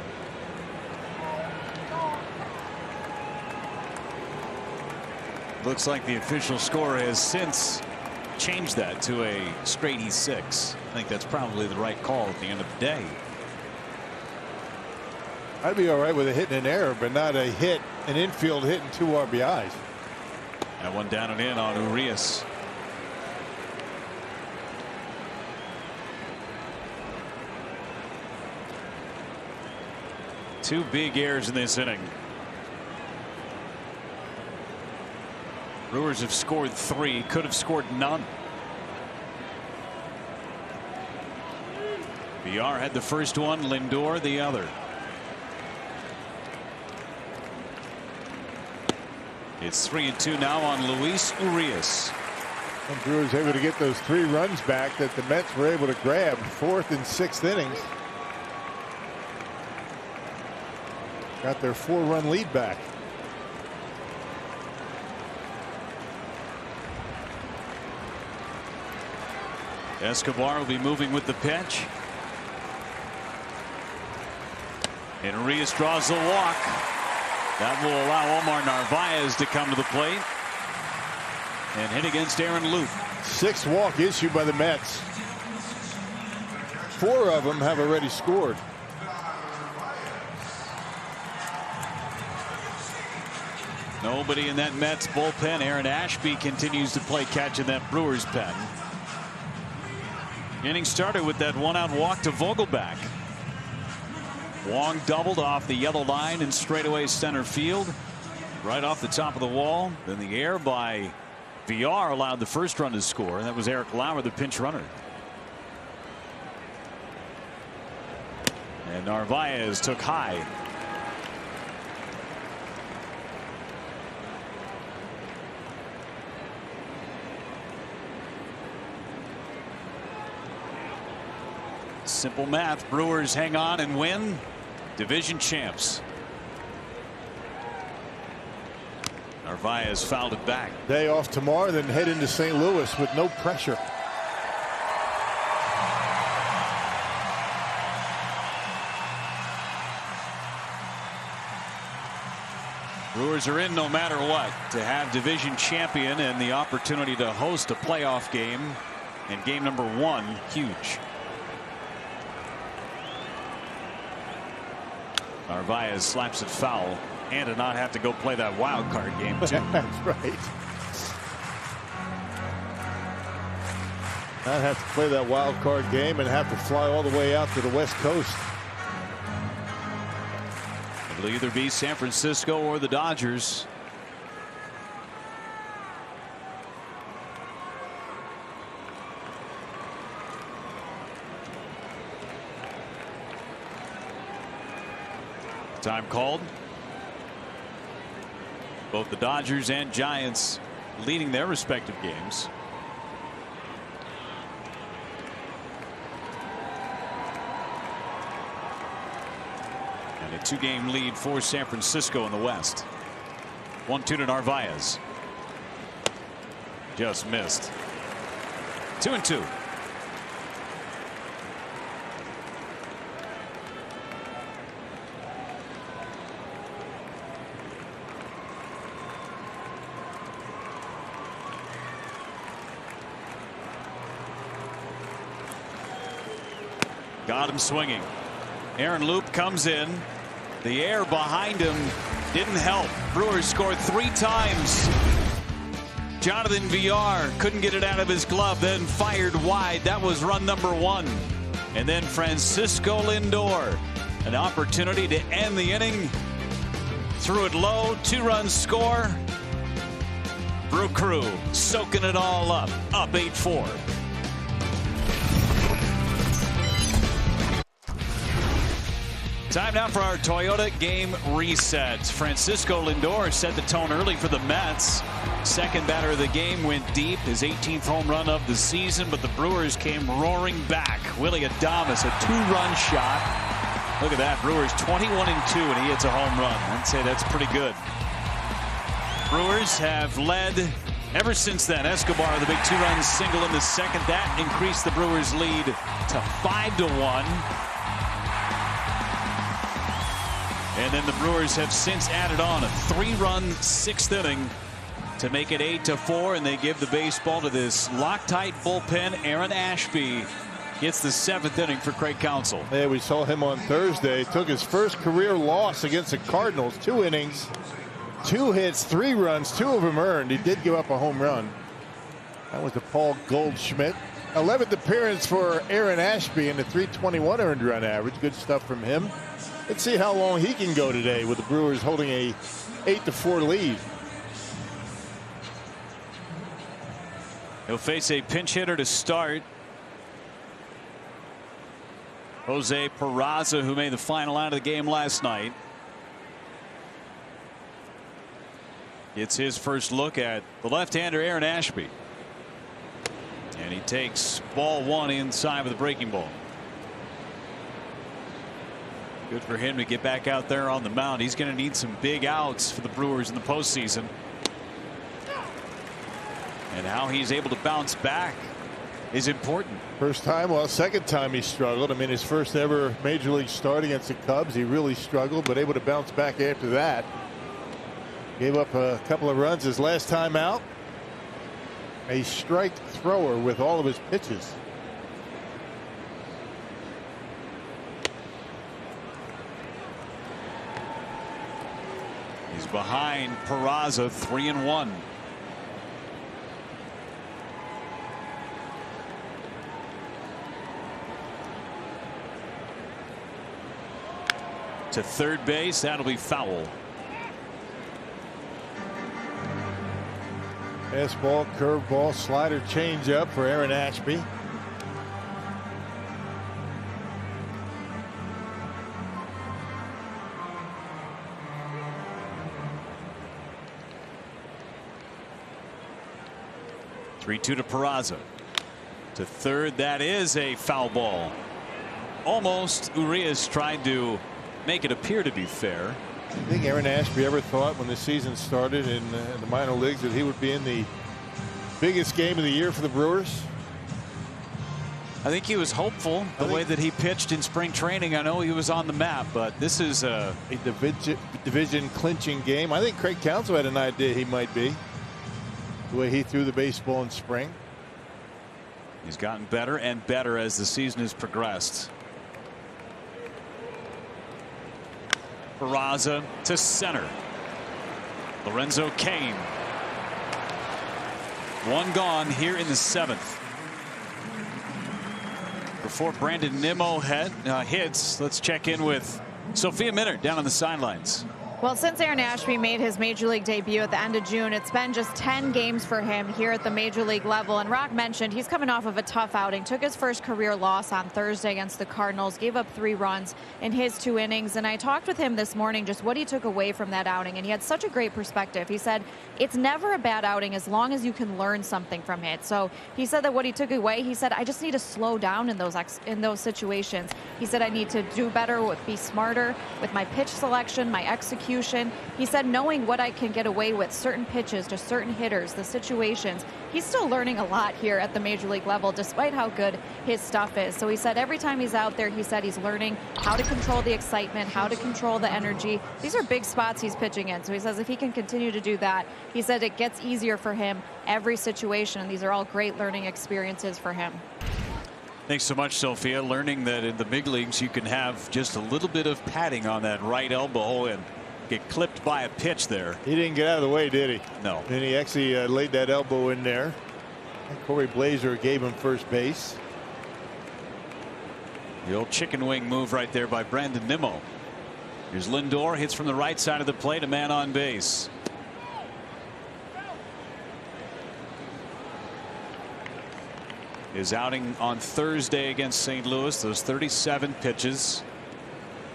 Looks like the official score has since changed that to a straight E6. I think that's probably the right call at the end of the day. I'd be all right with a hit and an error, but not a hit, an infield hit and 2 RBIs. That one down and in on Urias. Two big errors in this inning. Brewers have scored 3, could have scored none. VR had the first one, Lindor the other. It's 3-2 now on Luis Urias. And Brewers able to get those 3 runs back that the Mets were able to grab. 4th and 6th innings. Got their 4-run lead back. Escobar will be moving with the pitch. And Urias draws the walk. That will allow Omar Narvaez to come to the plate and hit against Aaron Loop. 6th walk issued by the Mets. 4 of them have already scored. Nobody in that Mets bullpen. Aaron Ashby continues to play catch in that Brewers pen. Inning started with that 1-out walk to Vogelback. Wong doubled off the yellow line in straightaway center field, right off the top of the wall. Then the air by VR allowed the first run to score. That was Eric Lauer, the pinch runner. And Narvaez took high. Simple math. Brewers hang on and win. Division champs. Narvaez fouled it back. Day off tomorrow, then head into St. Louis with no pressure. Brewers are in no matter what to have division champion and the opportunity to host a playoff game. And game number 1, huge. Narvaez slaps it foul and to not have to go play that wild card game too. That's right. Not have to play that wild card game and have to fly all the way out to the West Coast. It'll either be San Francisco or the Dodgers. Time called. Both the Dodgers and Giants leading their respective games. And a 2-game lead for San Francisco in the West. 1-2 to Narvaez. Just missed. 2-2. Got him swinging. Aaron Loop comes in. The air behind him didn't help. Brewers scored 3 times. Jonathan Villar couldn't get it out of his glove, then fired wide. That was run number 1. And then Francisco Lindor, an opportunity to end the inning. Threw it low, 2-run score. Brew Crew soaking it all up 8-4. Time now for our Toyota game reset. Francisco Lindor set the tone early for the Mets. Second batter of the game went deep, his 18th home run of the season, but the Brewers came roaring back. Willie Adames, a 2-run shot. Look at that, Brewers 21-2, and he hits a home run. I'd say that's pretty good. Brewers have led ever since then. Escobar, the big 2-run single in the second. That increased the Brewers' lead to 5-1. And then the Brewers have since added on a 3-run 6th inning to make it 8-4, and they give the baseball to this Loctite bullpen. Aaron Ashby gets the 7th inning for Craig Counsell. Yeah, we saw him on Thursday. Took his first career loss against the Cardinals. 2 innings, 2 hits, 3 runs, 2 of them earned. He did give up a home run. That was to Paul Goldschmidt. 11th appearance for Aaron Ashby and a .321 earned run average. Good stuff from him. Let's see how long he can go today with the Brewers holding a 8-4 lead. He'll face a pinch hitter to start. Jose Peraza, who made the final out of the game last night. It's his first look at the left-hander Aaron Ashby. And he takes ball 1 inside with a breaking ball. Good for him to get back out there on the mound. He's going to need some big outs for the Brewers in the postseason. And how he's able to bounce back is important. First time, well, second time he struggled. I mean, his first ever major league start against the Cubs, he really struggled, but able to bounce back after that. Gave up a couple of runs his last time out. A strike thrower with all of his pitches. He's behind Peraza, 3-1. To third base, that'll be foul. Fastball, curveball, slider, changeup for Aaron Ashby. Three-two to Peraza. To third, that is a foul ball. almost Urias tried to make it appear to be fair. I think Aaron Ashby ever thought when the season started in the minor leagues that he would be in the biggest game of the year for the Brewers? I think he was hopeful the way that he pitched in spring training. I know he was on the map, but this is a division clinching game. I think Craig Counsell had an idea he might be, the way he threw the baseball in spring. He's gotten better and better as the season has progressed. Peraza to center. Lorenzo Cain. One gone here in the 7th. Before Brandon Nimmo hits, let's check in with Sophia Minnaert down on the sidelines. Well, since Aaron Ashby made his major league debut at the end of June, it's been just 10 games for him here at the major league level. And Rock mentioned he's coming off of a tough outing, took his first career loss on Thursday against the Cardinals, gave up 3 runs in his 2 innings. And I talked with him this morning just what he took away from that outing. And he had such a great perspective. He said it's never a bad outing as long as you can learn something from it. So he said that what he took away, he said, I just need to slow down in those situations. He said I need to do better, be smarter with my pitch selection, my execution. He said knowing what I can get away with, certain pitches to certain hitters, the situations. He's still learning a lot here at the major league level despite how good his stuff is. So he said every time he's out there, he said he's learning how to control the excitement, how to control the energy. These are big spots he's pitching in. So he says if he can continue to do that, he said it gets easier for him every situation. And these are all great learning experiences for him. Thanks so much, Sophia. Learning that in the big leagues you can have just a little bit of padding on that right elbow and get clipped by a pitch there. He didn't get out of the way, did he? No. And he actually laid that elbow in there. And Corey Blazer gave him first base. The old chicken wing move right there by Brandon Nimmo. Here's Lindor, hits from the right side of the plate, a man on base. His outing on Thursday against St. Louis, those 37 pitches.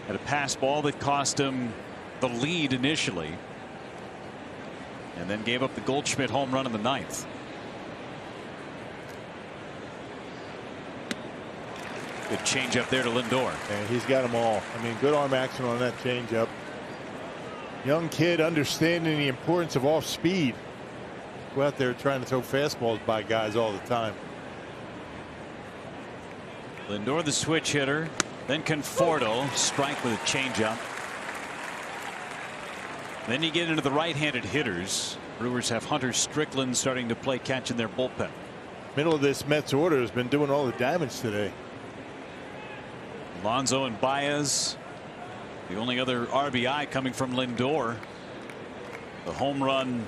Had a pass ball that cost him the lead initially, and then gave up the Goldschmidt home run in the 9th. Good changeup there to Lindor. And he's got them all. I mean, good arm action on that changeup. Young kid understanding the importance of off speed. Go out there trying to throw fastballs by guys all the time. Lindor, the switch hitter, then Conforto, strike with a changeup. Then you get into the right-handed hitters. Brewers have Hunter Strickland starting to play catch in their bullpen. Middle of this Mets order has been doing all the damage today. Alonso and Baez, the only other RBI coming from Lindor. The home run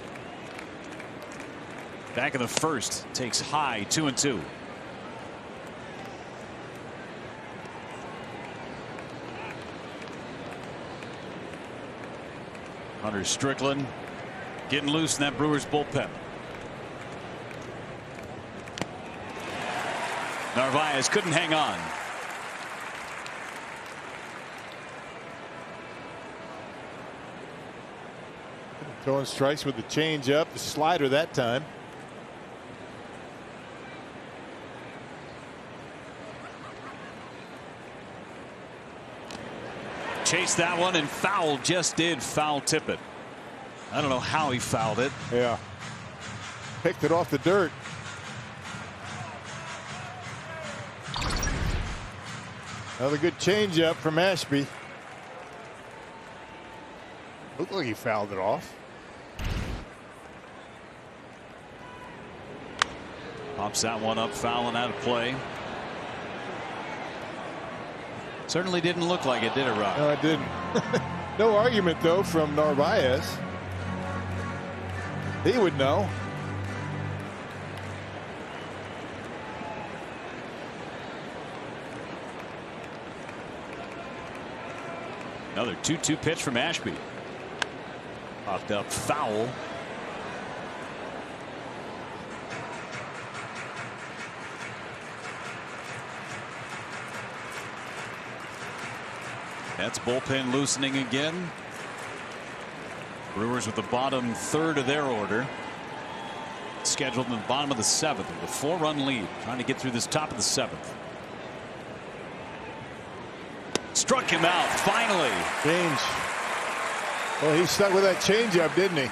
back in the 1st takes high, 2-2. Hunter Strickland getting loose in that Brewers bullpen. Narvaez couldn't hang on. Throwing strikes with the changeup, the slider that time. Chased that one and foul, just did foul tip it. I don't know how he fouled it. Yeah. Picked it off the dirt. Another good changeup from Ashby. Looked like he fouled it off. Pops that one up, foul and out of play. Certainly didn't look like it, did it, Rob? No, it didn't. No argument, though, from Narvaez. He would know. Another 2-2 pitch from Ashby. Popped up foul. That's bullpen loosening again. Brewers with the bottom third of their order. Scheduled in the bottom of the 7th with a 4-run lead. Trying to get through this top of the 7th. Struck him out finally. Change. Well, he stuck with that changeup, didn't he?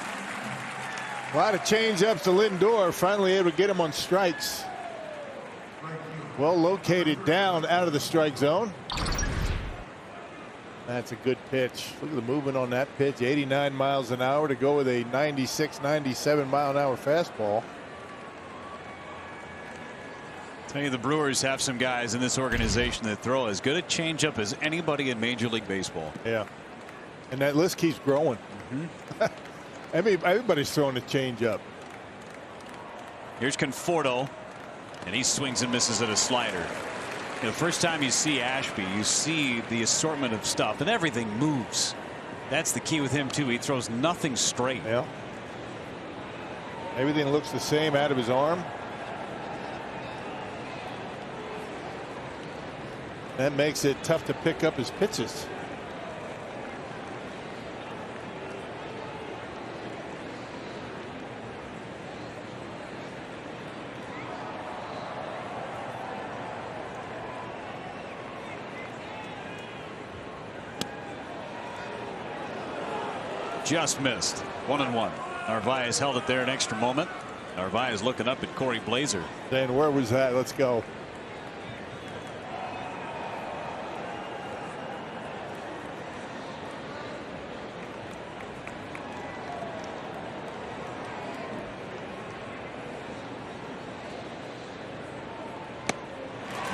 A lot of changeups to Lindor. Finally able to get him on strikes. Well located down out of the strike zone. That's a good pitch. Look at the movement on that pitch. 89 miles an hour to go with a 96, 97 mile an hour fastball. Tell you, the Brewers have some guys in this organization that throw as good a changeup as anybody in Major League Baseball. Yeah. And that list keeps growing. Everybody's throwing a changeup. Here's Conforto, and he swings and misses at a slider. You know, the first time you see Ashby, you see the assortment of stuff, and everything moves. That's the key with him too. He throws nothing straight. Yeah. Everything looks the same out of his arm. That makes it tough to pick up his pitches. Just missed. 1-1. Narvaez held it there an extra moment. Narvaez looking up at Corey Blazer. Saying, where was that? Let's go.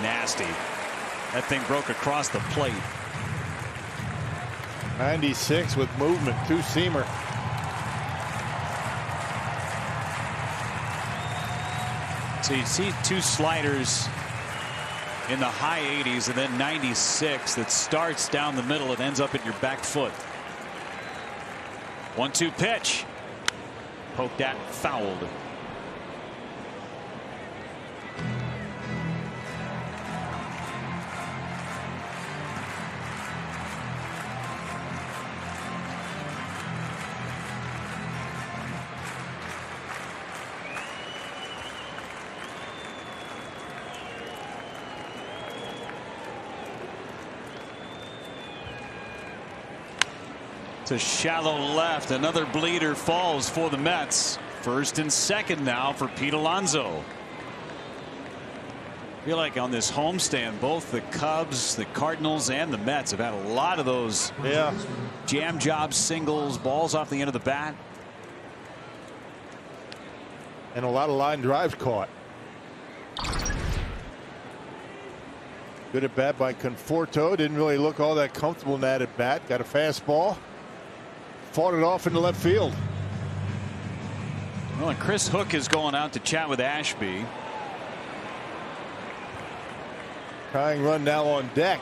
Nasty. That thing broke across the plate. 96 with movement, two-seamer. So you see two sliders in the high 80s and then 96 that starts down the middle and ends up at your back foot. 1-2 pitch. Poked at, fouled. To shallow left. Another bleeder falls for the Mets. First and second now for Pete Alonso. I feel like on this homestand, both the Cubs, the Cardinals, and the Mets have had a lot of those jam job singles, balls off the end of the bat. And a lot of line drives caught. Good at bat by Conforto. Didn't really look all that comfortable in that at bat. Got a fastball. Fought it off into left field. Well, and Chris Hook is going out to chat with Ashby. Tying run now on deck.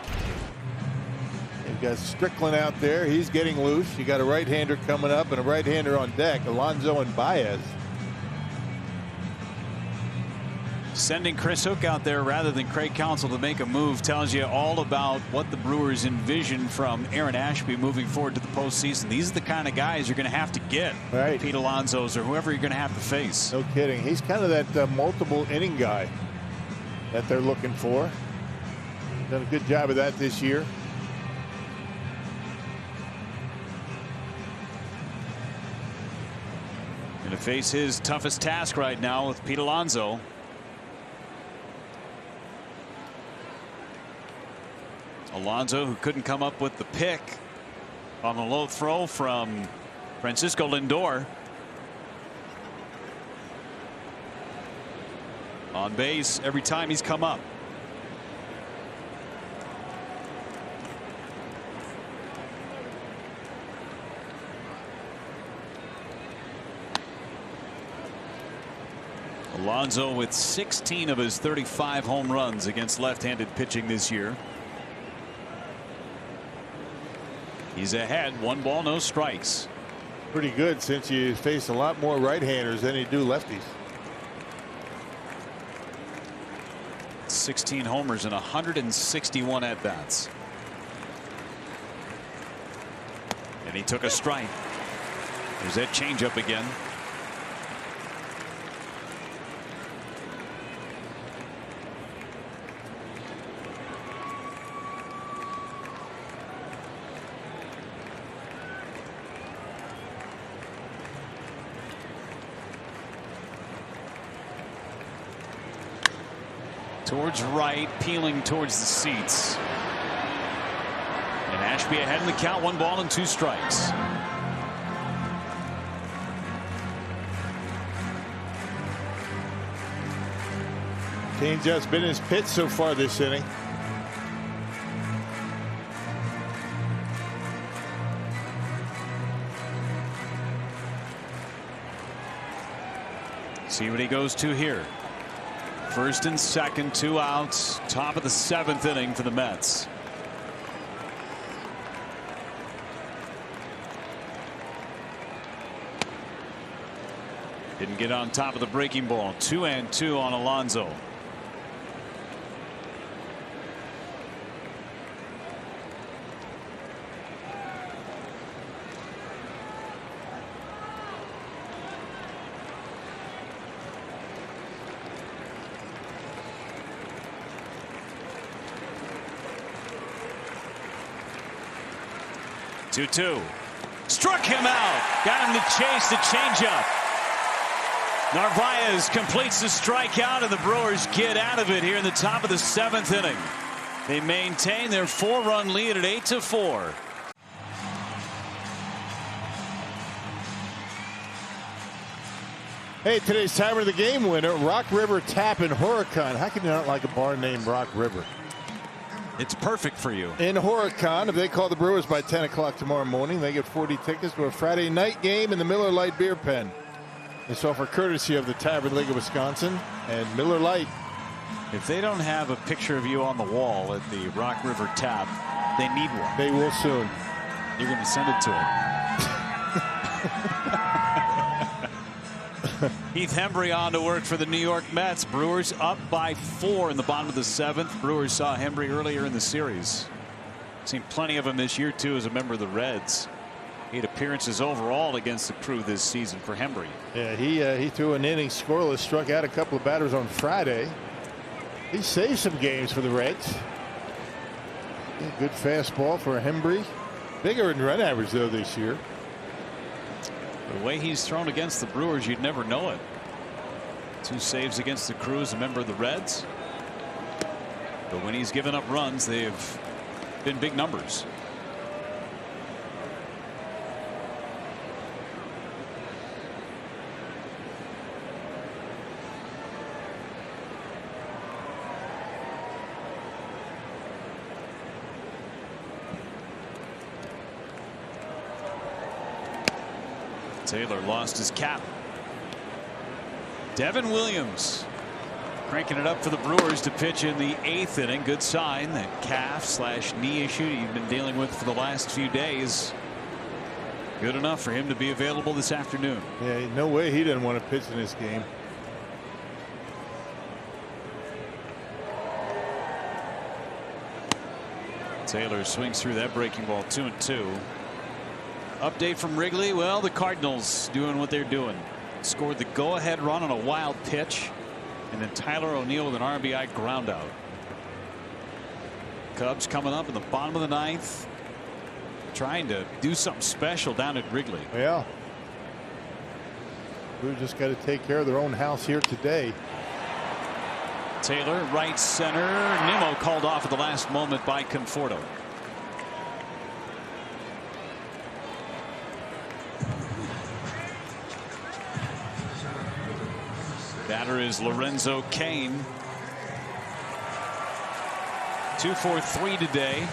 You've got Strickland out there. He's getting loose. You got a right-hander coming up and a right-hander on deck. Alonso and Baez. Sending Chris Hook out there rather than Craig Counsell to make a move tells you all about what the Brewers envision from Aaron Ashby moving forward to the postseason. These are the kind of guys you're going to have to get. Right. Pete Alonso's or whoever you're going to have to face. No kidding. He's kind of that multiple inning guy that they're looking for. Done a good job of that this year. Going to face his toughest task right now with Pete Alonso. Alonso, who couldn't come up with the pick on the low throw from Francisco Lindor. On base every time he's come up. Alonso with 16 of his 35 home runs against left-handed pitching this year. He's ahead, 1 ball, no strikes. Pretty good since you face a lot more right-handers than you do lefties. 16 homers and 161 at-bats. And he took a strike. There's that changeup again. towards right, peeling towards the seats. And Ashby ahead in the count, 1 ball and 2 strikes. Changeups been his pitch so far this inning. See what he goes to here. First and second, 2 outs. Top of the 7th inning for the Mets. Didn't get on top of the breaking ball. 2-2 on Alonso. Two. Struck him out. Got him to chase the changeup. Narvaez completes the strikeout, and the Brewers get out of it here in the top of the 7th inning. They maintain their 4-run lead at 8-4. Hey, today's timer of the game winner, Rock River Tap in Horicon. How can you not like a bar named Rock River? It's perfect for you. In Horicon, if they call the Brewers by 10 o'clock tomorrow morning, they get 40 tickets to a Friday night game in the Miller Lite Beer Pen. It's offered courtesy of the Tavern League of Wisconsin and Miller Lite. If they don't have a picture of you on the wall at the Rock River Tap, they need one. They will soon. You're going to send it to them. Heath Hembree on to work for the New York Mets. Brewers up by 4 in the bottom of the 7th. Brewers saw Hembree earlier in the series. Seen plenty of him this year too as a member of the Reds. 8 appearances overall against the Crew this season for Hembree. Yeah, he threw an inning scoreless, struck out a couple of batters on Friday. He saved some games for the Reds. Yeah, good fastball for Hembree. Bigger in run average though this year. The way he's thrown against the Brewers, you'd never know it. 2 saves against the Crew as a member of the Reds. But when he's given up runs, they've been big numbers. Taylor lost his cap. Devin Williams cranking it up for the Brewers to pitch in the 8th inning. Good sign. That calf/knee issue he's been dealing with for the last few days. Good enough for him to be available this afternoon. Yeah, no way he didn't want to pitch in this game. Taylor swings through that breaking ball. 2-2. Update from Wrigley. Well, the Cardinals doing what they're doing. Scored the go-ahead run on a wild pitch, and then Tyler O'Neill with an RBI ground out. Cubs coming up in the bottom of the 9th, trying to do something special down at Wrigley. Yeah. We've just got to take care of their own house here today. Taylor, right center. Nimmo called off at the last moment by Conforto. Batter is Lorenzo Cain. 2 for 3 today.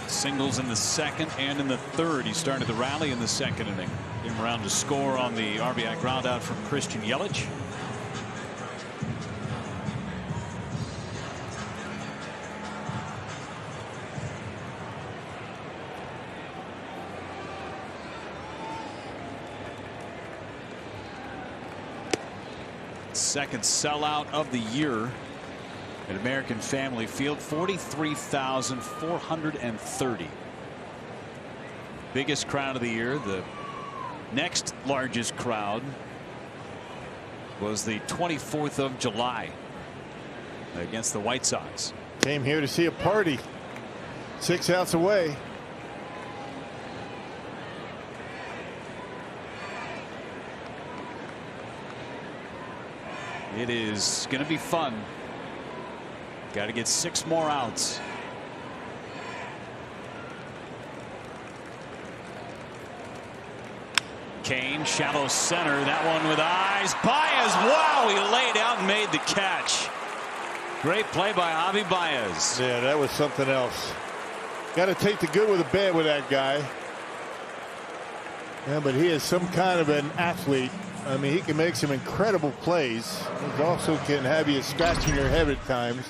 Singles in the 2nd and in the 3rd. He started the rally in the 2nd inning. Came around to score on the RBI ground out from Christian Yelich. Second sellout of the year at American Family Field. 43,430. Biggest crowd of the year. The next largest crowd was the 24th of July against the White Sox. Came here to see a party. 6 outs away. It is going to be fun. Got to get 6 more outs. Kane, shallow center. That one with eyes. Baez, wow, he laid out and made the catch. Great play by Javi Baez. Yeah, that was something else. Got to take the good with the bad with that guy. Yeah, but he is some kind of an athlete. I mean, he can make some incredible plays. He also can have you scratching your head at times.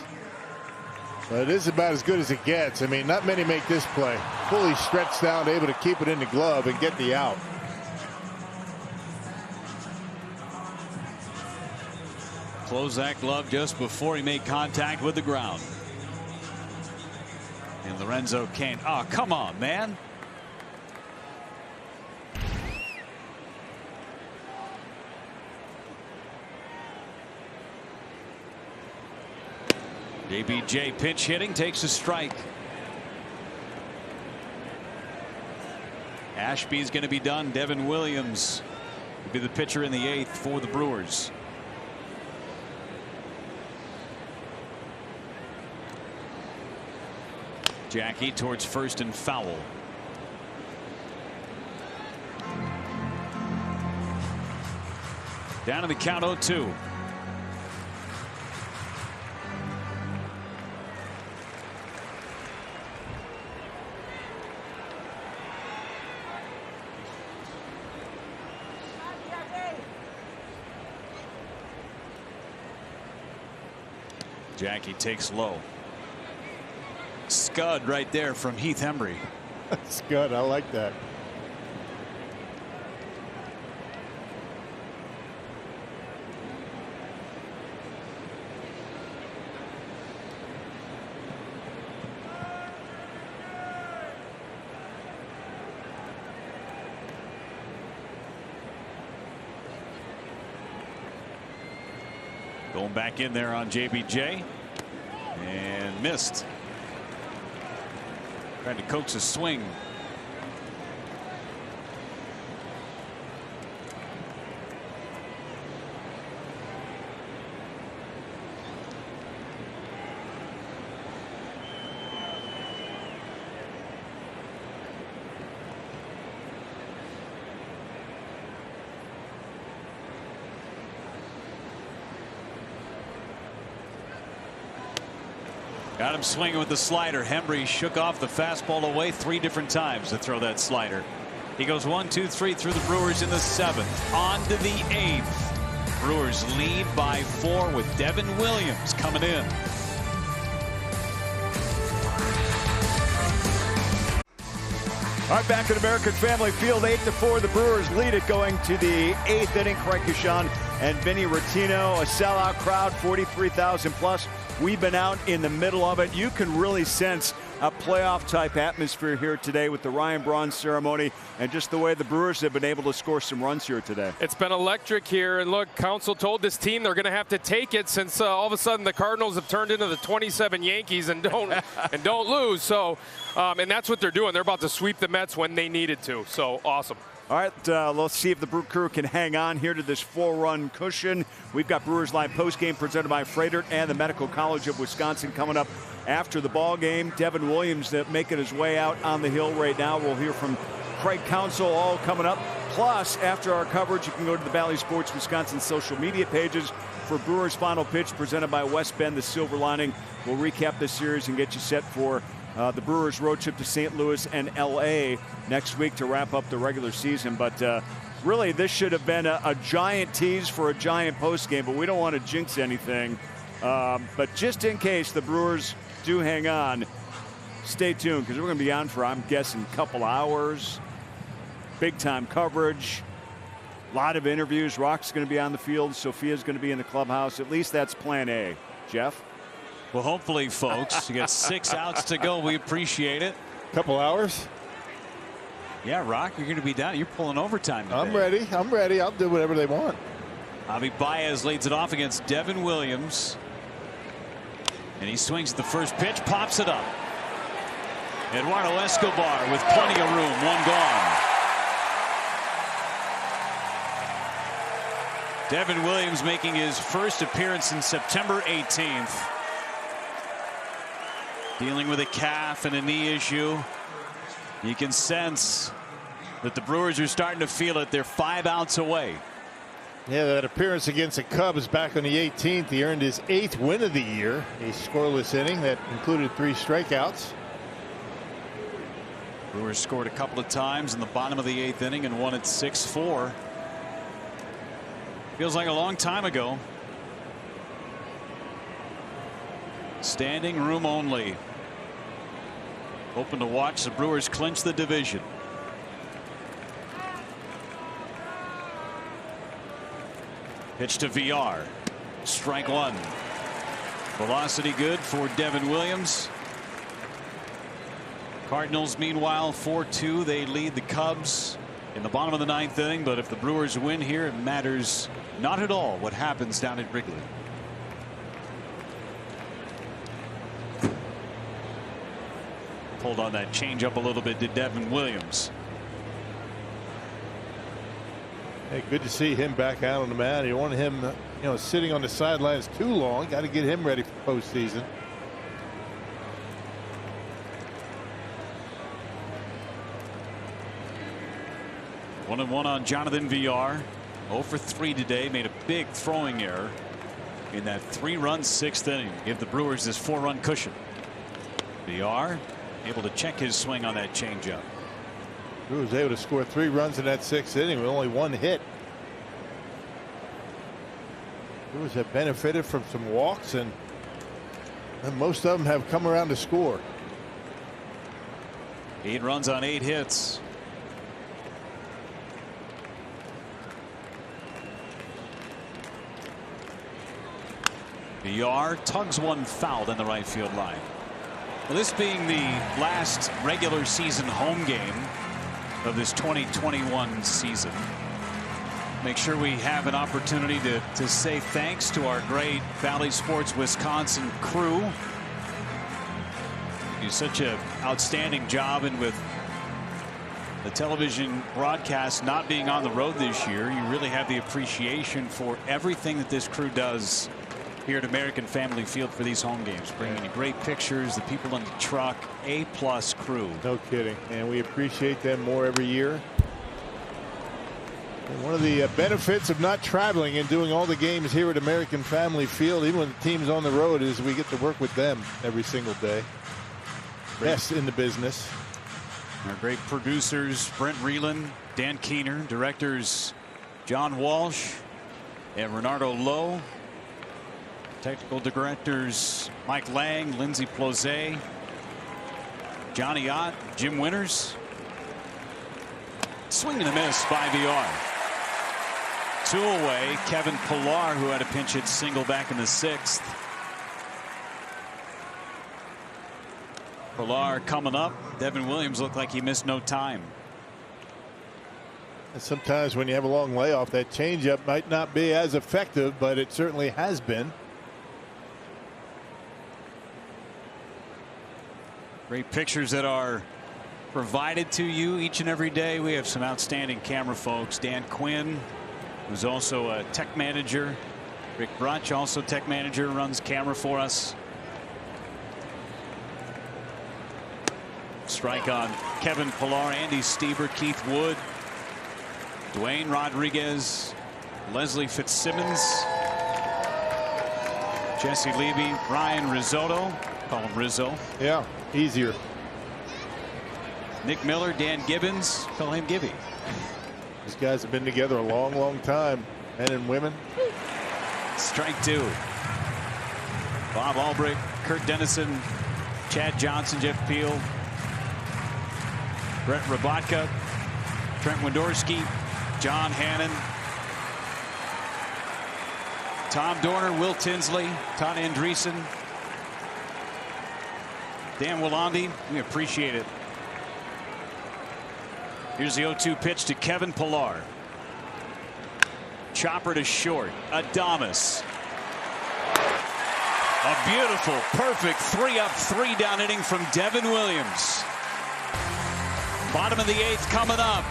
But it is about as good as it gets. I mean, not many make this play. Fully stretched out, able to keep it in the glove and get the out. Close that glove just before he made contact with the ground. And Lorenzo Kane. Oh, come on, man. JBJ pinch hitting, takes a strike. Ashby's going to be done. Devin Williams will be the pitcher in the 8th for the Brewers. Jackie towards first and foul. Down to the count 0-2. Jackie takes low. Scud right there from Heath Hembry. Scud, I like that. Going back in there on JBJ and missed. Trying to coax a swing. Got him swinging with the slider. Hembry shook off the fastball away 3 different times to throw that slider. He goes 1, 2, 3 through the Brewers in the 7th. On to the 8th. Brewers lead by 4 with Devin Williams coming in. All right, back at American Family Field, 8-4. The Brewers lead it going to the 8th inning. Craig Kushan and Vinny Rottino, a sellout crowd, 43,000 plus. We've been out in the middle of it. You can really sense a playoff type atmosphere here today with the Ryan Braun ceremony and just the way the Brewers have been able to score some runs here today. It's been electric here, and look, Counsell told this team they're going to have to take it since all of a sudden the Cardinals have turned into the 27 Yankees and don't lose. So and that's what they're doing. They're about to sweep the Mets when they needed to. So awesome. All right, let's see if the Brew Crew can hang on here to this 4-run cushion. We've got Brewers Live postgame presented by Freighter and the Medical College of Wisconsin coming up after the ball game. Devin Williams making his way out on the hill right now. We'll hear from Craig Counsell all coming up. Plus, after our coverage, you can go to the Valley Sports Wisconsin social media pages for Brewers Final Pitch presented by West Bend, the Silver Lining. We'll recap this series and get you set for the Brewers road trip to St. Louis and L.A. next week to wrap up the regular season. But really, this should have been a giant tease for a giant postgame, but we don't want to jinx anything. But just in case the Brewers do hang on, stay tuned because we're going to be on for, I'm guessing, a couple hours. Big time coverage. A lot of interviews. Rock's going to be on the field. Sophia's going to be in the clubhouse. At least that's plan A. Jeff? Well, hopefully, folks, you got 6 outs to go. We appreciate it. Couple hours? Yeah, Rock, you're going to be down. You're pulling overtime today. I'm ready. I'm ready. I'll do whatever they want. Javi Baez leads it off against Devin Williams. And he swings at the first pitch, pops it up. Eduardo Escobar with plenty of room. 1 gone. Devin Williams making his first appearance since September 18th. Dealing with a calf and a knee issue. You can sense that the Brewers are starting to feel it. They're 5 outs away. Yeah, that appearance against the Cubs back on the 18th. He earned his 8th win of the year. A scoreless inning that included 3 strikeouts. Brewers scored a couple of times in the bottom of the 8th inning and won at 6-4. Feels like a long time ago. Standing room only. Hoping to watch the Brewers clinch the division. Pitch to VR. Strike 1. Velocity good for Devin Williams. Cardinals meanwhile 4-2. They lead the Cubs in the bottom of the 9th inning, but if the Brewers win here, it matters not at all what happens down at Wrigley. Pulled on that changeup a little bit to Devin Williams. Hey, good to see him back out on the mound. You want him, sitting on the sidelines too long. Got to get him ready for postseason. One and one on Jonathan VR. 0 for 3 today. Made a big throwing error in that 3-run 6th inning. Give the Brewers this 4-run cushion. VR able to check his swing on that changeup. Brewers able to score 3 runs in that 6th inning with only 1 hit. Brewers have benefited from some walks, and most of them have come around to score. 8 runs on 8 hits. VR tugs one foul in the right field line. Well, this being the last regular season home game of this 2021 season, make sure we have an opportunity to say thanks to our great Valley Sports Wisconsin crew. You do such an outstanding job, and with the television broadcast not being on the road this year, you really have the appreciation for everything that this crew does here at American Family Field for these home games. Bringing you great pictures, the people in the truck, A-plus crew. No kidding. And we appreciate them more every year. And one of the benefits of not traveling and doing all the games here at American Family Field, even when the team's on the road, is we get to work with them every single day. Best in the business. Our great producers, Brent Reeland, Dan Keener, directors John Walsh and Renardo Lowe. Technical directors Mike Lang, Lindsey Plozet, Johnny Ott, Jim Winters. Swing and a miss by VR. 2 away. Kevin Pillar, who had a pinch hit single back in the 6th. Pillar coming up. Devin Williams looked like he missed no time. And sometimes when you have a long layoff, that changeup might not be as effective, but it certainly has been. Great pictures that are provided to you each and every day. We have some outstanding camera folks. Dan Quinn, who's also a tech manager. Rick Brunch, also tech manager, runs camera for us. Strike on Kevin Pillar, Andy Stieber, Keith Wood, Dwayne Rodriguez, Leslie Fitzsimmons, Jesse Levy, Ryan Risotto. Call him Rizzo. Yeah, easier. Nick Miller, Dan Gibbons, call him Gibby. These guys have been together a long, long time, men and women. Strike 2. Bob Albrecht, Kurt Dennison, Chad Johnson, Jeff Peel, Brett Rabatka, Trent Wendorski, John Hannon, Tom Dorner, Will Tinsley, Todd Andreessen, Dan Willandi. We appreciate it. Here's the 0-2 pitch to Kevin Pillar. Chopper to short. Adames. A beautiful, perfect 3-up, 3-down inning from Devin Williams. Bottom of the 8th coming up.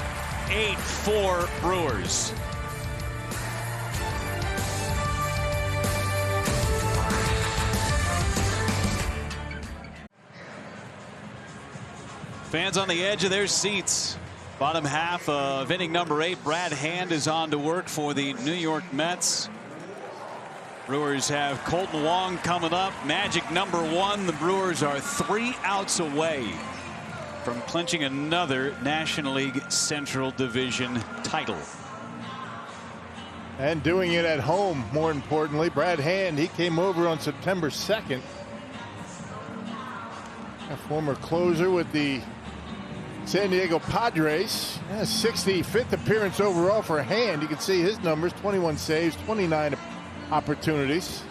8-4 Brewers. Fans on the edge of their seats. Bottom half of inning number 8. Brad Hand is on to work for the New York Mets. Brewers have Colton Wong coming up. Magic number 1. The Brewers are 3 outs away from clinching another National League Central Division title. And doing it at home, more importantly. Brad Hand, he came over on September 2nd. A former closer with the San Diego Padres. 65th appearance overall for Hand. You can see his numbers: 21 saves, 29 opportunities.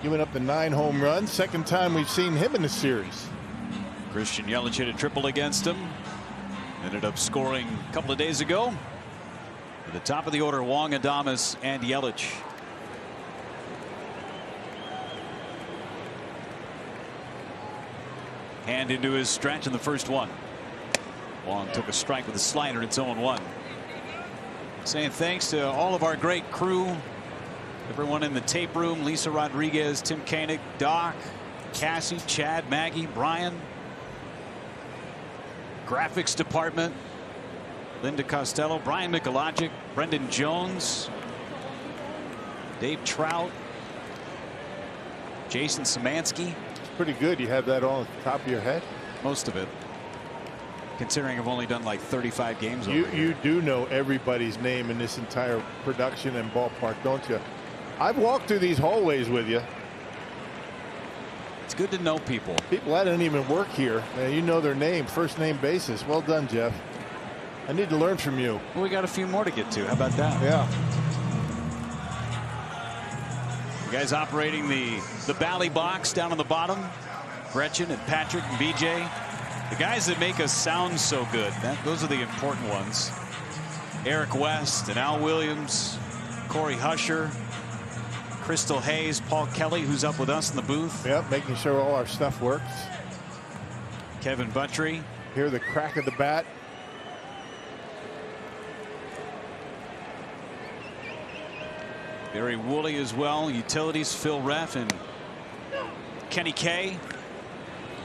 Giving up the 9 home runs. Second time we've seen him in the series. Christian Yelich hit a triple against him. Ended up scoring a couple of days ago. At the top of the order, Wong, Adames, and Yelich. Hand into his stretch in the first one. Wong took a strike with a slider. It's 0-1. Saying thanks to all of our great crew. Everyone in the tape room: Lisa Rodriguez, Tim Koenig, Doc, Cassie, Chad, Maggie, Brian. Graphics department: Linda Costello, Brian Mikulajic, Brendan Jones, Dave Trout, Jason Szymanski. Pretty good. You have that all at the top of your head. Most of it, considering I've only done like 35 games. You do know everybody's name in this entire production and ballpark, don't you? I've walked through these hallways with you. It's good to know people. People that don't even work here. You know their name, first name basis. Well done, Jeff. I need to learn from you. Well, we got a few more to get to. How about that? Yeah. You guys operating the Bally box down on the bottom. Gretchen and Patrick and BJ. The guys that make us sound so good. Those are the important ones. Eric West and Al Williams, Corey Husher, Crystal Hayes, Paul Kelly, who's up with us in the booth. Yep, making sure all our stuff works. Kevin Buttry. Hear the crack of the bat. Barry Woolley as well. Utilities, Phil Reff and Kenny Kay.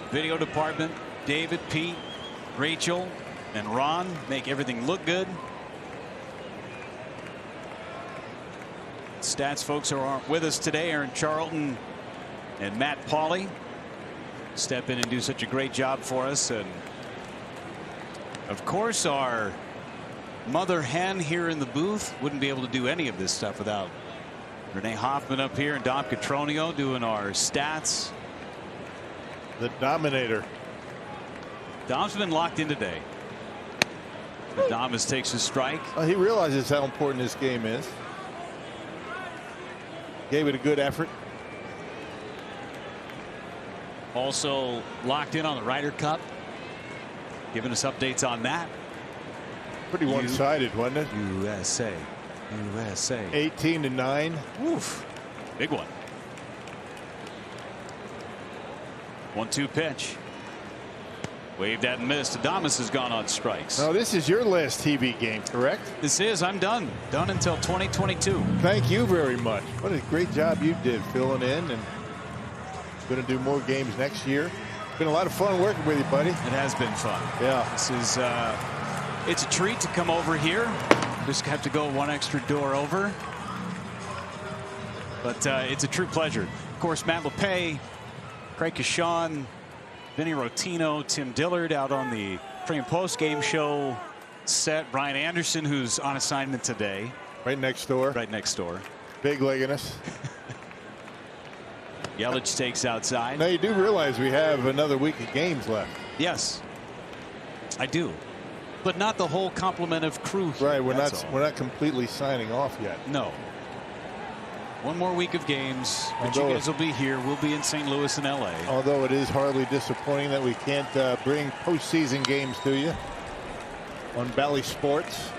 Video department, David, Pete, Rachel, and Ron make everything look good. Stats folks who are with us today: Aaron Charlton and Matt Pauley step in and do such a great job for us. And of course, our mother hen here in the booth wouldn't be able to do any of this stuff without Renee Hoffman up here and Dom Catronio doing our stats. The Dominator. Dom's been locked in today. Adames takes his strike. He realizes how important this game is. Gave it a good effort. Also locked in on the Ryder Cup. Giving us updates on that. Pretty one-sided, wasn't it? USA. 18-9. Oof. Big one. 1-2 pitch. Waved at and missed. Adames has gone on strikes. No, this is your last TV game, correct? This is. I'm done. Done until 2022. Thank you very much. What a great job you did filling in, and going to do more games next year. Been a lot of fun working with you, buddy. It has been fun. Yeah. This is it's a treat to come over here. Just have to go one extra door over. But it's a true pleasure. Of course, Matt LePay, Craig Kashan, Vinny Rotino, Tim Dillard out on the pre and post game show set. Brian Anderson, who's on assignment today. Right next door. Right next door. Big legging us. Yelich takes outside. Now you do realize we have another week of games left. Yes, I do. But not the whole complement of crew here. Right, we're not completely signing off yet. No. One more week of games, but you guys will be here. We'll be in St. Louis and LA. Although it is hardly disappointing that we can't bring postseason games to you on Bally Sports.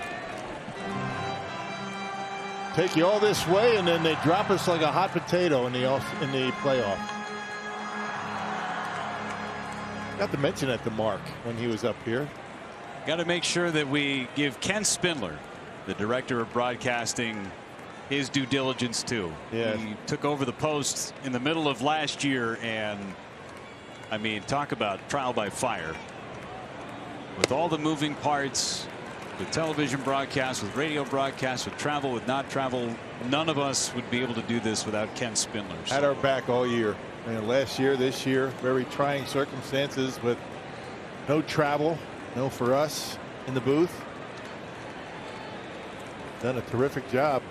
Take you all this way, and then they drop us like a hot potato in the playoff. Got to mention at the mark when he was up here. Got to make sure that we give Ken Spindler, the director of broadcasting, his due diligence too. Yeah. He took over the post in the middle of last year, and I mean, talk about trial by fire. With all the moving parts, with television broadcasts, with radio broadcasts, with travel, with not travel, none of us would be able to do this without Ken Spindler. Had our back all year. And last year, this year, very trying circumstances with no travel, no for us in the booth. Done a terrific job.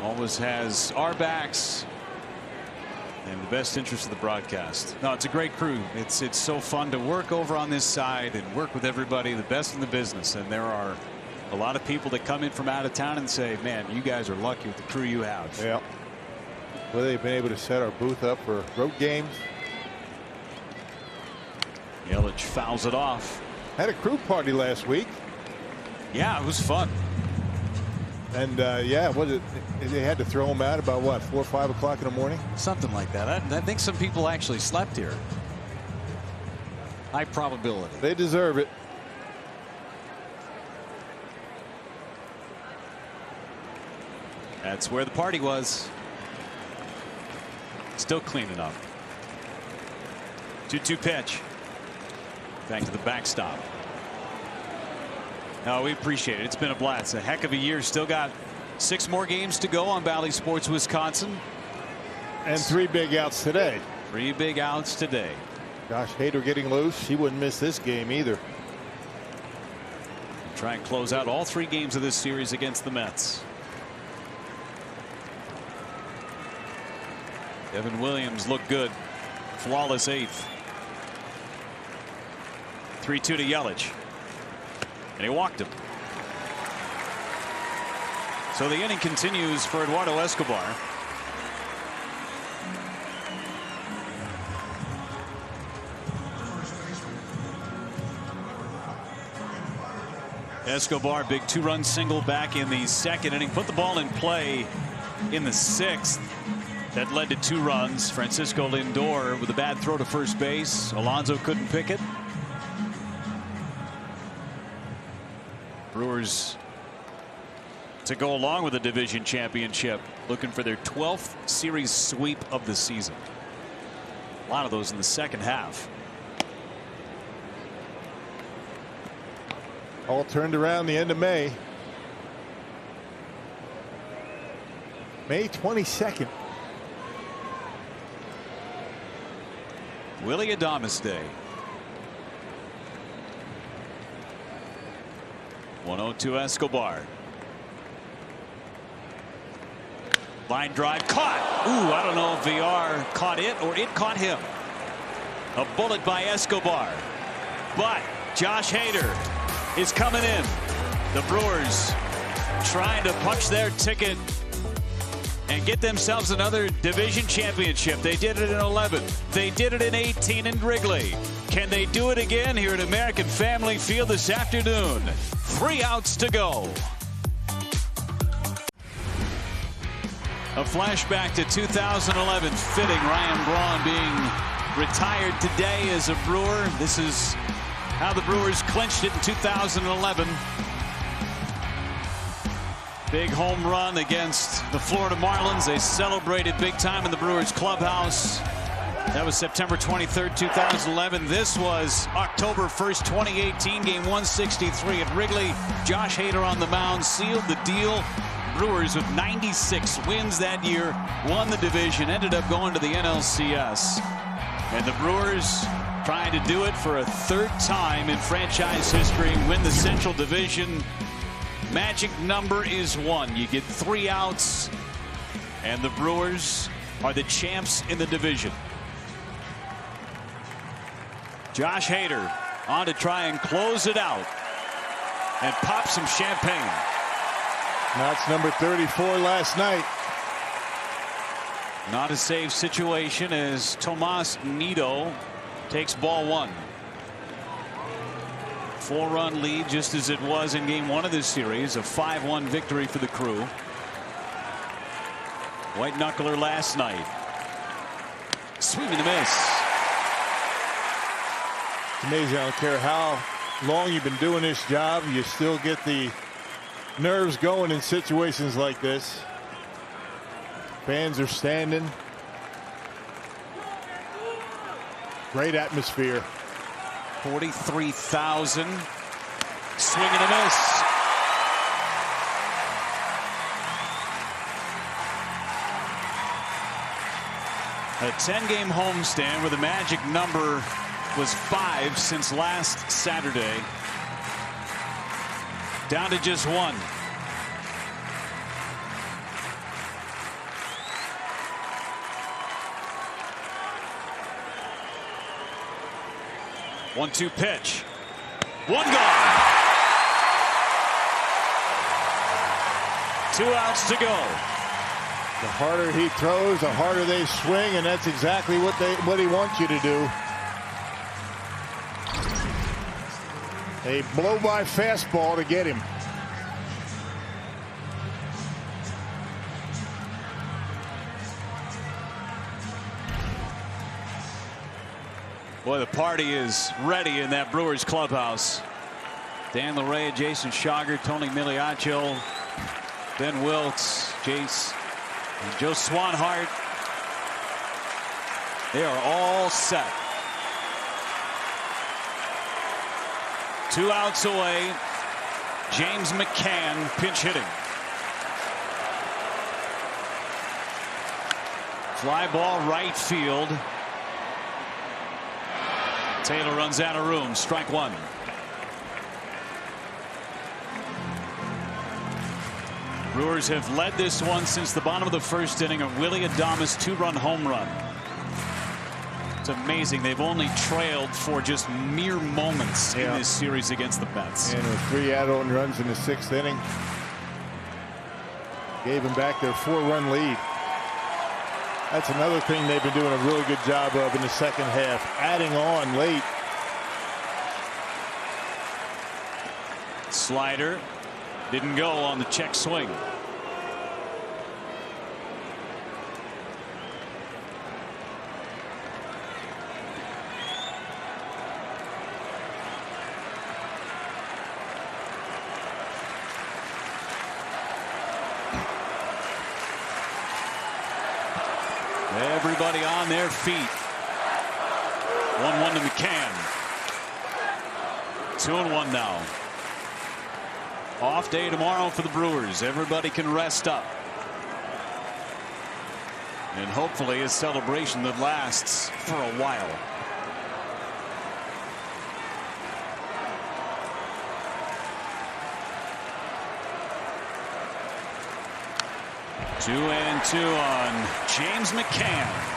Always has our backs and the best interest of the broadcast. No, it's a great crew. It's so fun to work over on this side and work with everybody, the best in the business. And there are a lot of people that come in from out of town and say, man, you guys are lucky with the crew you have. Yeah. Well, they've been able to set our booth up for road games. Yelich fouls it off. Had a crew party last week. Yeah, it was fun. And yeah, they had to throw them out about what, 4 or 5 o'clock in the morning? Something like that. I think some people actually slept here. High probability. They deserve it. That's where the party was. Still cleaning up. 2-2 pitch. Back to the backstop. No, we appreciate it. It's been a blast. A heck of a year. Still got 6 more games to go on Bally Sports Wisconsin. And 3 big outs today. 3 big outs today. Josh Hader getting loose. He wouldn't miss this game either. Try and close out all 3 games of this series against the Mets. Devin Williams looked good. Flawless 8th. 3-2 to Yelich. And he walked him. So the inning continues for Eduardo Escobar. Escobar, big 2-run single back in the 2nd inning. Put the ball in play in the 6th. That led to 2 runs. Francisco Lindor with a bad throw to first base. Alonso couldn't pick it. Brewers to go along with the division championship, looking for their 12th series sweep of the season. A lot of those in the 2nd half. All turned around the end of May. May 22nd. Willie Adames Day. 1-0 Escobar. Line drive caught. Ooh, I don't know if VR caught it or it caught him. A bullet by Escobar. But Josh Hader is coming in. The Brewers trying to punch their ticket and get themselves another division championship. They did it in 11. They did it in 18 in Wrigley. Can they do it again here at American Family Field this afternoon? 3 outs to go. A flashback to 2011. Fitting. Ryan Braun being retired today as a Brewer. This is how the Brewers clinched it in 2011. Big home run against the Florida Marlins. They celebrated big time in the Brewers clubhouse. That was September 23rd, 2011. This was October 1st, 2018, game 163 at Wrigley. Josh Hader on the mound sealed the deal. Brewers with 96 wins that year, won the division, ended up going to the NLCS. And the Brewers trying to do it for a 3rd time in franchise history, win the Central Division. Magic number is 1. You get 3 outs, and the Brewers are the champs in the division. Josh Hader on to try and close it out and pop some champagne. That's number 34 last night. Not a safe situation as Tomas Nido takes ball 1. 4-run lead, just as it was in game 1 of this series. A 5-1 victory for the crew. White knuckler last night. Swing and a miss. It's amazing. I don't care how long you've been doing this job, you still get the nerves going in situations like this. Fans are standing. Great atmosphere. 43,000. Swing and a miss. A 10-game homestand where the magic number was 5 since last Saturday. Down to just 1. One-two pitch. One gone. 2 outs to go. The harder he throws, the harder they swing, and that's exactly what he wants you to do. A blow-by fastball to get him. Boy, the party is ready in that Brewers clubhouse. Dan Larrea, Jason Schauger, Tony Miliaccio, Ben Wilkes, Jace, and Joe Swanhart. They are all set. 2 outs away. James McCann pinch hitting. Fly ball right field. Taylor runs out of room. Strike 1. Brewers have led this one since the bottom of the first inning. A Willy Adames 2-run home run. It's amazing. They've only trailed for just mere moments in this series against the Mets. And with 3 add-on runs in the 6th inning, gave them back their 4-run lead. That's another thing they've been doing a really good job of in the second half, adding on late. Slider didn't go on the check swing. Everybody on their feet. 1-1 to McCann. 2-1 now. Off day tomorrow for the Brewers. Everybody can rest up. And hopefully a celebration that lasts for a while. Two and 2 on James McCann.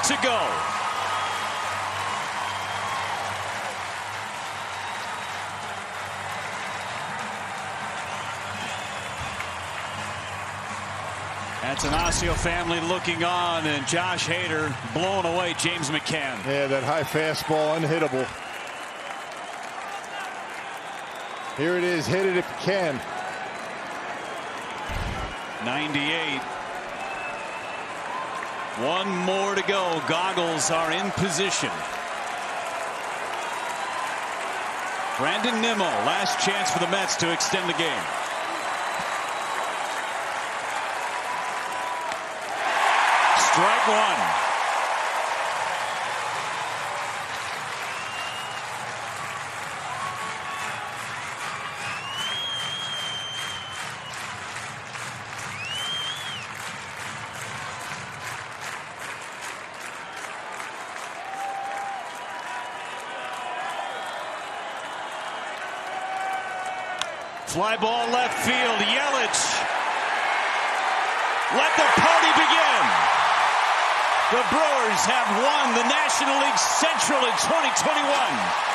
To go. That's an Osseo family looking on, and Josh Hader blowing away James McCann. Yeah, that high fastball, unhittable. Here it is, hit it if you can. 98. 1 more to go. Goggles are in position. Brandon Nimmo, last chance for the Mets to extend the game. Strike 1. Fly ball left field. Yelich. Let the party begin. The Brewers have won the National League Central in 2021.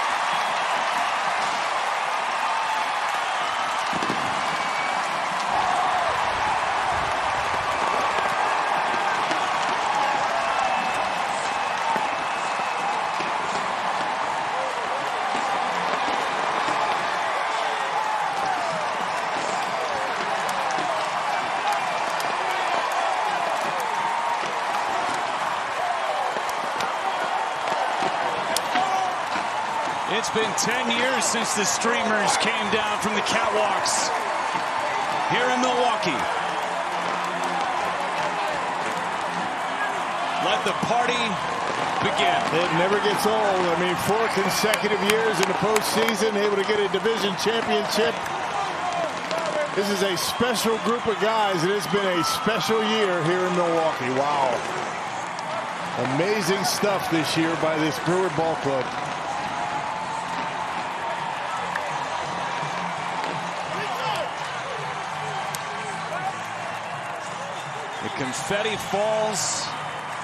It's been 10 years since the streamers came down from the catwalks here in Milwaukee. Let the party begin. It never gets old. I mean, 4 consecutive years in the postseason, able to get a division championship. This is a special group of guys, and it's been a special year here in Milwaukee. Wow. Amazing stuff this year by this Brewer ball club. The confetti falls.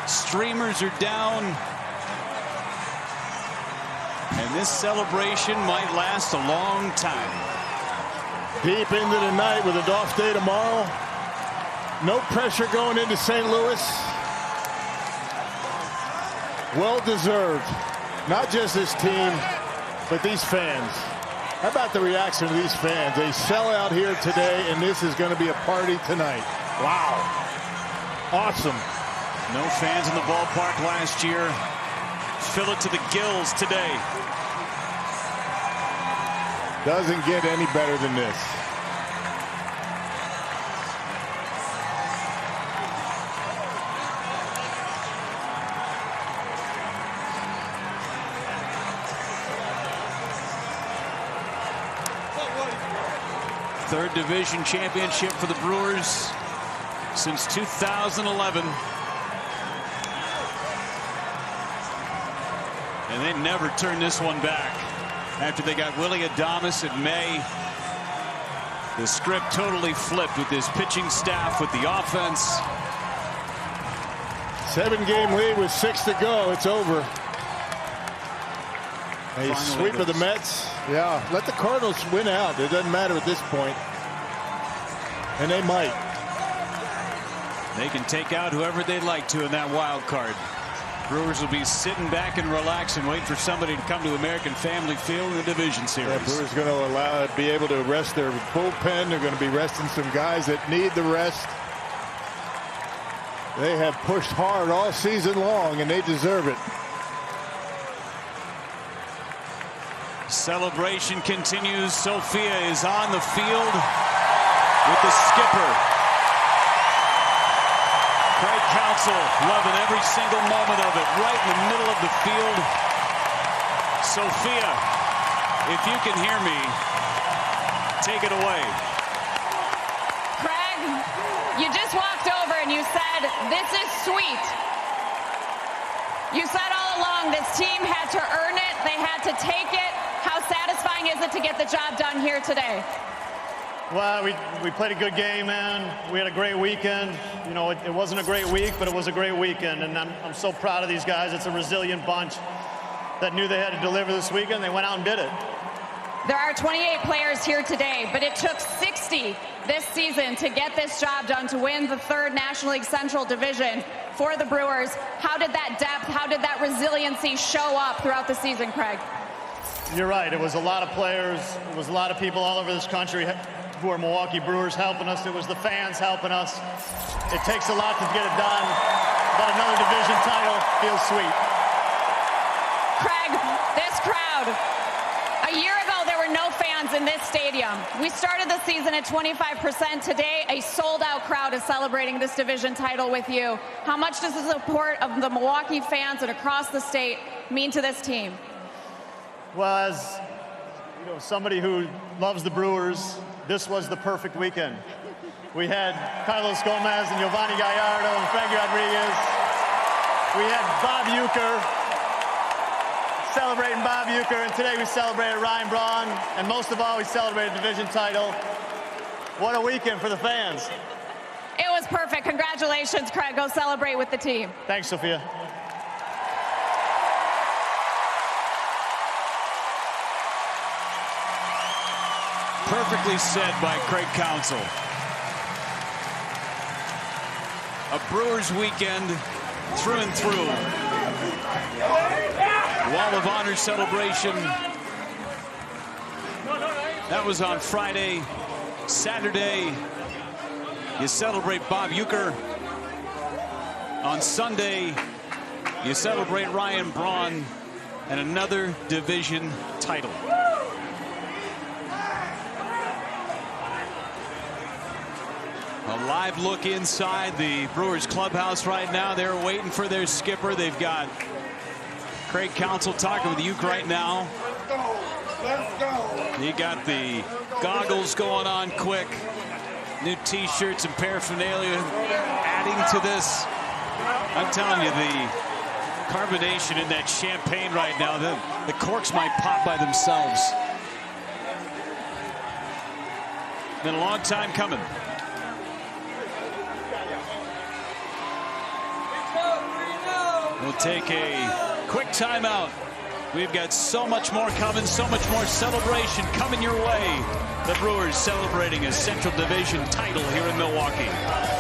Streamers are down. And this celebration might last a long time. Deep into the night with a off day tomorrow. No pressure going into St. Louis. Well deserved. Not just this team, but these fans. How about the reaction of these fans? They sell out here today, and this is going to be a party tonight. Wow. Awesome. No fans in the ballpark last year. Fill it to the gills today. Doesn't get any better than this. Third division championship for the Brewers since 2011. And they never turned this one back. After they got Willie Adames in May, the script totally flipped with this pitching staff, with the offense. 7-game lead with 6 to go. It's over. A sweep of the Mets. Yeah, let the Cardinals win out. It doesn't matter at this point. And they might. They can take out whoever they'd like to in that wild card. Brewers will be sitting back and relax and wait for somebody to come to American Family Field in the division series. Yeah, Brewers going to be able to rest their bullpen. They're going to be resting some guys that need the rest. They have pushed hard all season long, and they deserve it. Celebration continues. Sophia is on the field with the skipper. Craig Counsell loving every single moment of it, right in the middle of the field. Sophia, if you can hear me, take it away. Craig, you just walked over and you said, "This is sweet." You said all along this team had to earn it. They had to take it. How satisfying is it to get the job done here today? Well, we played a good game, man. We had a great weekend. You know, it wasn't a great week, but it was a great weekend, and I'm so proud of these guys. It's a resilient bunch that knew they had to deliver this weekend. They went out and did it. There are 28 players here today, but it took 60 this season to get this job done, to win the third National League Central Division for the Brewers. How did that depth, how did that resiliency show up throughout the season, Craig? You're right. It was a lot of players. It was a lot of people all over this country who are Milwaukee Brewers helping us. It was the fans helping us. It takes a lot to get it done, but another division title feels sweet. Craig, this crowd, a year ago there were no fans in this stadium. We started the season at 25%. Today, a sold-out crowd is celebrating this division title with you. How much does the support of the Milwaukee fans and across the state mean to this team? Well, as you know, somebody who loves the Brewers, this was the perfect weekend. We had Carlos Gomez and Giovanni Gallardo and Frankie Rodriguez. We had Bob Uecker, celebrating Bob Uecker, and today we celebrated Ryan Braun, and most of all, we celebrated a division title. What a weekend for the fans. It was perfect. Congratulations, Craig. Go celebrate with the team. Thanks, Sophia. Perfectly said by Craig Counsell. A Brewers weekend through and through. Wall of Honor celebration. That was on Friday. Saturday, you celebrate Bob Uecker. On Sunday, you celebrate Ryan Braun. and another division title. A live look inside the Brewers clubhouse right now. They're waiting for their skipper. They've got Craig Counsell talking with Uke right now. You got the goggles going on quick. New t-shirts and paraphernalia adding to this. I'm telling you, the carbonation in that champagne right now, the corks might pop by themselves. Been a long time coming. We'll take a quick timeout. We've got so much more coming, so much more celebration coming your way. The Brewers celebrating a Central Division title here in Milwaukee.